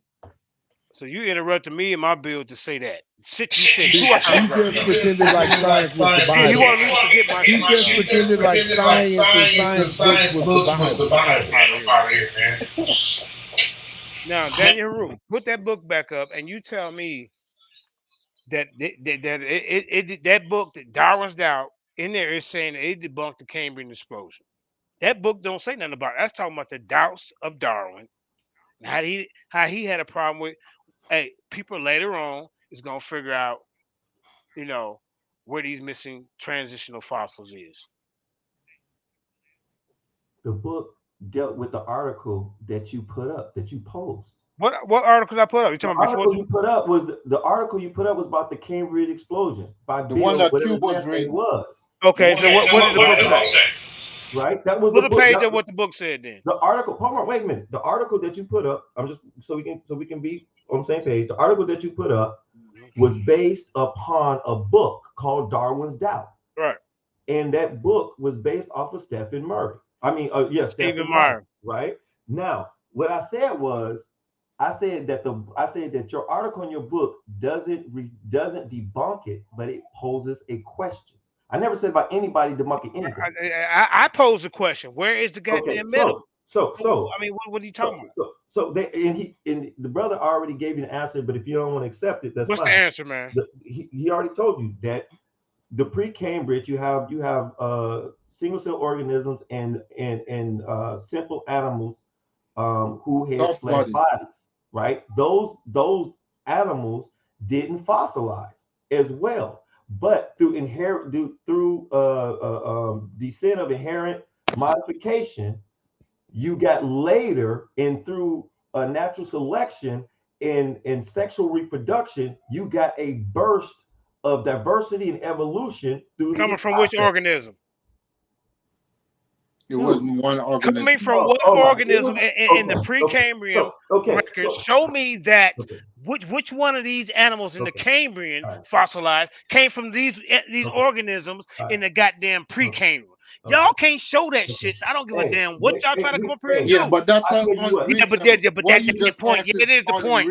So you interrupted me in my bill to say that. Shit, you said He just pretended like science was the Bible. He wanted me to get my. He just pretended like science was the Bible. Now, Daniel Rue, put that book back up, and you tell me that that book, that Darwin's Doubt, in there is saying that it debunked the Cambrian Explosion. That book don't say nothing about it. That's talking about the doubts of Darwin, and how he had a problem with. Hey, people later on is gonna figure out, where these missing transitional fossils is. The book dealt with the article that you put up, that you posed. What articles I put up? You talking about before? You put up was the article you put up was about the Cambrian Explosion by the Bill, one that whatever Cube was reading. was. Okay, so what did the book say? Right, that was the book, page of what the book said. Then the article. Hold on, wait a minute. The article that you put up. I'm just so we can be on the same page. The article that you put up was based upon a book called Darwin's Doubt. Right. And that book was based off of Stephen Murray. I mean, Stephen Meyer. Right. Now, what I said was, I said that your article in your book doesn't debunk it, but it poses a question. I never said about anybody debunking anything. I posed a question. Where is the goddamn middle? So I mean, what are you talking about? So the brother already gave you an answer, but if you don't want to accept it, that's what's fine. The answer, man? He already told you that the pre-Cambrian, you have single cell organisms and simple animals who had flesh bodies, right? Those animals didn't fossilize as well, but through descent of inherent modification, you got later, and through natural selection and sexual reproduction, you got a burst of diversity and evolution through coming from which organism? It wasn't one organism. Coming from what organism in the Precambrian record? Show me that which one of these animals in the Cambrian fossilized came from these organisms in the goddamn Precambrian. Y'all can't show that shit. So I don't give a damn what y'all trying to come up here and do. Yeah, but that's not unreasonable. Yeah, but that's the point. Yeah, it is the point.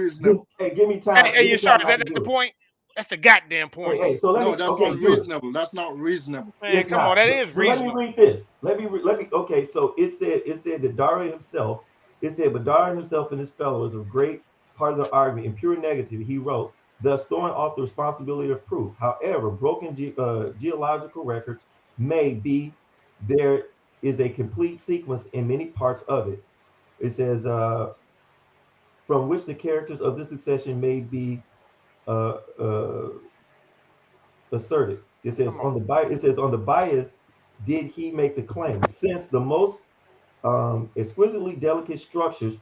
Hey, give me time. Hey, sorry, that's the point. That's the goddamn point. Hey, so that's unreasonable. That's not reasonable. Man, come on, that is reasonable. Let me read this. Let me. Okay, so it said that Darwin himself. It said, but Darwin himself and his fellows of great part of the argument in pure negative. He wrote, thus throwing off the responsibility of proof. However, broken geological records may be. There is a complete sequence in many parts of it. It says, from which the characters of this succession may be asserted. It says on the bias did he make the claim, since the most exquisitely delicate structures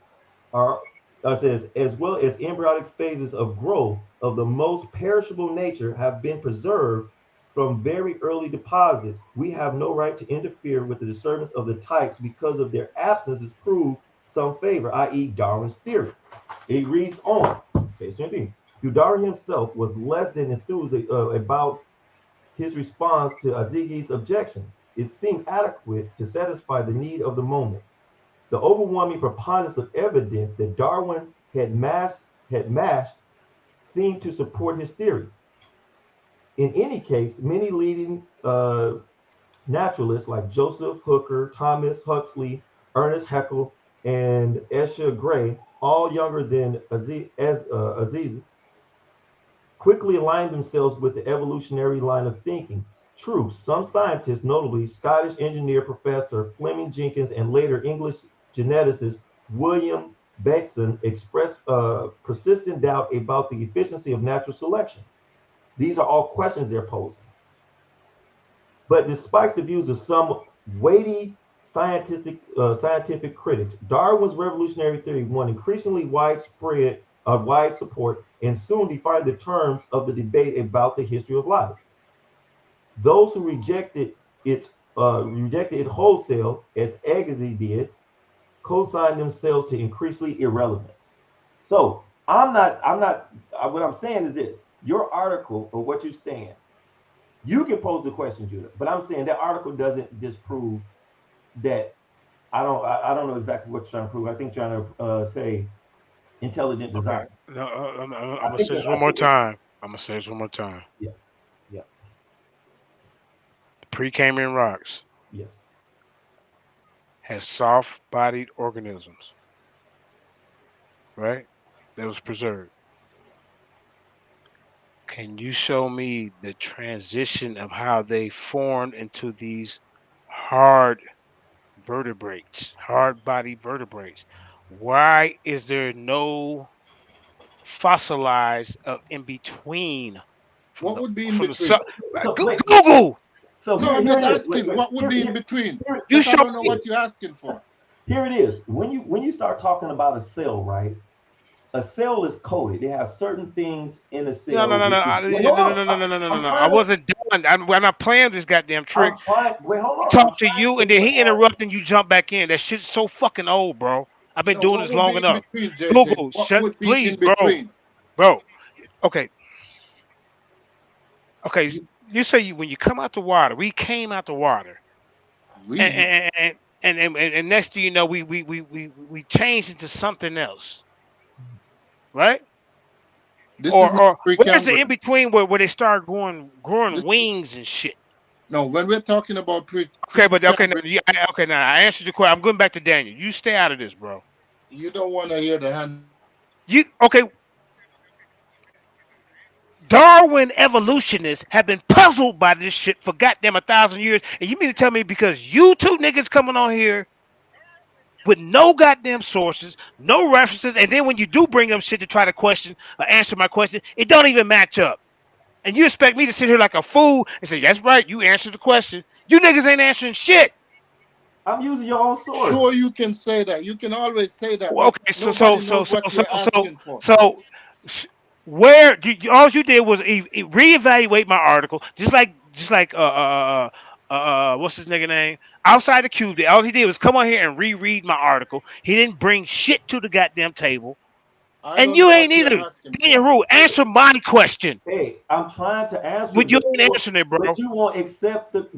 are as well as embryonic phases of growth of the most perishable nature have been preserved from very early deposits. We have no right to interfere with the disturbance of the types because of their absence is proved some favor, i.e. Darwin's theory. It reads on, Darwin himself was less than enthused about his response to Azighi's objection. It seemed adequate to satisfy the need of the moment. The overwhelming preponderance of evidence that Darwin had mashed seemed to support his theory. In any case, many leading naturalists like Joseph Hooker, Thomas Huxley, Ernest Haeckel, and Escher Gray all younger than Aziz's, quickly aligned themselves with the evolutionary line of thinking. True, some scientists, notably Scottish engineer Professor Fleming Jenkins and later English geneticist William Bateson, expressed persistent doubt about the efficiency of natural selection. These are all questions they're posing. But despite the views of some weighty scientific critics, Darwin's revolutionary theory won increasingly wide support and soon defined the terms of the debate about the history of life. Those who rejected it wholesale, as Agassiz did, co-signed themselves to increasingly irrelevance. So what I'm saying is this: your article or what you're saying, you can pose the question, Judah, but I'm saying that article doesn't disprove that. I don't know exactly what you're trying to prove. I think you're trying to say intelligent design. Okay. No, I'm gonna say this one more time. Yeah. Yeah. Pre-Cambrian rocks Yes. has soft-bodied organisms, right? That was preserved. Can you show me the transition of how they formed into these hard hard-bodied vertebrates? Why is there no fossilized in between What would be in from the between? Google? So No, I'm here just it is. asking, what would be in between? You Because I show don't know me. what you're asking for. Here it is. When you start talking about a cell, right? A cell is coded. It has certain things in a cell. No. I wasn't done. I'm not playing this goddamn trick. I'm trying. Wait, hold on. Talk to you, and then he interrupted and you jump back in. That shit's so fucking old, bro. I've been No, doing what this would long be in enough. between, JJ? Google, What shut, would be please, in between? bro. Okay. Okay. You say when you come out the water, we came out the water, and next thing you know, we changed into something else, right? This is not Or where's the in Precambrian. between where they start growing wings and shit? No, when we're talking about Okay, but okay, Precambrian, now I answered your question. I'm going back to Daniel. You stay out of this, bro. you don't want to hear the hand. Okay? Darwin evolutionists have been puzzled by this shit for goddamn 1,000 years, and you mean to tell me because you two niggas coming on here with no goddamn sources, no references, and then when you do bring up shit to try to question or answer my question, it don't even match up. And you expect me to sit here like a fool and say, that's right, you answered the question. You niggas ain't answering shit. I'm using your own source. Sure, you can say that. You can always say that. Well, But okay, nobody knows what you're asking for. Where all you did was reevaluate my article, just like what's his nigga name? Outside the cube. All he did was come on here and reread my article. He didn't bring shit to the goddamn table. And you ain't either. Daniel Rule, answer my question. Hey, I'm trying to answer. But you ain't answering it, bro. But you won't accept the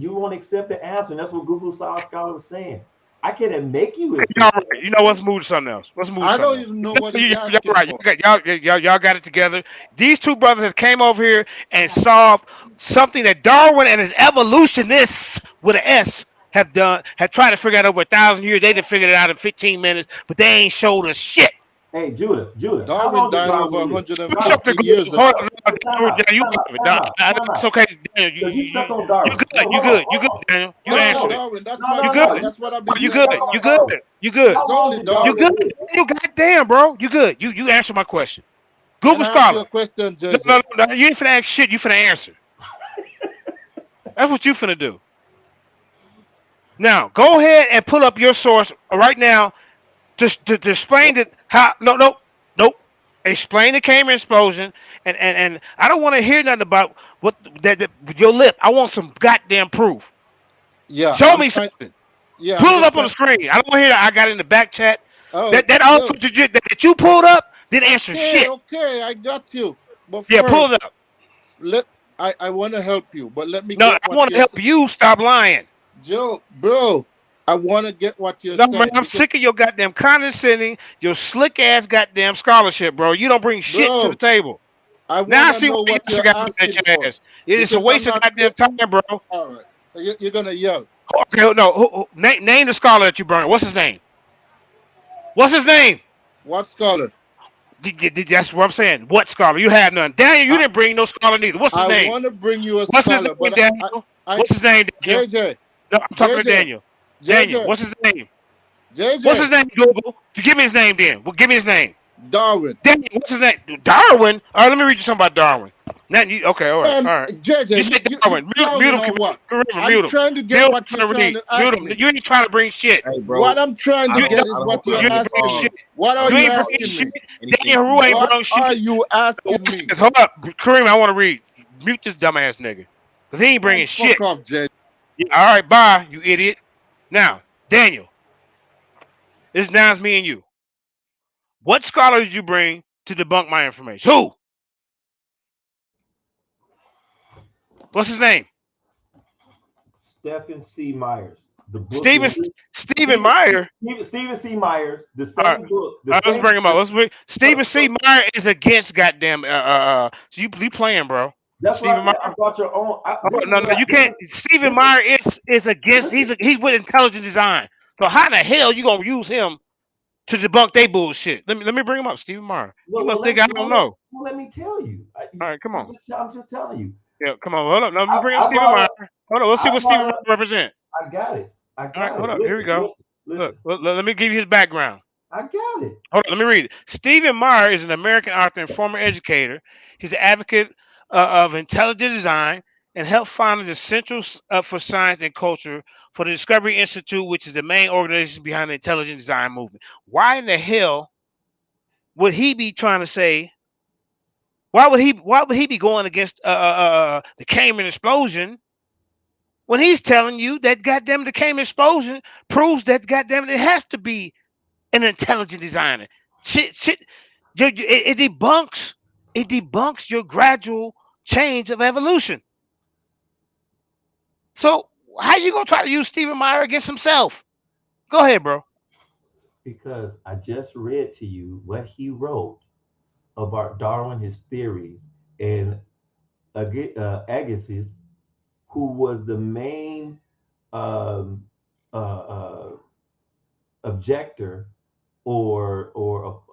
answer. And that's what Google Scholar was saying. I can't make you accept. All right, you know, let's move to something else. I don't even know what he's asking for. Y'all got it together. These two brothers has came over here and solved something that Darwin and his evolutionists with an S have tried to figure out over 1,000 years. They done figured it out in 15 minutes, but they ain't showed us shit. Hey, Judah. Darwin died over 150 years ago. It's okay, Daniel. You good, Daniel. You answered Darwin, it. you good. That's what I've been You saying. good. You good. It's only Darwin. You good. You goddamn, bro. You good. You answer my question. Google Scholar. Question, no, you ain't finna ask shit. You finna answer. That's what you finna do. Now, go ahead and pull up your source right now to explain how. Nope. Explain the Cambrian explosion, and I don't want to hear nothing about what that your lip. I want some goddamn proof. Yeah. Show me something. Yeah. Pull it up on the screen. I don't want to hear that. I got in the back chat. That you pulled up didn't answer shit. Okay, I got you. But pull it up. I want to help you, but let me. No, I want to help you. Stop lying, Joe, bro. I want to get what you're saying. Man, I'm sick of your goddamn condescending, your slick ass goddamn scholarship, bro. You don't bring shit to the table. I see what you're asking for. It's a waste of goddamn time, bro. All right, you're gonna yell. Okay, no. Name the scholar that you burned. What's his name? What scholar? That's what I'm saying. What scholar? You have none. Daniel, you I, didn't bring no scholar neither. What's his I name? want to bring you a What's his scholar, name, but Daniel? I What's his name, Daniel? JJ, No, I'm talking to JJ, Daniel. Daniel, JJ, what's his name? What's his JJ, name, Google? Give me his name then. Well, give me his name. Darwin. Daniel, what's his name? Darwin? All right, let me read you something about Darwin. Okay, all right, Man, all right. You JJ, said you Darwin. Mute clowning him, or what? I'm mute him. trying to get Bill what you're trying to trying read. to Mute ask him. me. You ain't trying to bring shit. Hey, bro. What I'm trying I to You, don't. get I is don't. what I you're you ain't don't. bringing asking me. shit. What I are You don't you ain't follow bringing asking shit. me? anything Daniel, you who bring ain't up. What brought shit. are you asking What's me? this? Hold up. Kareem, I want to read. Mute this dumbass nigga. Because he ain't Man, bringing shit. fuck off, JJ. Yeah, all right, bye, you idiot. Now, Daniel, this now is me and you. What scholar did you bring to debunk my information? Who? What's his name? Stephen C. Myers. The book Stephen is Stephen Meyer. Stephen C. Myers. The All right. same book. The All right, let's same. bring him up. Let's bring Stephen C. So Meyer is against goddamn so you playing, bro. that's what I Stephen said. Meyer. I brought your own. Oh, no, you can't. Stephen Meyer is against. He's with intelligent design. So how the hell you gonna use him to debunk they bullshit? Let me bring him up. Stephen Meyer. You must think I don't know. Let me tell you. All right, come on. I'm just telling you. Yeah, come on. Hold up. Let me bring up I Stephen brought Meyer. up. Hold on. Let's see I what brought Stephen up. Meyer represent. I got it. All right, hold up. Here we Listen, go. listen. Look, let me give you his background. I got it. Hold on, let me read it. Stephen Meyer is an American author and former educator. He's an advocate of intelligent design and helped found the Centers for Science and Culture for the Discovery Institute, which is the main organization behind the intelligent design movement. Why in the hell would he be trying to say? Why would he be going against the Cambrian Explosion when he's telling you that goddamn the Cambrian Explosion proves that goddamn it has to be an intelligent designer? Shit, it debunks your gradual change of evolution. So how you gonna try to use Stephen Meyer against himself? Go ahead, bro. Because I just read to you what he wrote about Darwin, his theories, and Agassiz, who was the main um, uh, objector or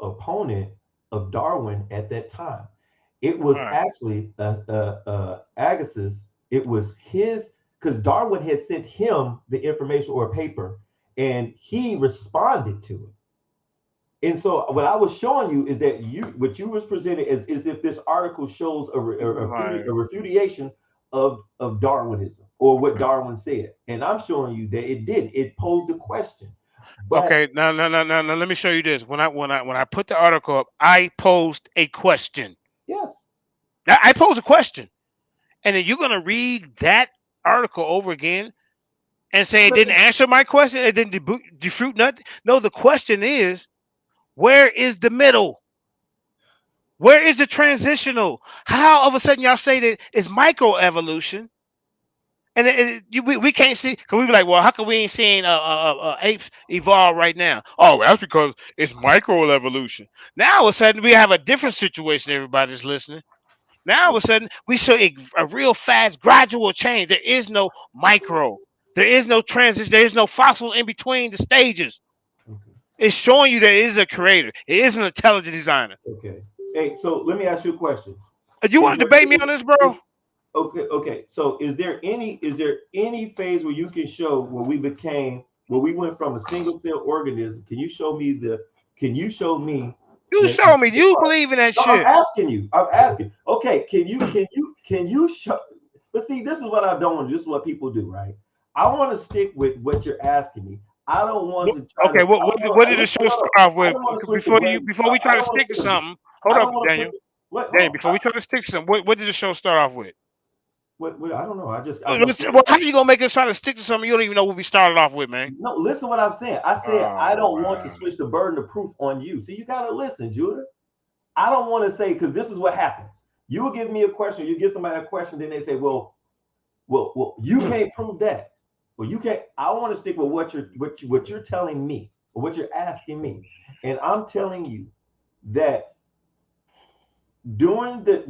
opponent of Darwin at that time. It was All right. actually Agassiz. It was his because Darwin had sent him the information or a paper, and he responded to it. And so what I was showing you is that what you was presented as if this article shows a refutation of Darwinism or what Darwin said, and I'm showing you that it did. It posed a question, but Okay, now, let me show you this. When I put the article up, I posed a question. yes, Now, I posed a question, and then you're gonna read that article over again and say it didn't answer my question. It didn't defute nothing. No, the question is, where is the middle? Where is the transitional? How all of a sudden y'all say that it's microevolution, and we can't see because we be like, well, how come we ain't seeing apes evolve right now? Oh, that's because it's microevolution. Now all of a sudden we have a different situation. Everybody's listening. Now all of a sudden we show a real fast, gradual change. There is no micro. There is no transition. There is no fossils in between the stages. It's showing you that it is a creator. It is an intelligent designer. okay. Hey, so let me ask you a question. You Is want to there debate me on this, bro? okay. So is there any phase where you can show where we went from a single cell organism? Can you show me You that? show me. You believe in that No, I'm shit. asking you. I'm asking. Okay, can you show? But see, this is what I don't want. This is what people do, right? I want to stick with what you're asking me. I don't want to try Okay, to. what did the show start off I with? don't want to switch the blame. Before we I try to don't want stick to to switch it. something, hold I up, don't want to Daniel. put what? Daniel, Hold before we try to stick to something, what did the show start off with? what? I don't know. Well, how you gonna make us try to stick to something you don't even know what we started off with, man? No, listen what I'm saying. I said I Oh don't want to man. switch the burden of proof on you. See, you gotta listen, Judah. I don't want to say because this is what happens. You will give me a question, you give somebody a question, then they say, well, you can't prove that. Well, you can't. I want to stick with what you're telling me or what you're asking me, and I'm telling you that during the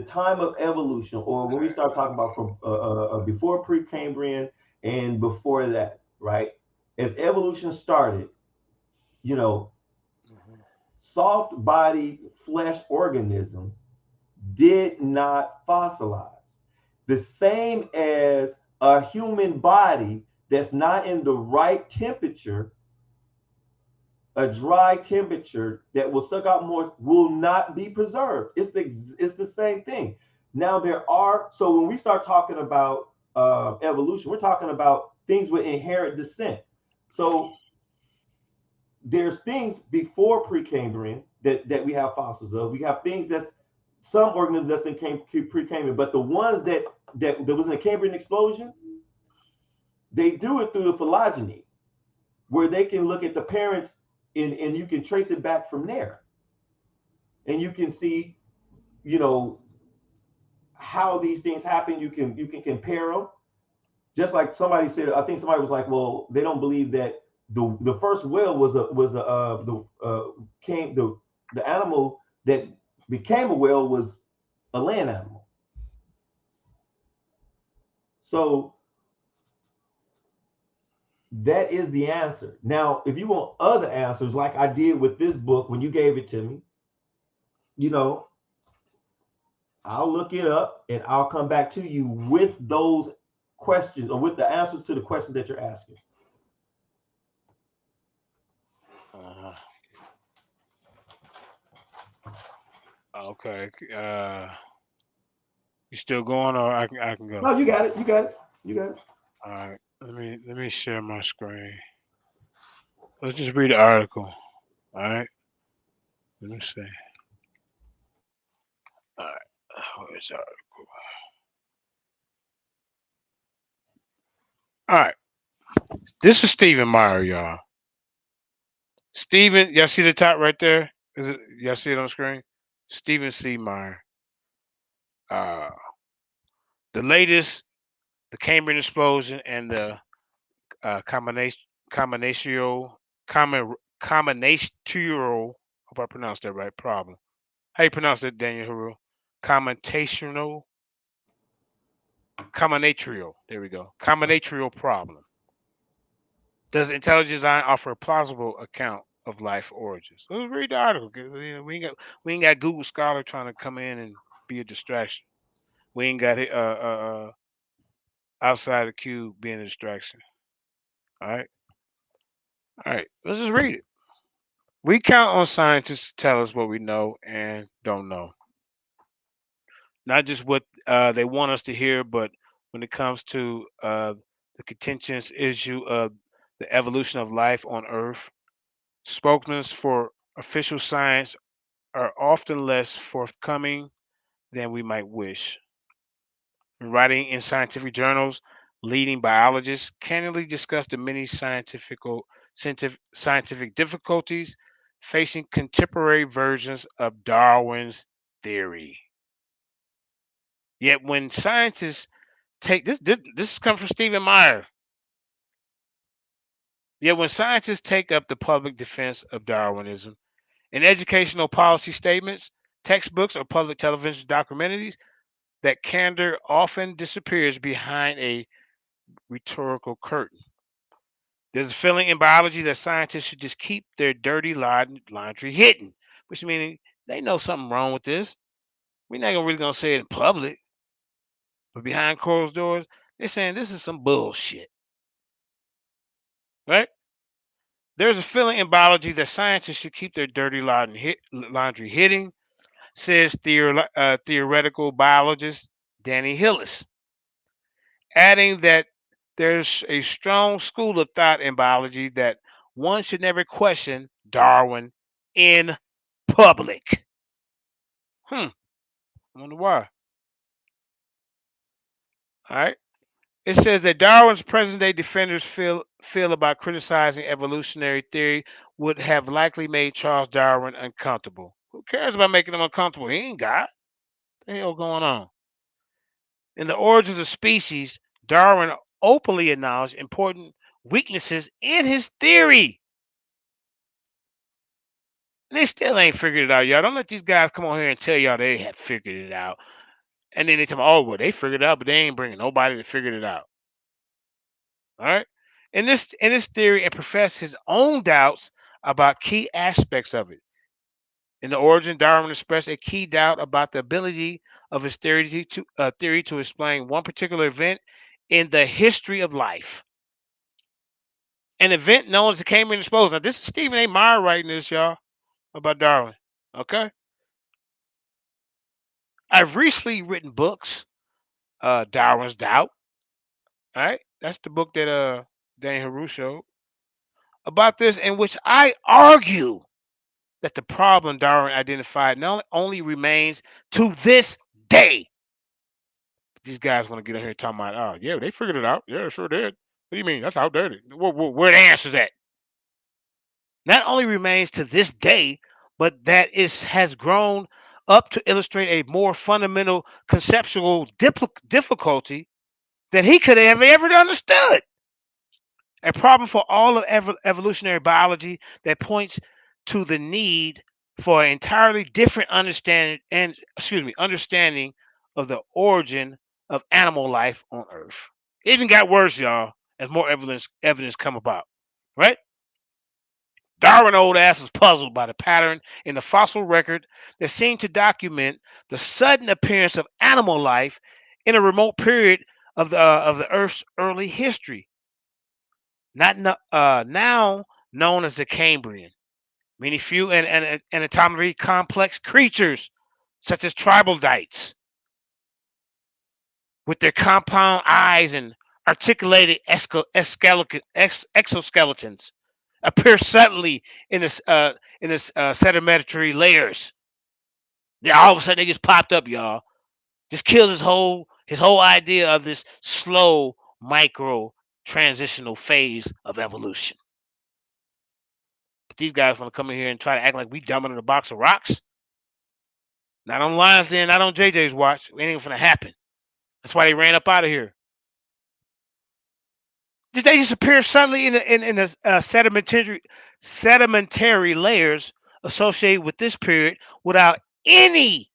time of evolution, or when we start talking about from before Precambrian and before that, right? As evolution started, You know, soft bodied flesh organisms did not fossilize. The same as a human body that's not in the right temperature, a dry temperature that will suck out more will not be preserved. It's the same thing. Now there are, so when we start talking about evolution, we're talking about things with inherent descent. So there's things before Precambrian that we have fossils of. We have things that's some organisms that's in Precambrian, but the ones that was in the Cambrian explosion, they do it through the phylogeny, where they can look at the parents and you can trace it back from there, and you can see, you know, how these things happen. You can compare them. Just like somebody said, I think somebody was like, well, they don't believe that the first whale was the animal that became a whale was a land animal. So that is the answer. Now, if you want other answers, like I did with this book when you gave it to me, you know, I'll look it up and I'll come back to you with those questions or with the answers to the questions that you're asking. Okay. You still going, or I can go? No, you got it. You got it. You got it. All right. Let me share my screen. Let's just read the article. All right. Let me see. All right. Where's the article? All right. This is Stephen Meyer, y'all. Stephen, y'all see the top right there? Is it? Y'all see it on the screen? Stephen C. Meyer. Uh, the latest, the Cambrian explosion and the combinational, hope I pronounced that right, problem. How you pronounce that, Daniel Haru? Combinational, combinatorial. There we go. Combinatorial problem. Does intelligent design offer a plausible account of life origins? Let's read the article. You know, we ain't got Google Scholar trying to come in and be a distraction. We ain't got outside the cube being a distraction. All right. All right. Let's just read it. We count on scientists to tell us what we know and don't know. Not just what they want us to hear, but when it comes to the contentious issue of the evolution of life on Earth, spokesmen for official science are often less forthcoming than we might wish. When writing in scientific journals, leading biologists candidly discuss the many scientific difficulties facing contemporary versions of Darwin's theory. Yet when scientists take this comes from Stephen Meyer. Yet when scientists take up the public defense of Darwinism in educational policy statements, textbooks, or public television documentaries, that candor often disappears behind a rhetorical curtain. There's a feeling in biology that scientists should just keep their dirty laundry hidden, which means they know something wrong with this. We're not really gonna say it in public, but behind closed doors, they're saying this is some bullshit, right? There's a feeling in biology that scientists should keep their dirty laundry hidden, says theoretical biologist Danny Hillis, adding that there's a strong school of thought in biology that one should never question Darwin in public. I wonder why. All right. It says that Darwin's present-day defenders feel about criticizing evolutionary theory would have likely made Charles Darwin uncomfortable. Who cares about making him uncomfortable? He ain't got. What the hell going on? In the origins of species, Darwin openly acknowledged important weaknesses in his theory. And they still ain't figured it out, y'all. Don't let these guys come on here and tell y'all they have figured it out. And then they tell me, oh, well, they figured it out, but they ain't bringing nobody to figure it out. All right. In this theory, and profess his own doubts about key aspects of it. In the origin, Darwin expressed a key doubt about the ability of his theory to explain one particular event in the history of life. An event known as the Cambrian Explosion. Now, this is Stephen A. Meyer writing this, y'all, about Darwin. Okay? I've recently written books, Darwin's Doubt. All right? That's the book that Dan Haru showed about this, in which I argue that the problem Darwin identified not only remains to this day. These guys want to get in here talking about, oh, yeah, they figured it out. Yeah, sure did. What do you mean? That's outdated. Where the answer's at? Not only remains to this day, but that has grown up to illustrate a more fundamental conceptual difficulty than he could have ever understood. A problem for all of evolutionary biology that points to the need for an entirely different understanding of the origin of animal life on Earth. It even got worse, y'all, as more evidence come about. Right? Darwin old ass was puzzled by the pattern in the fossil record that seemed to document the sudden appearance of animal life in a remote period of the Earth's early history, now known as the Cambrian. Many few and anatomically complex creatures, such as troglodytes, with their compound eyes and articulated exoskeletons, appear suddenly in this sedimentary layers. Yeah, all of a sudden they just popped up, y'all. Just kills his whole idea of this slow micro transitional phase of evolution. But these guys want to come in here and try to act like we dumbing in a box of rocks. Not on Lions Den, not on JJ's watch. It ain't gonna happen. That's why they ran up out of here. Did they just appear suddenly in the sedimentary layers associated with this period without any?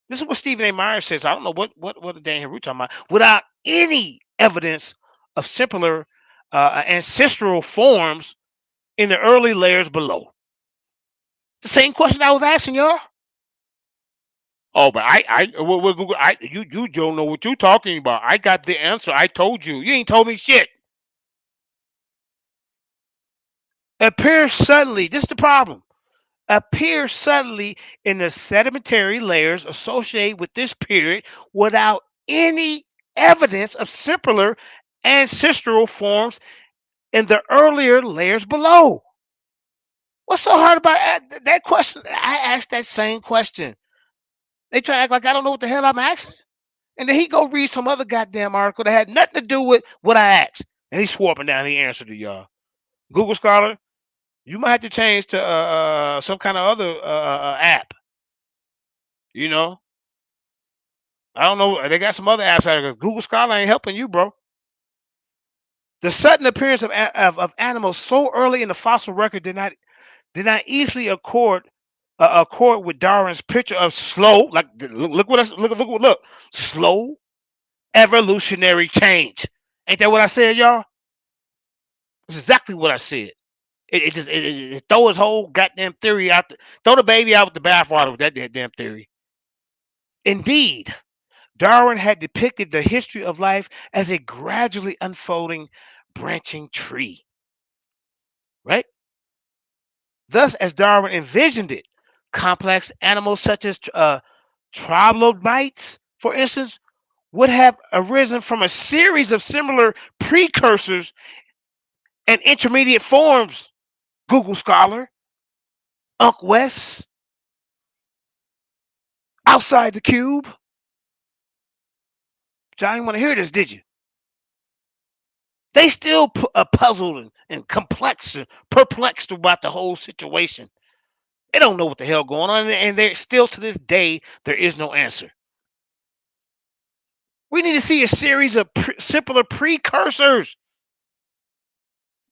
This is what Stephen A. Meyer says. I don't know what Dan Haru talking about. Without any evidence of simpler ancestral forms in the early layers below. The same question I was asking y'all. Oh, but you don't know what you're talking about. I got the answer. I told you. You ain't told me shit. Appears suddenly. This is the problem. Appears suddenly in the sedimentary layers associated with this period without any evidence of simpler ancestral forms in the earlier layers below. What's so hard about that question? I asked that same question. They try to act like I don't know what the hell I'm asking. And then he go read some other goddamn article that had nothing to do with what I asked. And he's swapping down the answer to y'all. Google Scholar, you might have to change to some kind of other app. You know? I don't know. They got some other apps out there. Google Scholar ain't helping you, bro. The sudden appearance of animals so early in the fossil record did not easily accord with Darwin's picture of slow, like look, slow evolutionary change. Ain't that what I said, y'all? That's exactly what I said. It throw his whole goddamn theory out. Throw the baby out with the bathwater with that damn theory. Indeed, Darwin had depicted the history of life as a gradually unfolding, branching tree. Right? Thus, as Darwin envisioned it, complex animals such as troglodytes, for instance, would have arisen from a series of similar precursors and intermediate forms. Google Scholar, Unc West, Outside the Cube. Y'all didn't want to hear this, did you? They still puzzled and complex and perplexed about the whole situation. They don't know what the hell going on, and they're still to this day there is no answer. We need to see a series of simpler precursors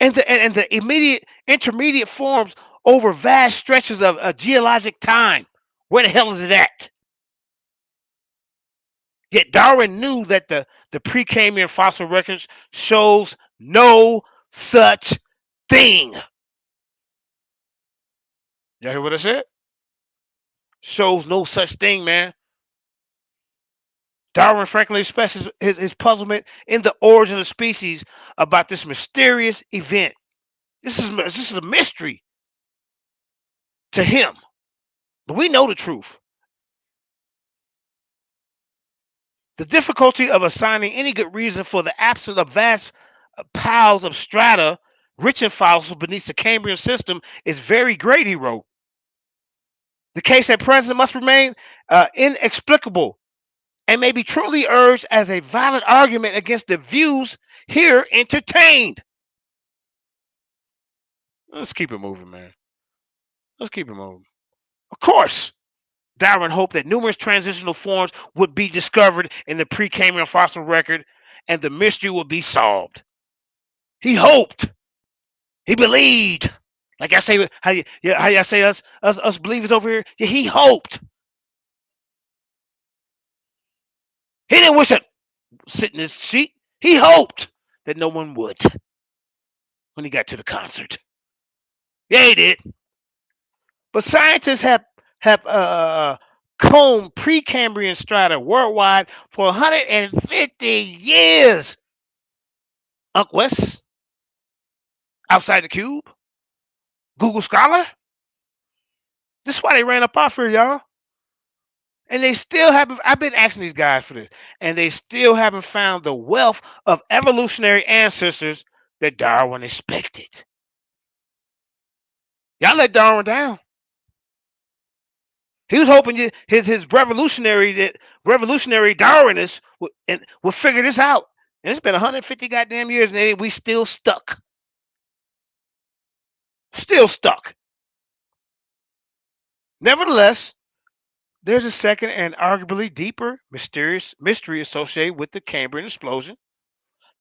and the immediate intermediate forms over vast stretches of geologic time. Where the hell is it at? Yet Darwin knew that the Precambrian fossil records shows no such thing. Y'all hear what I said? Shows no such thing, man. Darwin frankly expresses his puzzlement in the origin of species about this mysterious event. This is a mystery to him, but we know the truth. The difficulty of assigning any good reason for the absence of vast piles of strata rich in fossils beneath the Cambrian system is very great, he wrote. The case at present must remain inexplicable and may be truly urged as a valid argument against the views here entertained. Let's keep it moving, man. Let's keep it moving. Of course, Darwin hoped that numerous transitional forms would be discovered in the Precambrian fossil record and the mystery would be solved. He hoped. He believed. Like I say, how y'all say us believers over here? Yeah, he hoped. He didn't wish to sit in his seat. He hoped that no one would when he got to the concert. Yeah, he did. But scientists have combed Precambrian strata worldwide for 150 years. Unc West, Outside the Cube, Google Scholar. This is why they ran up off here, y'all. And they still haven't, I've been asking these guys for this, and they still haven't found the wealth of evolutionary ancestors that Darwin expected. Y'all let Darwin down. He was hoping his revolutionary Darwinists would figure this out. And it's been 150 goddamn years, and we still stuck. Still stuck. Nevertheless, there's a second and arguably deeper mystery associated with the Cambrian explosion.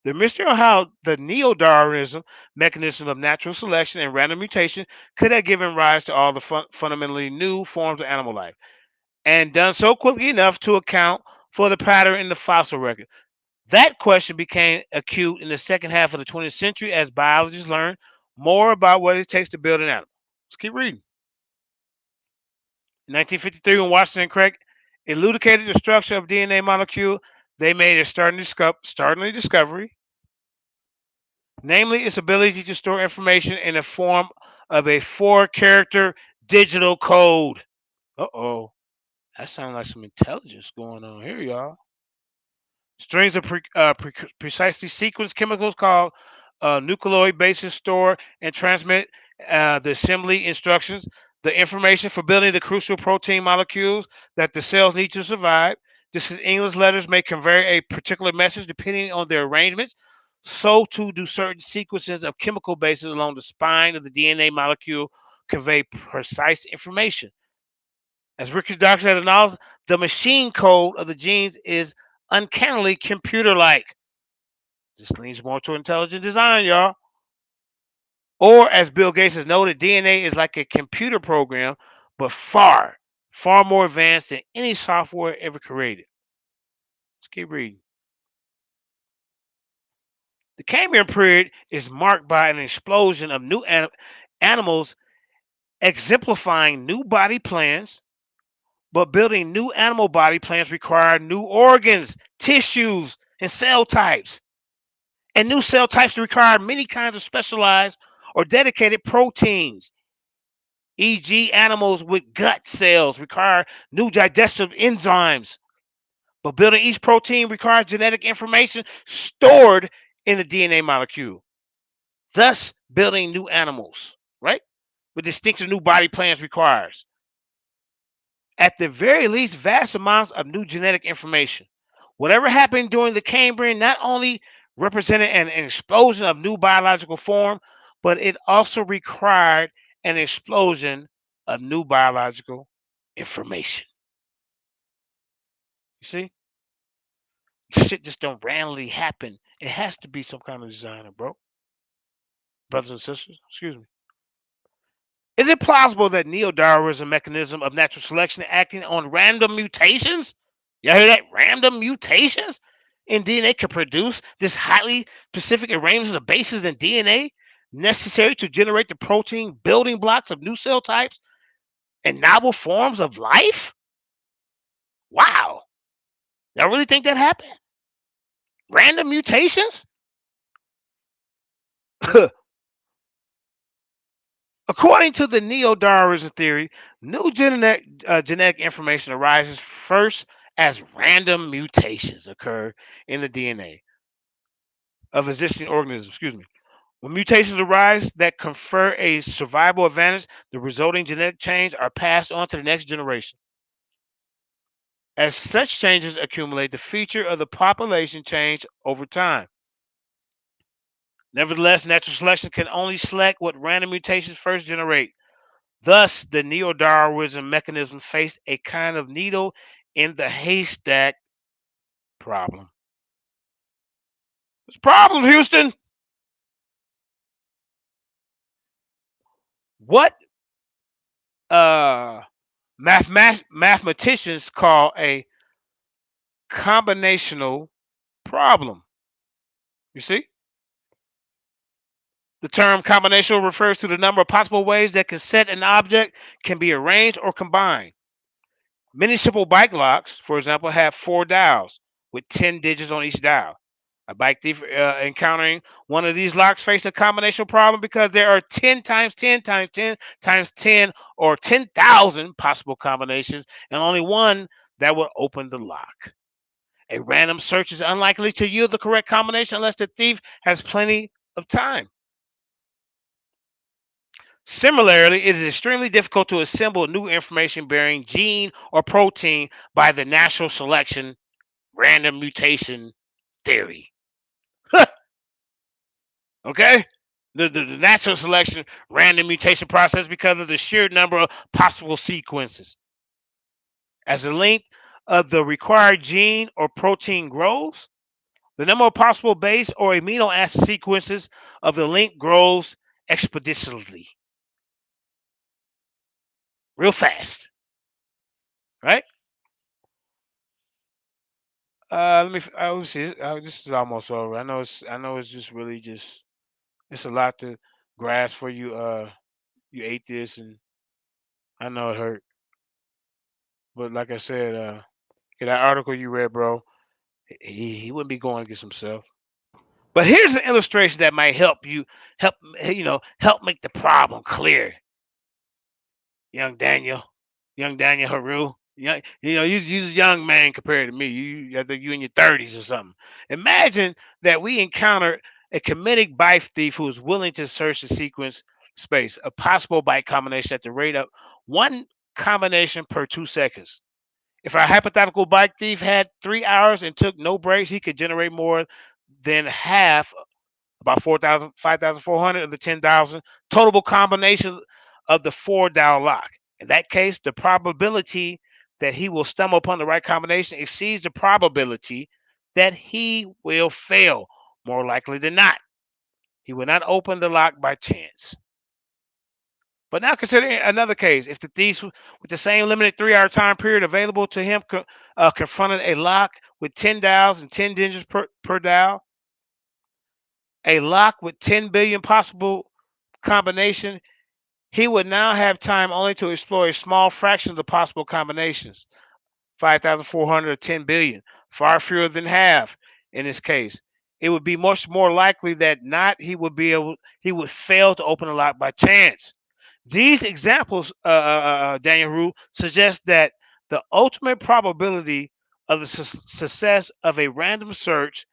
The mystery of how the neo-Darwinism mechanism of natural selection and random mutation could have given rise to all the fundamentally new forms of animal life, and done so quickly enough to account for the pattern in the fossil record. That question became acute in the second half of the 20th century as biologists learned more about what it takes to build an animal. Let's keep reading. In 1953, when Watson and Crick elucidated the structure of DNA molecule, they made a startling discovery, namely its ability to store information in the form of a 4-character digital code. Uh-oh. That sounds like some intelligence going on here, y'all. Strings of precisely sequenced chemicals called nucleoid bases store and transmit the assembly instructions, the information for building the crucial protein molecules that the cells need to survive. Just as English letters may convey a particular message depending on their arrangements, so too do certain sequences of chemical bases along the spine of the DNA molecule convey precise information. As Richard Dawkins has acknowledged, the machine code of the genes is uncannily computer-like. This leans more to intelligent design, y'all. Or, as Bill Gates has noted, DNA is like a computer program, but far, far more advanced than any software ever created. Let's keep reading. The Cambrian period is marked by an explosion of new animals exemplifying new body plans, but building new animal body plans require new organs, tissues, and cell types. And new cell types require many kinds of specialized or dedicated proteins. E.g., animals with gut cells require new digestive enzymes. But building each protein requires genetic information stored in the DNA molecule. Thus, building new animals, right? With distinctive new body plans requires, at the very least, vast amounts of new genetic information. Whatever happened during the Cambrian not only represented an explosion of new biological form, but it also required an explosion of new biological information. You see? Shit just don't randomly happen. It has to be some kind of designer, bro. Brothers and sisters, excuse me. Is it plausible that neo-Darwinism mechanism of natural selection acting on random mutations? Y'all hear that? Random mutations in DNA can produce this highly specific arrangement of bases in DNA necessary to generate the protein building blocks of new cell types and novel forms of life? Wow. Y'all really think that happened? Random mutations? According to the neo-Darwinism theory, new genetic information arises first as random mutations occur in the DNA of existing organisms. Excuse me. When mutations arise that confer a survival advantage, the resulting genetic change are passed on to the next generation. As such changes accumulate, the feature of the population change over time. Nevertheless, natural selection can only select what random mutations first generate. Thus, the neo-Darwinism mechanism faced a kind of needle in the haystack problem. It's a problem, Houston. What mathematicians call a combinational problem. You see? The term combinational refers to the number of possible ways that cassette and object can be arranged or combined. Many simple bike locks, for example, have 4 dials with 10 digits on each dial. A bike thief encountering one of these locks faces a combinational problem because there are 10 times 10 times 10 times 10 or 10,000 possible combinations and only one that will open the lock. A random search is unlikely to yield the correct combination unless the thief has plenty of time. Similarly, it is extremely difficult to assemble new information bearing gene or protein by the natural selection random mutation theory. Okay? The natural selection random mutation process because of the sheer number of possible sequences. As the length of the required gene or protein grows, the number of possible base or amino acid sequences of the link grows exponentially. Real fast. Right? Let me. See. This is almost over. I know it's just really just. It's a lot to grasp for you. You atheists, and I know it hurt. But like I said, that article you read, bro, he wouldn't be going against himself. But here's an illustration that might help make the problem clear. Young Daniel Haru. Young, you're a young man compared to me. I think you in your 30s or something. Imagine that we encounter a committed bike thief who is willing to search the sequence space, a possible bike combination at the rate of 1 combination per 2 seconds. If our hypothetical bike thief had 3 hours and took no breaks, he could generate more than half, about 5,400 of the 10,000 total combination of the 4-dial lock. In that case, the probability that he will stumble upon the right combination exceeds the probability that he will fail. More likely than not, he will not open the lock by chance. But now consider another case. If the thief with the same limited 3-hour time period available to him confronted a lock with 10 dials and 10 digits per dial, a lock with 10 billion possible combination, he would now have time only to explore a small fraction of the possible combinations. 5,400 or 10 billion, far fewer than half in this case. It would be much more likely that he would fail to open a lock by chance. These examples, Daniel Rue, suggest that the ultimate probability of the success of a random search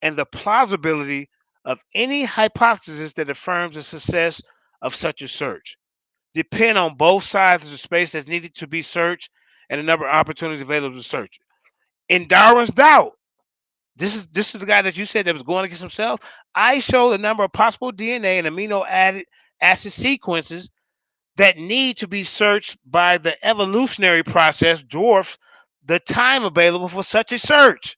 and the plausibility of any hypothesis that affirms the success of such a search depend on both sides of the space that's needed to be searched and the number of opportunities available to search. In Darwin's Doubt, this is the guy that you said that was going against himself. I show the number of possible DNA and amino acid sequences that need to be searched by the evolutionary process dwarfs the time available for such a search.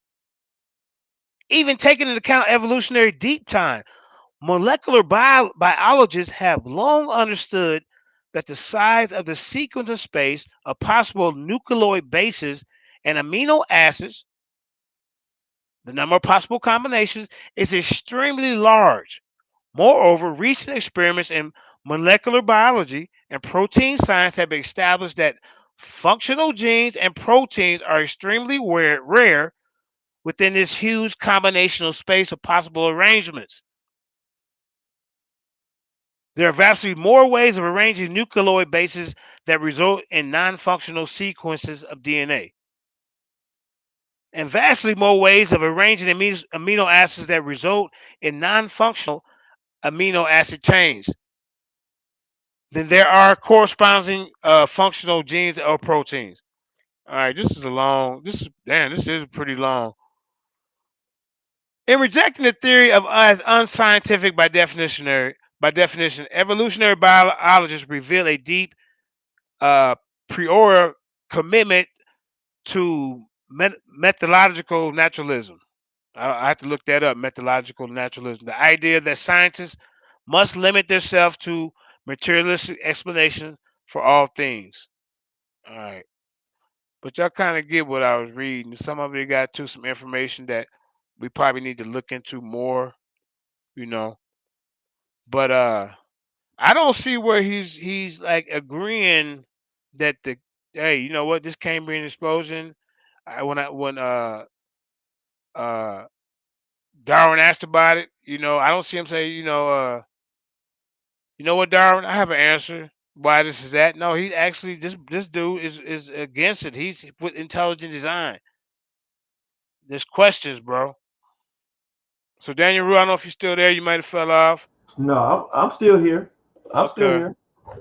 Even taking into account evolutionary deep time, molecular biologists have long understood that the size of the sequence of space of possible nucleoid bases and amino acids, the number of possible combinations, is extremely large, Moreover, recent experiments in molecular biology and protein science have established that functional genes and proteins are extremely rare within this huge combinational space of possible arrangements. There are vastly more ways of arranging nucleoid bases that result in non-functional sequences of DNA, and vastly more ways of arranging amino acids that result in non-functional amino acid chains than there are corresponding functional genes or proteins. All right, this is a long. This is pretty long. In rejecting the theory of as unscientific by definition, evolutionary biologists reveal a deep priori commitment to methodological naturalism. I have to look that up. Methodological naturalism, the idea that scientists must limit themselves to materialistic explanation for all things. All right, but y'all kind of get what I was reading. Some of it got to some information that we probably need to look into more, you know. But I don't see where he's like agreeing that the hey, you know what, this Cambrian explosion. When uh Darwin asked about it, I don't see him say, you know what, Darwin, I have an answer why this is that. No, he actually this dude is against it. He's with intelligent design. There's questions, bro. So Daniel Rue, I don't know if you're still there. You might have fell off. No, I'm still here. I'm still Okay. here.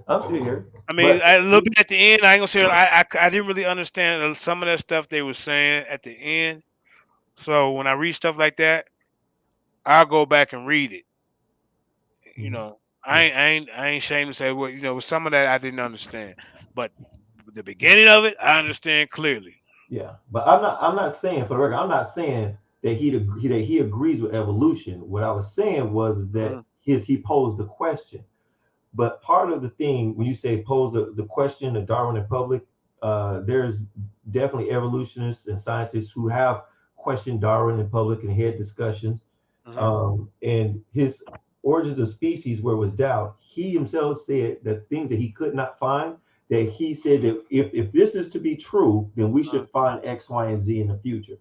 I'm still here. I mean, But a little bit at the end. I ain't gonna say I didn't really understand some of that stuff they were saying at the end. So when I read stuff like that, I'll go back and read it. You know, I ain't ashamed to say what with some of that I didn't understand, but the beginning of it I understand clearly. yeah, but I'm not saying, for the record, I'm not saying that he agrees with evolution. What I was saying was that Mhm. he posed the question. But part of the thing when you say pose the question of Darwin in public, there's definitely evolutionists and scientists who have questioned Darwin in public and had discussions. Mhm. And his Origins of Species, where it was doubt, he himself said that things that he could not find, that he said that if this is to be true, then we Mhm. should find X, Y, and Z in the future.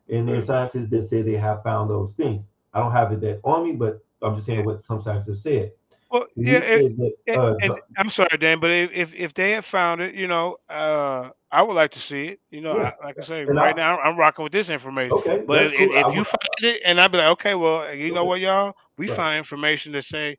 And there's Right. scientists that say they have found those things. I don't have it that on me, but I'm just saying Yeah. what some scientists have said. Well, And yeah, he says that and I'm sorry, Dan, but if they have found it, I would like to see it. yeah, Like I say, and right now I'm rocking with this information. okay, But that's cool. if you find it, and I'd be like, okay, well, you know Okay, what, y'all, we right, find information that say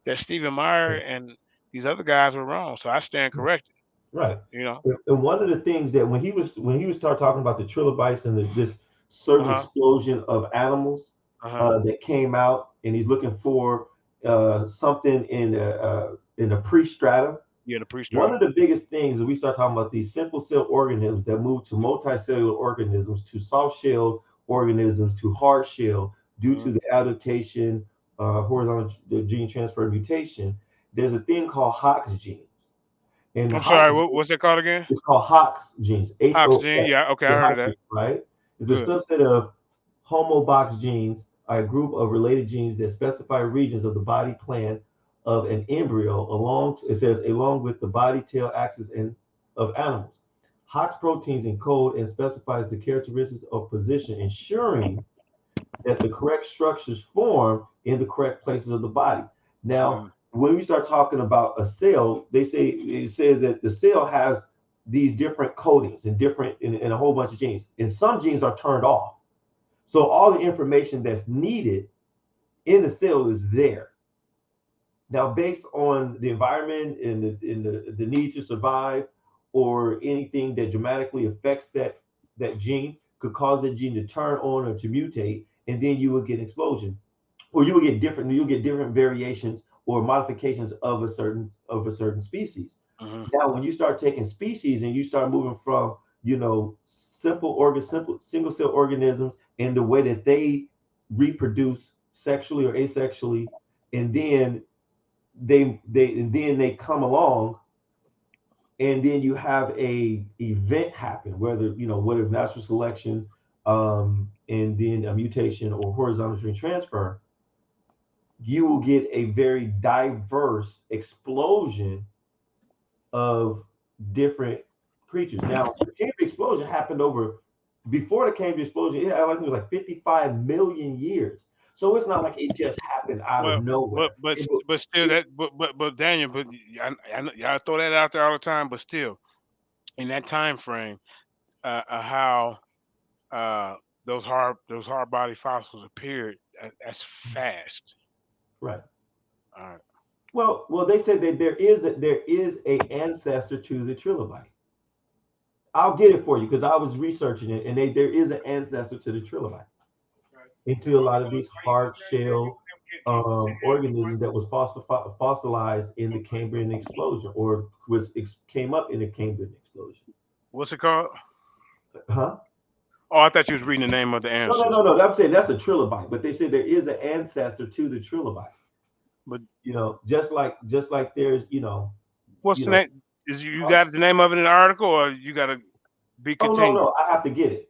that Stephen Meyer and these other guys were wrong, so I stand corrected. right. You know. And one of the things that when he was start talking about the trilobites and this Uh certain huh. explosion of animals Uh huh. that came out, and he's looking for something in the pre-strata. Yeah, the One pre-strata. of the biggest things that we start talking about these simple cell organisms that move to multicellular organisms, to soft shell organisms, to hard shell, due Mhm. to the adaptation, horizontal the gene transfer mutation. There's a thing called Hox genes, and the I'm Hox sorry. genes, What's it called again? it's called Hox genes, Oxygen. HOX, Yeah. Okay, I the heard of Hox that. genes, right? It's a Good. subset of homobox genes, are a group of related genes that specify regions of the body plan of an embryo along, it says, along with the body tail axis and of animals. Hox proteins encode and specifies the characteristics of position, ensuring that the correct structures form in the correct places of the body. Now, Mhm. when we start talking about a cell, it says that the cell has these different coatings and different in a whole bunch of genes, and some genes are turned off. So all the information that's needed in the cell is there. Now, based on the environment and the need to survive, or anything that dramatically affects that gene, could cause that gene to turn on or to mutate, and then you will get explosion, or you'll get different variations or modifications of a certain species. Mhm. Now, when you start taking species and you start moving from simple single cell organisms and the way that they reproduce sexually or asexually, and then they come along, and then you have a event happen, whether natural selection, and then a mutation or horizontal gene transfer, you will get a very diverse explosion of different creatures. Now, the Cambrian explosion happened before the Cambrian explosion. I think it was like 55 million years. So it's not like it just happened out Well, of nowhere. but still that but Daniel, but y'all throw that out there all the time. But still, in that time frame, how uh, those hard body fossils appeared, that's fast. Right. All right. Well, they said that there is a ancestor to the trilobite. I'll get it for you because I was researching it, and there is an ancestor to the trilobite, into a lot of these hard shell organisms that was fossilized in the Cambrian explosion, or came up in the Cambrian explosion. What's it called? Huh? Oh, I thought you was reading the name of the ancestor. No. I'm saying that's a trilobite, but they said there is an ancestor to the trilobite. But just like there's what's the name? Is you got the name of it in the article, or you got to be continued? Oh no, I have to get it.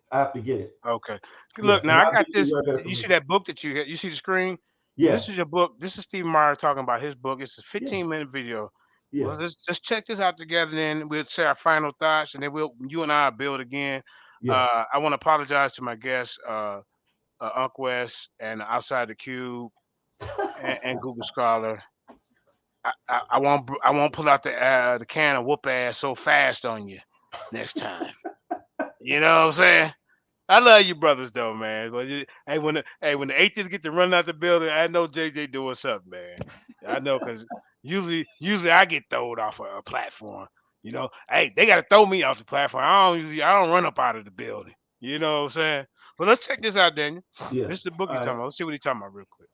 Okay. Look, now I got this. You see that book that you see the screen? Yeah. This is your book. This is Steve Meyer talking about his book. It's a 15-minute video. Yeah. Well, let's check this out together. Then we'll say our final thoughts, and then you and I will build again. Yeah. I want to apologize to my guests, Unc West and Outside the Cube and Google Scholar. I won't pull out the can of whoop ass so fast on you next time. You know what I'm saying? I love you brothers though, man. But when the atheists get to run out the building, I know JJ doing something, man. I know because usually I get thrown off a platform. Hey, they gotta throw me off the platform. I don't run up out of the building. You know what I'm saying? But let's check this out, Daniel. Yeah. This is the book you're talking about. Let's see what he's talking about real quick.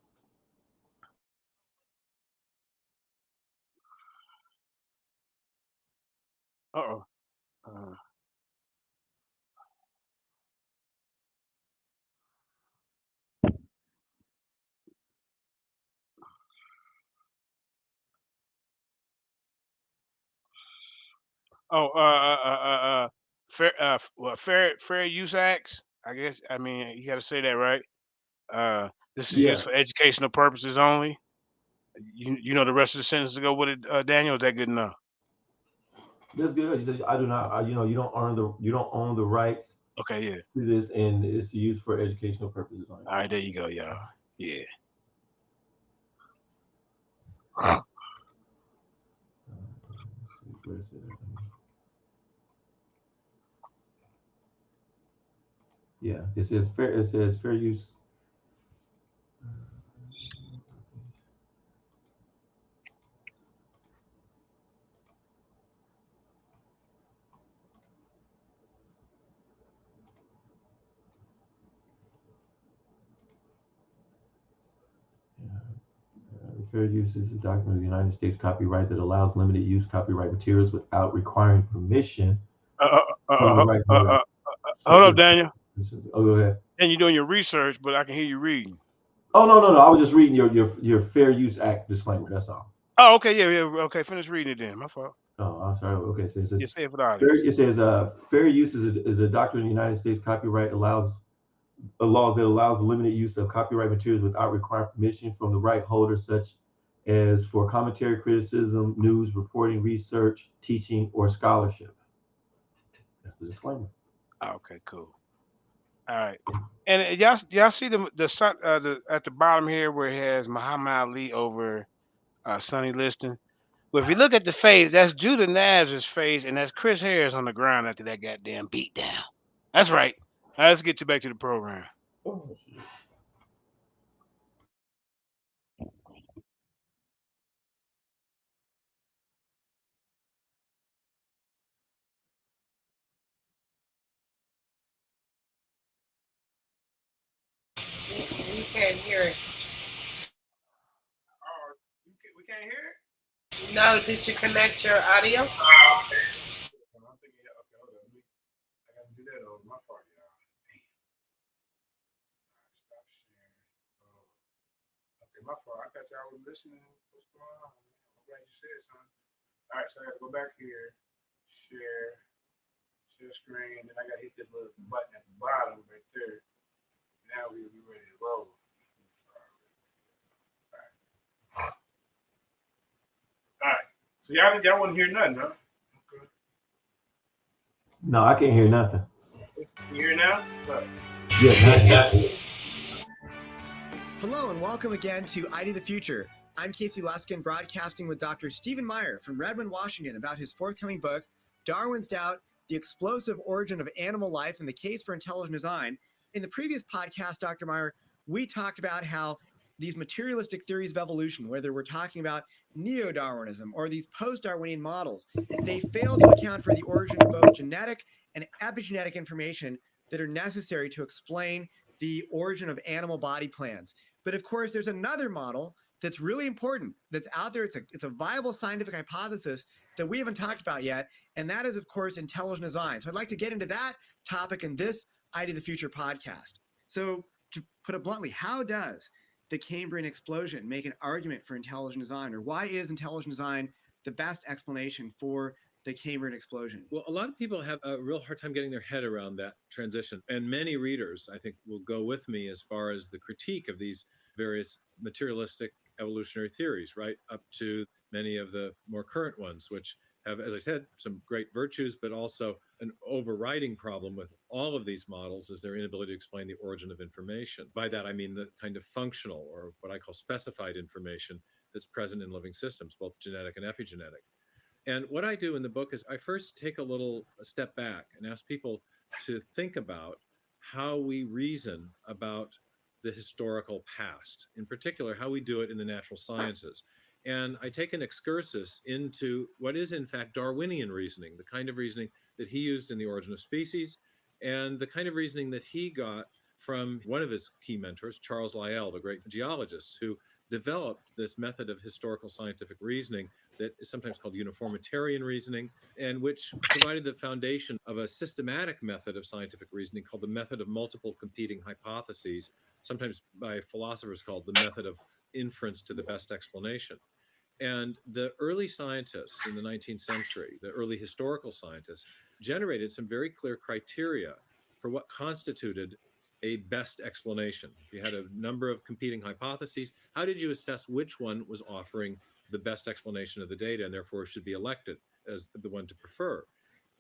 Uh-oh. Oh, fair use acts. I guess. I mean, you got to say that, right? This is Yeah. used for educational purposes only. You know the rest of the sentence to go with it, Daniel. Is that good enough? That's good. He says, I do not. You don't own the rights. Okay, yeah. To this, and it's used for educational purposes only. All right, there you go, y'all. Yeah. Yeah, it says fair. It says fair use. Fair use is a document of the United States copyright that allows limited use copyright materials without requiring permission from the right holder. Hold up, Daniel. Oh, go ahead. And you're doing your research, but I can hear you reading. Oh no. I was just reading your Fair Use Act disclaimer. That's all. Oh, okay, yeah. Okay, finish reading it then. My fault. Oh, I'm sorry. Okay, so it says, say it for the audience. It says fair use is a doctrine in the United States copyright allows a law that allows limited use of copyright materials without requiring permission from the right holder, such as for commentary, criticism, news, reporting, research, teaching, or scholarship. That's the disclaimer. Okay, cool. All right, and y'all see the at the bottom here where it has Muhammad Ali over Sonny Liston. Well, if you look at the face, that's Judah Nazar's face, and that's Chris Harris on the ground after that goddamn beat down. That's right. All right, let's get back to the program. You can't hear it. We can't hear it? No, did you connect your audio? My fault. I thought y'all was listening. What's going on? I'm glad you said something. All right, so I got to go back here, share screen, and I got to hit this little button at the bottom right there. Now we'll be ready to roll. All right. So y'all wouldn't hear nothing, huh? No, I can't hear nothing. Can you hear now? What? Yeah. Hello and welcome again to ID the Future. I'm Casey Luskin, broadcasting with Dr. Stephen Meyer from Redmond, Washington, about his forthcoming book, Darwin's Doubt, The Explosive Origin of Animal Life and the Case for Intelligent Design. In the previous podcast, Dr. Meyer, we talked about how these materialistic theories of evolution, whether we're talking about neo-Darwinism or these post-Darwinian models, they fail to account for the origin of both genetic and epigenetic information that are necessary to explain the origin of animal body plans. But of course, there's another model that's really important, that's out there. It's a viable scientific hypothesis that we haven't talked about yet, and that is, of course, intelligent design. So I'd like to get into that topic in this ID the Future podcast. So to put it bluntly, how does the Cambrian explosion make an argument for intelligent design, or why is intelligent design the best explanation for the Cambrian explosion? Well, a lot of people have a real hard time getting their head around that transition. And many readers, I think, will go with me as far as the critique of these various materialistic evolutionary theories, right up to many of the more current ones, which have, as I said, some great virtues, but also an overriding problem with all of these models is their inability to explain the origin of information. By that, I mean the kind of functional, or what I call specified information that's present in living systems, both genetic and epigenetic. And what I do in the book is I first take a step back and ask people to think about how we reason about the historical past, in particular, how we do it in the natural sciences. And I take an excursus into what is, in fact, Darwinian reasoning, the kind of reasoning that he used in The Origin of Species, and the kind of reasoning that he got from one of his key mentors, Charles Lyell, the great geologist, who developed this method of historical scientific reasoning that is sometimes called uniformitarian reasoning, and which provided the foundation of a systematic method of scientific reasoning called the method of multiple competing hypotheses, sometimes by philosophers called the method of inference to the best explanation. And the early scientists in the 19th century, the early historical scientists, generated some very clear criteria for what constituted a best explanation. You had a number of competing hypotheses. How did you assess which one was offering the best explanation of the data and therefore should be elected as the one to prefer?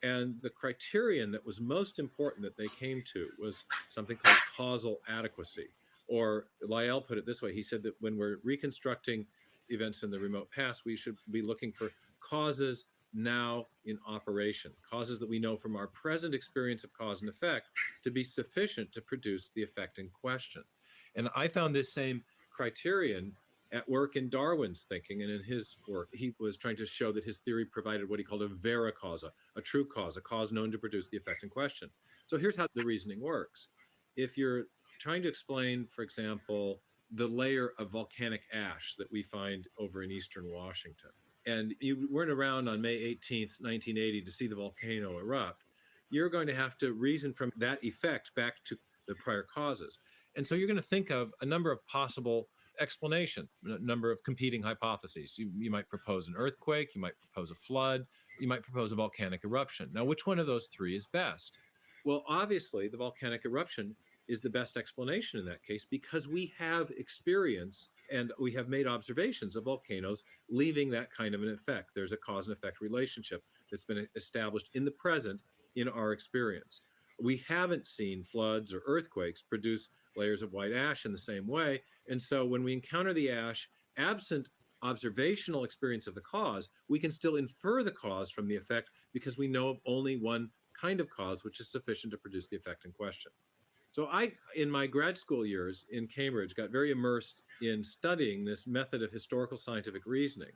And the criterion that was most important that they came to was something called causal adequacy. Or Lyell put it this way. He said that when we're reconstructing events in the remote past, we should be looking for causes now in operation, causes that we know from our present experience of cause and effect to be sufficient to produce the effect in question. And I found this same criterion at work in Darwin's thinking, and in his work, he was trying to show that his theory provided what he called a vera causa, a true cause, a cause known to produce the effect in question. So here's how the reasoning works. If you're trying to explain, for example, the layer of volcanic ash that we find over in eastern Washington, and you weren't around on May 18th, 1980 to see the volcano erupt, you're going to have to reason from that effect back to the prior causes. And so you're going to think of a number of possible explanations, a number of competing hypotheses. You might propose an earthquake, you might propose a flood, you might propose a volcanic eruption. Now, which one of those three is best? Well, obviously, the volcanic eruption is the best explanation in that case because we have experience and we have made observations of volcanoes leaving that kind of an effect. There's a cause and effect relationship that's been established in the present in our experience. We haven't seen floods or earthquakes produce layers of white ash in the same way. And so when we encounter the ash, absent observational experience of the cause, we can still infer the cause from the effect because we know of only one kind of cause which is sufficient to produce the effect in question. So I, in my grad school years in Cambridge, got very immersed in studying this method of historical scientific reasoning.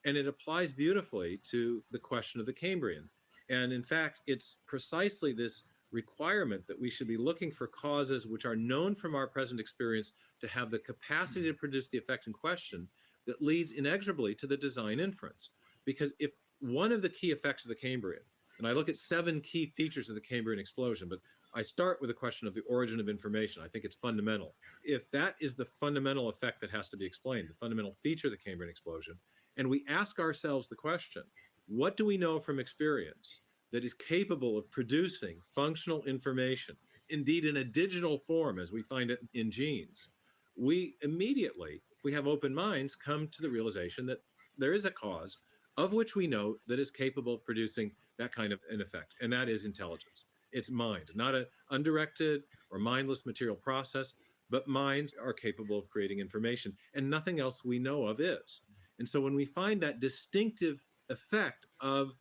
And it applies beautifully to the question of the Cambrian. And in fact, it's precisely this requirement that we should be looking for causes which are known from our present experience to have the capacity to produce the effect in question that leads inexorably to the design inference. Because if one of the key effects of the Cambrian, and I look at 7 key features of the Cambrian explosion, but I start with the question of the origin of information. I think it's fundamental. If that is the fundamental effect that has to be explained, the fundamental feature of the Cambrian explosion, and we ask ourselves the question, what do we know from experience that is capable of producing functional information, indeed in a digital form as we find it in genes? We immediately, if we have open minds, come to the realization that there is a cause of which we know that is capable of producing that kind of an effect, and that is intelligence. It's mind, not an undirected or mindless material process, but minds are capable of creating information, and nothing else we know of is. And so when we find that distinctive effect of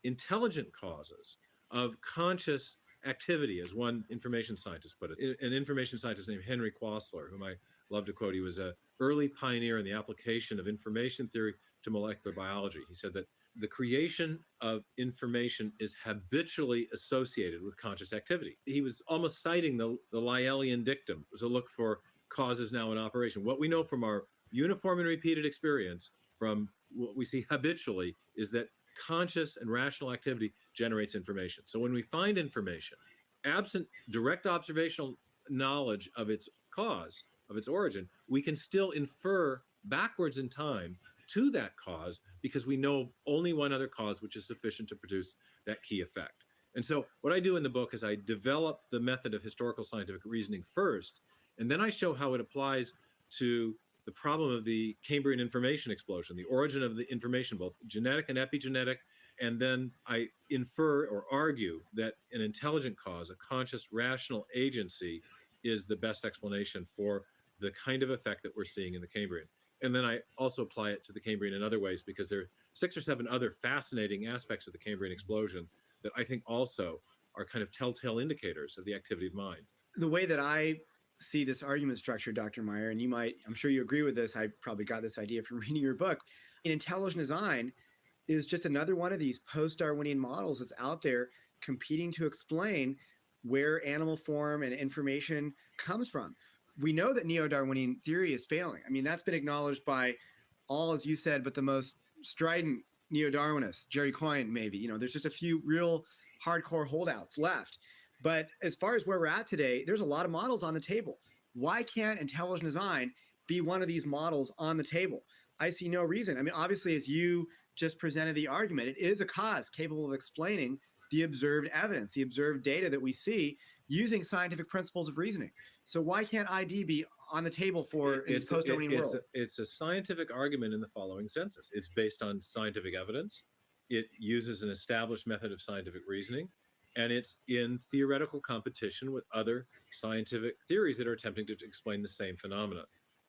intelligent causes, of conscious activity, as one information scientist put it, an information scientist named Henry Quasler, whom I love to quote, he was an early pioneer in the application of information theory to molecular biology. He said that the creation of information is habitually associated with conscious activity. He was almost citing the Lyellian dictum to look for causes now in operation. What we know from our uniform and repeated experience, from what we see habitually, is that conscious and rational activity generates information. So when we find information, absent direct observational knowledge of its cause, of its origin, we can still infer backwards in time to that cause because we know only one other cause which is sufficient to produce that key effect. And so what I do in the book is I develop the method of historical scientific reasoning first, and then I show how it applies to the problem of the Cambrian information explosion, the origin of the information, both genetic and epigenetic. And then I infer or argue that an intelligent cause, a conscious, rational agency, is the best explanation for the kind of effect that we're seeing in the Cambrian. And then I also apply it to the Cambrian in other ways, because there are 6 or 7 other fascinating aspects of the Cambrian explosion that I think also are kind of telltale indicators of the activity of mind. The way that I see this argument structure, Dr. Meyer, and you might, I'm sure you agree with this, I probably got this idea from reading your book, in intelligent design is just another one of these post-Darwinian models that's out there competing to explain where animal form and information comes from. We know that neo-Darwinian theory is failing. I mean, that's been acknowledged by all, as you said, but the most strident neo-Darwinists, Jerry Coyne, maybe. You know, there's just a few real hardcore holdouts left. But as far as where we're at today, there's a lot of models on the table. Why can't intelligent design be one of these models on the table? I see no reason. I mean, obviously, as you just presented the argument, it is a cause capable of explaining the observed evidence, the observed data that we see using scientific principles of reasoning. So why can't ID be on the table for in this post-Darwinian world? It's a scientific argument in the following senses. It's based on scientific evidence. It uses an established method of scientific reasoning, and it's in theoretical competition with other scientific theories that are attempting to explain the same phenomena.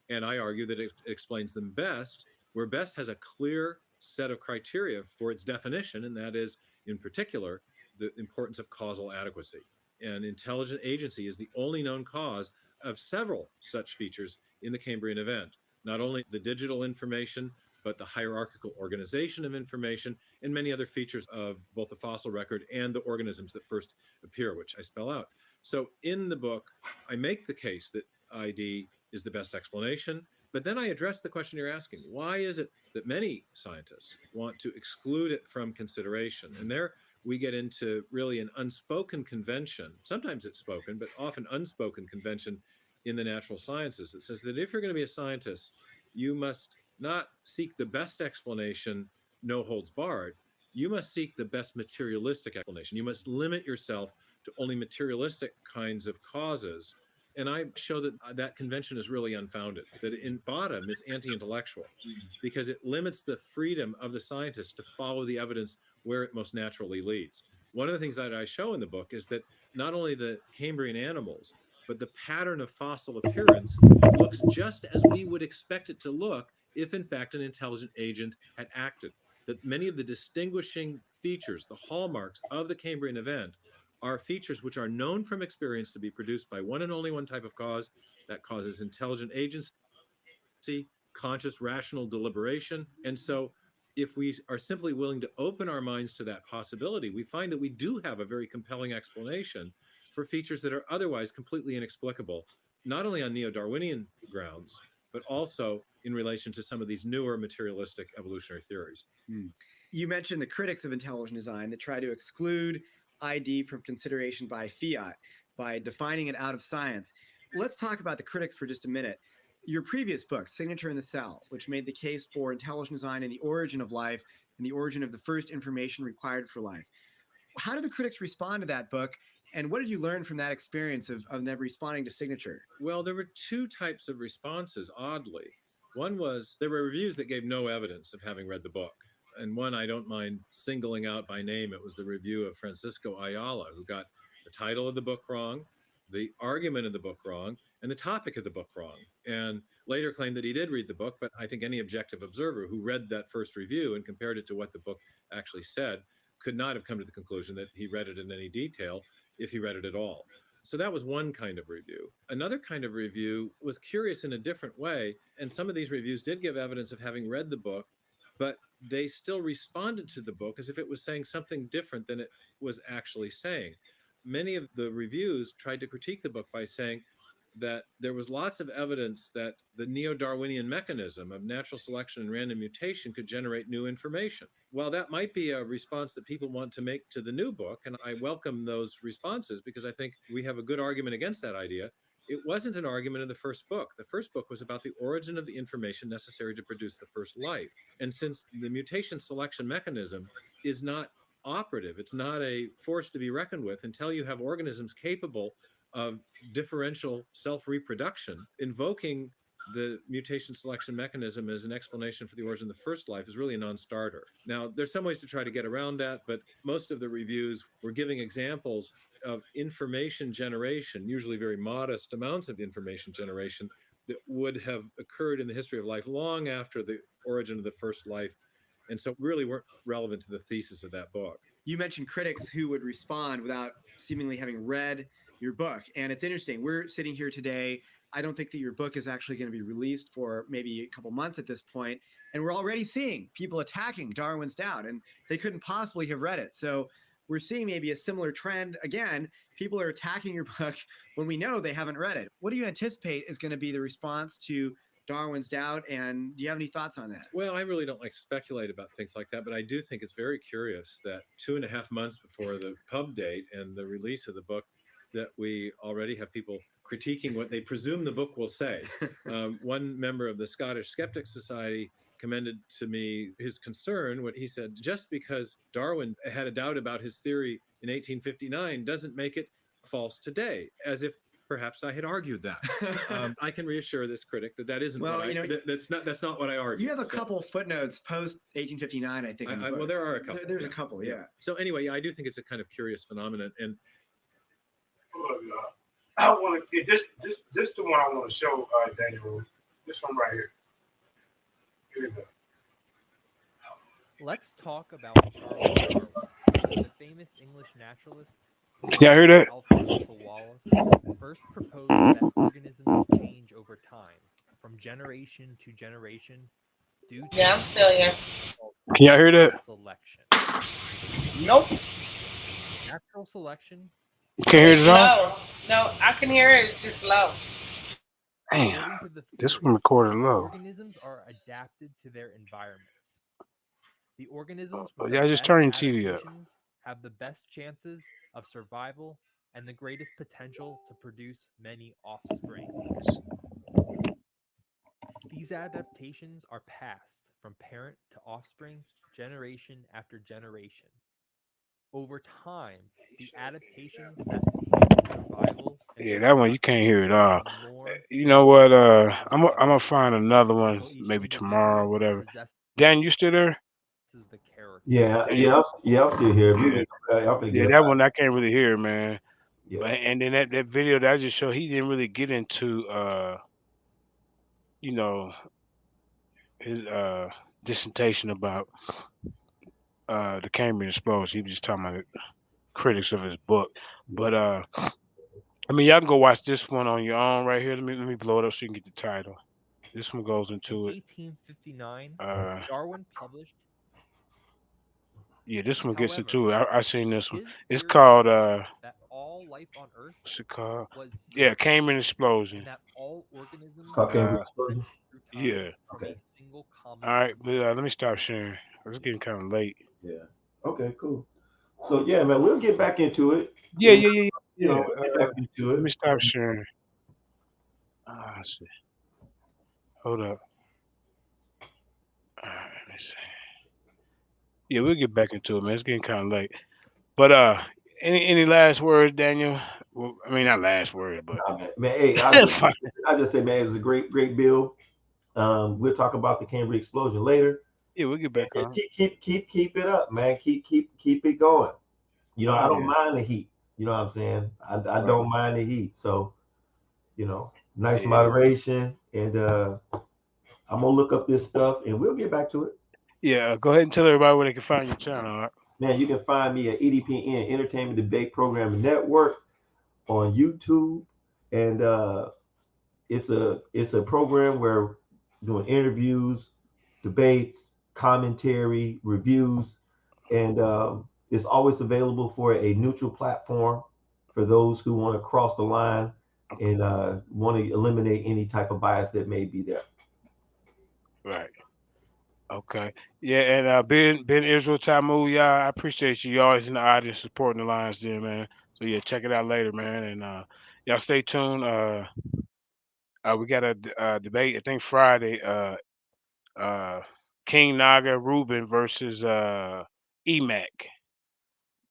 And I argue that it explains them best, where best has a clear set of criteria for its definition, and that is, in particular, the importance of causal adequacy. An intelligent agency is the only known cause of several such features in the Cambrian event. Not only the digital information, but the hierarchical organization of information and many other features of both the fossil record and the organisms that first appear, which I spell out. So in the book, I make the case that ID is the best explanation, but then I address the question you're asking. Why is it that many scientists want to exclude it from consideration? And there we get into really an unspoken convention. Sometimes it's spoken, but often unspoken convention in the natural sciences that says that if you're going to be a scientist, you must not seek the best explanation, no holds barred. You must seek the best materialistic explanation. You must limit yourself to only materialistic kinds of causes. And I show that that convention is really unfounded, that in bottom, it's anti-intellectual, because it limits the freedom of the scientist to follow the evidence where it most naturally leads. One of the things that I show in the book is that not only the Cambrian animals, but the pattern of fossil appearance looks just as we would expect it to look if, in fact, an intelligent agent had acted. That many of the distinguishing features, the hallmarks of the Cambrian event, are features which are known from experience to be produced by one and only one type of cause. That causes intelligent agency, conscious, rational deliberation. And so if we are simply willing to open our minds to that possibility, we find that we do have a very compelling explanation for features that are otherwise completely inexplicable, not only on neo-Darwinian grounds, but also in relation to some of these newer materialistic evolutionary theories. You mentioned the critics of intelligent design that try to exclude ID from consideration by fiat, by defining it out of science. Let's talk about the critics for just a minute. Your previous book, Signature in the Cell, which made the case for intelligent design and the origin of life and the origin of the first information required for life. How did the critics respond to that book? And what did you learn from that experience of them responding to Signature? Well, there were 2 types of responses, oddly. One was there were reviews that gave no evidence of having read the book. And one I don't mind singling out by name. It was the review of Francisco Ayala, who got the title of the book wrong, the argument of the book wrong, and the topic of the book wrong. And later claimed that he did read the book, but I think any objective observer who read that first review and compared it to what the book actually said could not have come to the conclusion that he read it in any detail if he read it at all. So that was one kind of review. Another kind of review was curious in a different way. And some of these reviews did give evidence of having read the book, but they still responded to the book as if it was saying something different than it was actually saying. Many of the reviews tried to critique the book by saying that there was lots of evidence that the neo-Darwinian mechanism of natural selection and random mutation could generate new information. Well, that might be a response that people want to make to the new book, and I welcome those responses because I think we have a good argument against that idea. It wasn't an argument in the first book. The first book was about the origin of the information necessary to produce the first life. And since the mutation selection mechanism is not operative, it's not a force to be reckoned with until you have organisms capable of differential self-reproduction, invoking the mutation selection mechanism as an explanation for the origin of the first life is really a non-starter. Now, there's some ways to try to get around that, but most of the reviews were giving examples of information generation, usually very modest amounts of information generation, that would have occurred in the history of life long after the origin of the first life, and so really weren't relevant to the thesis of that book. You mentioned critics who would respond without seemingly having read your book. And it's interesting. We're sitting here today. I don't think that your book is actually going to be released for maybe a couple months at this point. And we're already seeing people attacking Darwin's Doubt, and they couldn't possibly have read it. So we're seeing maybe a similar trend. Again, people are attacking your book when we know they haven't read it. What do you anticipate is going to be the response to Darwin's Doubt? And do you have any thoughts on that? Well, I really don't like to speculate about things like that, but I do think it's very curious that 2.5 months before the pub date and the release of the book, that we already have people critiquing what they presume the book will say. One member of the Scottish Skeptics Society commended to me his concern when he said, just because Darwin had a doubt about his theory in 1859 doesn't make it false today, as if perhaps I had argued that. I can reassure this critic that isn't that's not what I argued. You have a couple footnotes post 1859, I think. Well, there are a couple. There's a couple, yeah. So anyway, I do think it's a kind of curious phenomenon. And I want to get this the one I want to show Daniel. This one right here. Here we go. Let's talk about Charles Darwin, the famous English naturalist. Yeah, I hear that. Alfred Wallace first proposed that organisms change over time, from generation to generation, due to I'm still here. Can y'all hear that? Selection. Nope. Natural selection. You can't hear it at all? Low. No, I can hear it. It's just low. Damn, this one recorded low. Organisms are adapted to their environments. The organisms Yeah, just turn your TV up. have the best chances of survival and the greatest potential to produce many offspring. These adaptations are passed from parent to offspring, generation after generation. Over time, the adaptations that enhance survival. Yeah, that one you can't hear it all. You know what? I'm gonna find another one maybe tomorrow or whatever. Dan, you still there? Yeah, I'm still here. Yeah, that one I can't really hear, man. Yeah. But, and then that video that I just showed, he didn't really get into his dissertation about the Cambrian Explosion. He was just talking about the critics of his book. But I mean, y'all can go watch this one on your own right here. Let me blow it up so you can get the title. This one goes into it. 1859, Darwin published. Yeah, this one gets into it. I seen this one. It's called that all life on Earth. What's it called? Yeah, Cambrian Explosion. And that all organisms Cambrian Explosion. Yeah. Okay. All right, but let me stop sharing. It's getting kind of late. Yeah. Okay. Cool. So yeah, man, we'll get back into it. Yeah. You know, get back into it. Let me stop sharing. Let's see. Hold up. All right, let me see. Yeah, we'll get back into it, man. It's getting kind of late. But any last words, Daniel? Well, I mean, not last words, but man, hey, I just say, man, it's a great bill. We'll talk about the Cambrian Explosion later. Yeah, we'll get back Just on. keep it up, man. Keep it going. You know, I Oh don't yeah. mind the heat. You know what I'm saying? I Right. don't mind the heat. So, you know, nice Yeah. moderation. And I'm gonna look up this stuff and we'll get back to it. Yeah. Go ahead and tell everybody where they can find your channel. All right. Man, you can find me at EDPN Entertainment Debate Programming Network on YouTube. And it's a program where doing interviews, debates, commentary, reviews, and it's always available for a neutral platform for those who want to cross the line and want to eliminate any type of bias that may be there. Right. Okay. Yeah, and Ben Israel Tamu, y'all, I appreciate you. You always in the audience supporting the Lions Den, man. So yeah, check it out later, man. And y'all stay tuned. We got a debate, I think Friday. Uh King Naga Ruben versus EMAC.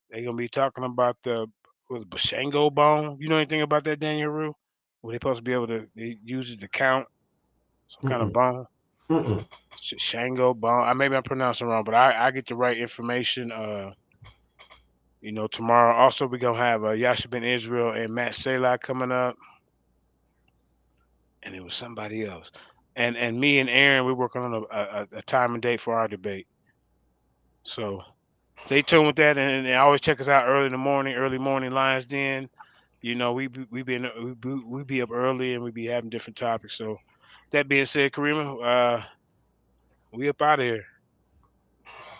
They're gonna be talking about the Bashango bone. You know anything about that, Daniel Rue? Where they supposed to be able to they use it to count some kind of Mm-mm. bone? Mm-mm. Shango bone. Maybe I'm pronouncing it wrong, but I get the right information. Tomorrow also we're gonna have Yasha Ben Israel and Matt Selah coming up, and it was somebody else. And me and Aaron, we're working on a time and date for our debate. So stay tuned with that, and always check us out early in the morning, early morning Lions Den. We be up early and we be having different topics. So that being said, Karima, we up out of here.